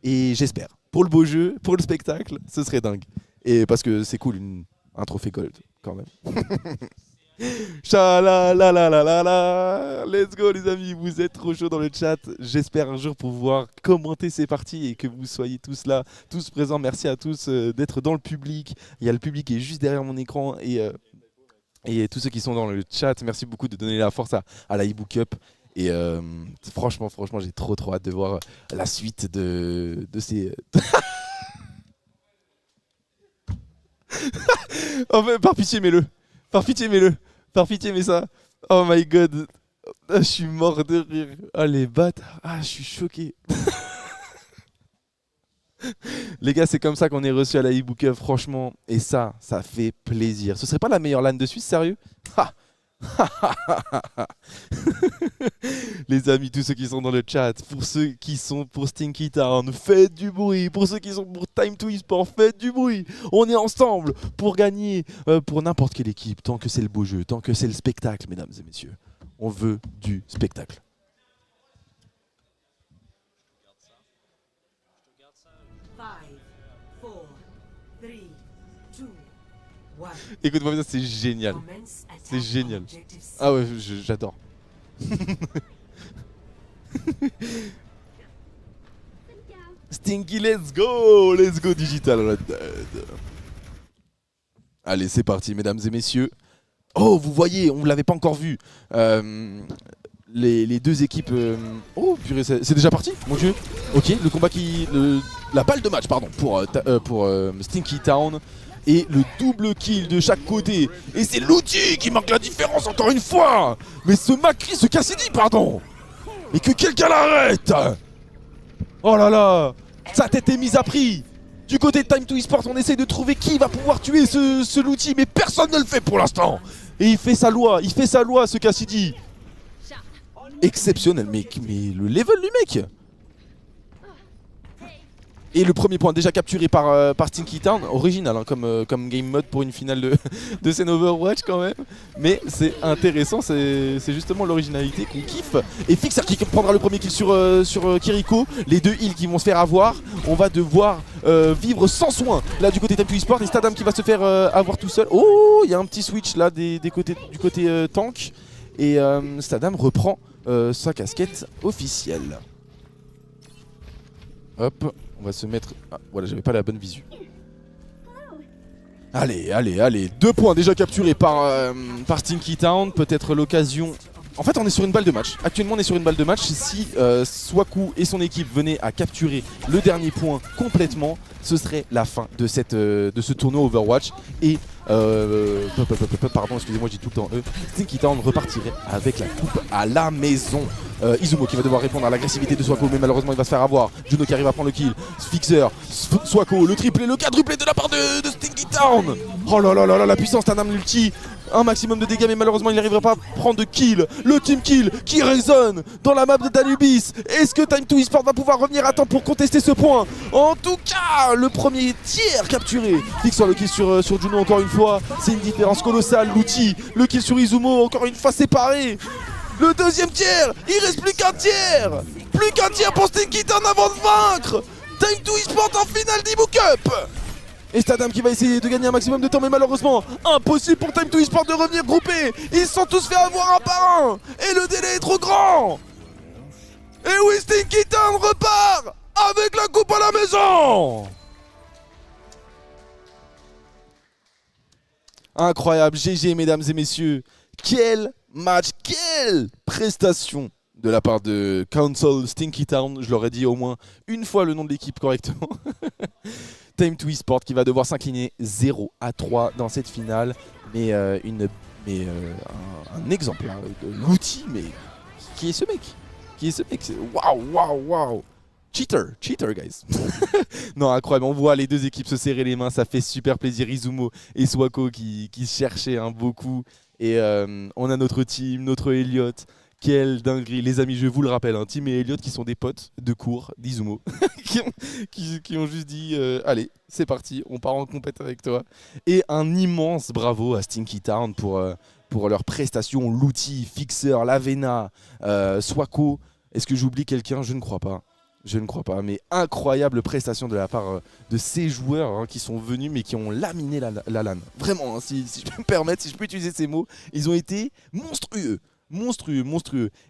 Et j'espère. Pour le beau jeu, pour le spectacle, ce serait dingue. Et parce que c'est cool, un trophée gold, quand même. Cha-la-la-la-la-la-la. Let's go les amis, vous êtes trop chaud dans le chat. J'espère un jour pouvoir commenter ces parties et que vous soyez tous là, tous présents. Merci à tous d'être dans le public. Il y a le public qui est juste derrière mon écran et tous ceux qui sont dans le chat. Merci beaucoup de donner la force à la Ibu Cup. Et franchement, j'ai trop hâte de voir la suite de ces... Oh, par pitié, mets-le. Par pitié, mets ça. Oh my god. Je suis mort de rire. Ah, les bâtards. Ah, je suis choqué. Les gars, c'est comme ça qu'on est reçu à la Ibu Cup, franchement. Et ça fait plaisir. Ce serait pas la meilleure LAN de Suisse, sérieux? Les amis, tous ceux qui sont dans le chat, pour ceux qui sont pour Stinky Town, faites du bruit. Pour ceux qui sont pour Time2 Esports, faites du bruit. On est ensemble pour gagner pour n'importe quelle équipe, tant que c'est le beau jeu, tant que c'est le spectacle, mesdames et messieurs. On veut du spectacle. Écoute-moi bien, c'est génial. C'est génial. Ah ouais, j'adore. Stinky, let's go Digital Red Dead. Allez, c'est parti, mesdames et messieurs. Oh, vous voyez, on ne l'avait pas encore vu. Les deux équipes... Oh, purée, c'est déjà parti, mon dieu. Ok, le combat la balle de match, pardon, pour Stinky Town. Et le double kill de chaque côté. Et c'est l'outil qui marque la différence encore une fois. Mais ce Cassidy, pardon. Mais que quelqu'un l'arrête. Oh là là. Sa tête est mise à prix. Du côté de Time2 Esports, on essaie de trouver qui va pouvoir tuer ce Lutti. Mais personne ne le fait pour l'instant. Et il fait sa loi, ce Cassidy. Exceptionnel, mais le level du mec. Et le premier point déjà capturé par Stinky Town, original hein, comme game mode pour une finale de scène Overwatch quand même. Mais c'est intéressant, c'est justement l'originalité qu'on kiffe. Et Fixer qui prendra le premier kill sur Kiriko. Les deux heals qui vont se faire avoir. On va devoir vivre sans soin là du côté Time2 Esports. Et Stadam qui va se faire avoir tout seul. Oh, il y a un petit switch là du côté tank. Et Stadam reprend sa casquette officielle. Hop, on va se mettre... Ah, voilà, j'avais pas la bonne visu. Allez. 2 points déjà capturés par Stinky Town. Peut-être l'occasion... En fait, on est sur une balle de match. Actuellement, on est sur une balle de match. Si Swaku et son équipe venaient à capturer le dernier point complètement, ce serait la fin de ce tournoi Overwatch. Et... pardon, excusez-moi, j'ai tout le temps Stinky Town repartirait avec la coupe à la maison. Izumo qui va devoir répondre à l'agressivité de Swaku, mais malheureusement il va se faire avoir. Juno qui arrive à prendre le kill. Fixer, Swaku, le triplé, le quadruplé de la part de Stinky Town. Oh là là là là, la puissance d'un multi. Un maximum de dégâts, mais malheureusement il n'arrivera pas à prendre de kill. Le team kill qui résonne dans la map de Danubis. Est-ce que Time2 Esports va pouvoir revenir à temps pour contester ce point? En tout cas, le premier tiers capturé. Fixer le kill sur Juno encore une fois. C'est une différence colossale. L'outil, le kill sur Izumo encore une fois séparé. Le deuxième tiers, il reste plus qu'un tiers. Plus qu'un tiers pour Stinky Town avant de vaincre. Time2 Esports en finale d'Ibu Cup. Et Stadam qui va essayer de gagner un maximum de temps, mais malheureusement impossible pour Time2 Esports de revenir groupé. Ils se sont tous fait avoir un par un. Et le délai est trop grand. Et oui, Stinky Town repart avec la coupe à la maison. Incroyable, GG mesdames et messieurs. Quel match, quelle prestation de la part de Council Stinky Town. Je leur ai dit au moins une fois le nom de l'équipe correctement. Time2 Esports qui va devoir s'incliner 0-3 dans cette finale. Mais un exemple hein, de l'outil. Mais qui est ce mec? Waouh. Cheater guys. Non, incroyable, on voit les deux équipes se serrer les mains, ça fait super plaisir. Izumo et Swako qui cherchaient beaucoup. Et on a notre team, notre Elliot. Quelle dinguerie, les amis, je vous le rappelle, hein, Team et Elliot qui sont des potes de cours d'Izumo, qui ont juste dit allez, c'est parti, on part en compète avec toi. Et un immense bravo à Stinky Town pour leur prestation, l'outil, Fixer, Lavena, Swako. Est-ce que j'oublie quelqu'un? Je ne crois pas. Mais incroyable prestation de la part de ces joueurs hein, qui sont venus mais qui ont laminé la LAN. Vraiment, hein, si je peux me permettre, si je peux utiliser ces mots, ils ont été monstrueux.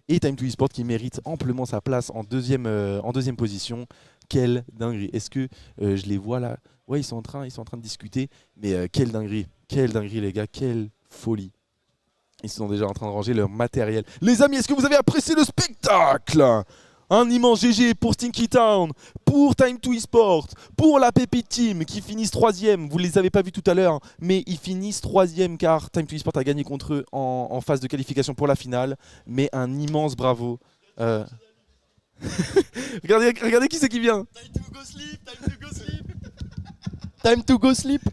Et Time2 Esports qui mérite amplement sa place en deuxième position. Quelle dinguerie. Est-ce que je les vois là? Ouais, ils sont en train de discuter. Mais quelle dinguerie les gars, quelle folie. Ils sont déjà en train de ranger leur matériel. Les amis, est-ce que vous avez apprécié le spectacle? Un immense GG pour Stinky Town, pour Time2 Esports, pour la Pépite Team qui finissent 3ème. Vous ne les avez pas vus tout à l'heure, mais ils finissent 3ème car Time2 Esports a gagné contre eux en phase de qualification pour la finale. Mais un immense bravo. Regardez qui c'est qui vient. Time to go sleep.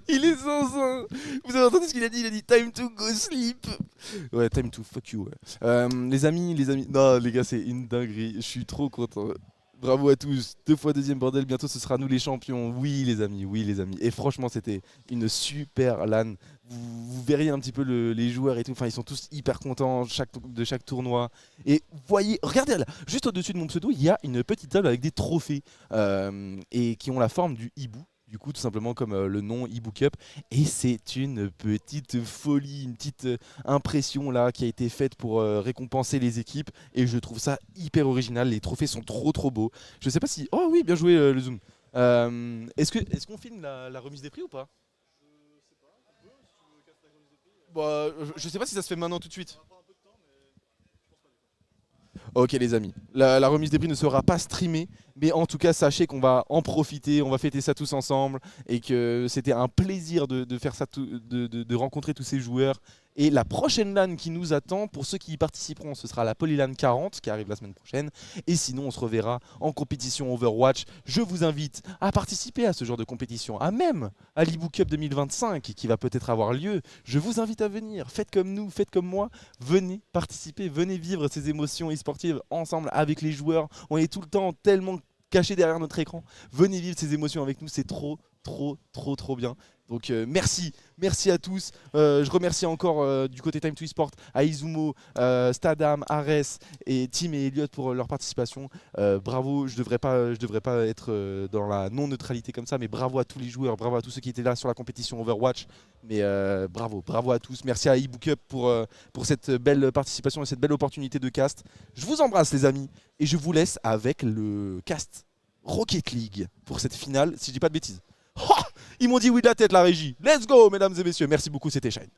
Il est sans. Vous avez entendu ce qu'il a dit? Il a dit time to go sleep. Ouais, time to fuck you. Ouais. Les amis. Non, les gars, c'est une dinguerie. Je suis trop content. Bravo à tous. 2 fois deuxième bordel. Bientôt, ce sera nous les champions. Oui, les amis. Et franchement, c'était une super LAN. Vous verriez un petit peu les joueurs et tout. Enfin, ils sont tous hyper contents de chaque tournoi. Et voyez, regardez là, juste au-dessus de mon pseudo, il y a une petite table avec des trophées et qui ont la forme du hibou. Du coup, tout simplement comme le nom Ibu Cup. Et c'est une petite folie, une petite impression là qui a été faite pour récompenser les équipes. Et je trouve ça hyper original. Les trophées sont trop beaux. Je sais pas si... Oh oui, bien joué le zoom. Est-ce qu'on filme la remise des prix ou pas? Bah, je sais pas si ça se fait maintenant tout de suite. Ok les amis, la remise des prix ne sera pas streamée, mais en tout cas sachez qu'on va en profiter, on va fêter ça tous ensemble et que c'était un plaisir de faire ça, de rencontrer tous ces joueurs Et la prochaine LAN qui nous attend, pour ceux qui y participeront, ce sera la Polylan 40 qui arrive la semaine prochaine. Et sinon, on se reverra en compétition Overwatch. Je vous invite à participer à ce genre de compétition, à même à l'E-Book Cup 2025 qui va peut-être avoir lieu. Je vous invite à venir. Faites comme nous, faites comme moi. Venez participer, venez vivre ces émotions e-sportives ensemble avec les joueurs. On est tout le temps tellement cachés derrière notre écran. Venez vivre ces émotions avec nous, c'est trop bien. Donc merci à tous. Je remercie encore du côté Time to Esport à Izumo, Stadam, Ares et Tim et Elliot pour leur participation. Bravo, je devrais pas être dans la non-neutralité comme ça, mais bravo à tous les joueurs, bravo à tous ceux qui étaient là sur la compétition Overwatch. Mais bravo à tous. Merci à eBook Up pour cette belle participation et cette belle opportunité de cast. Je vous embrasse les amis et je vous laisse avec le cast Rocket League pour cette finale, si je dis pas de bêtises. Oh, ils m'ont dit oui de la tête la régie. Let's go mesdames et messieurs. Merci beaucoup, c'était Shine.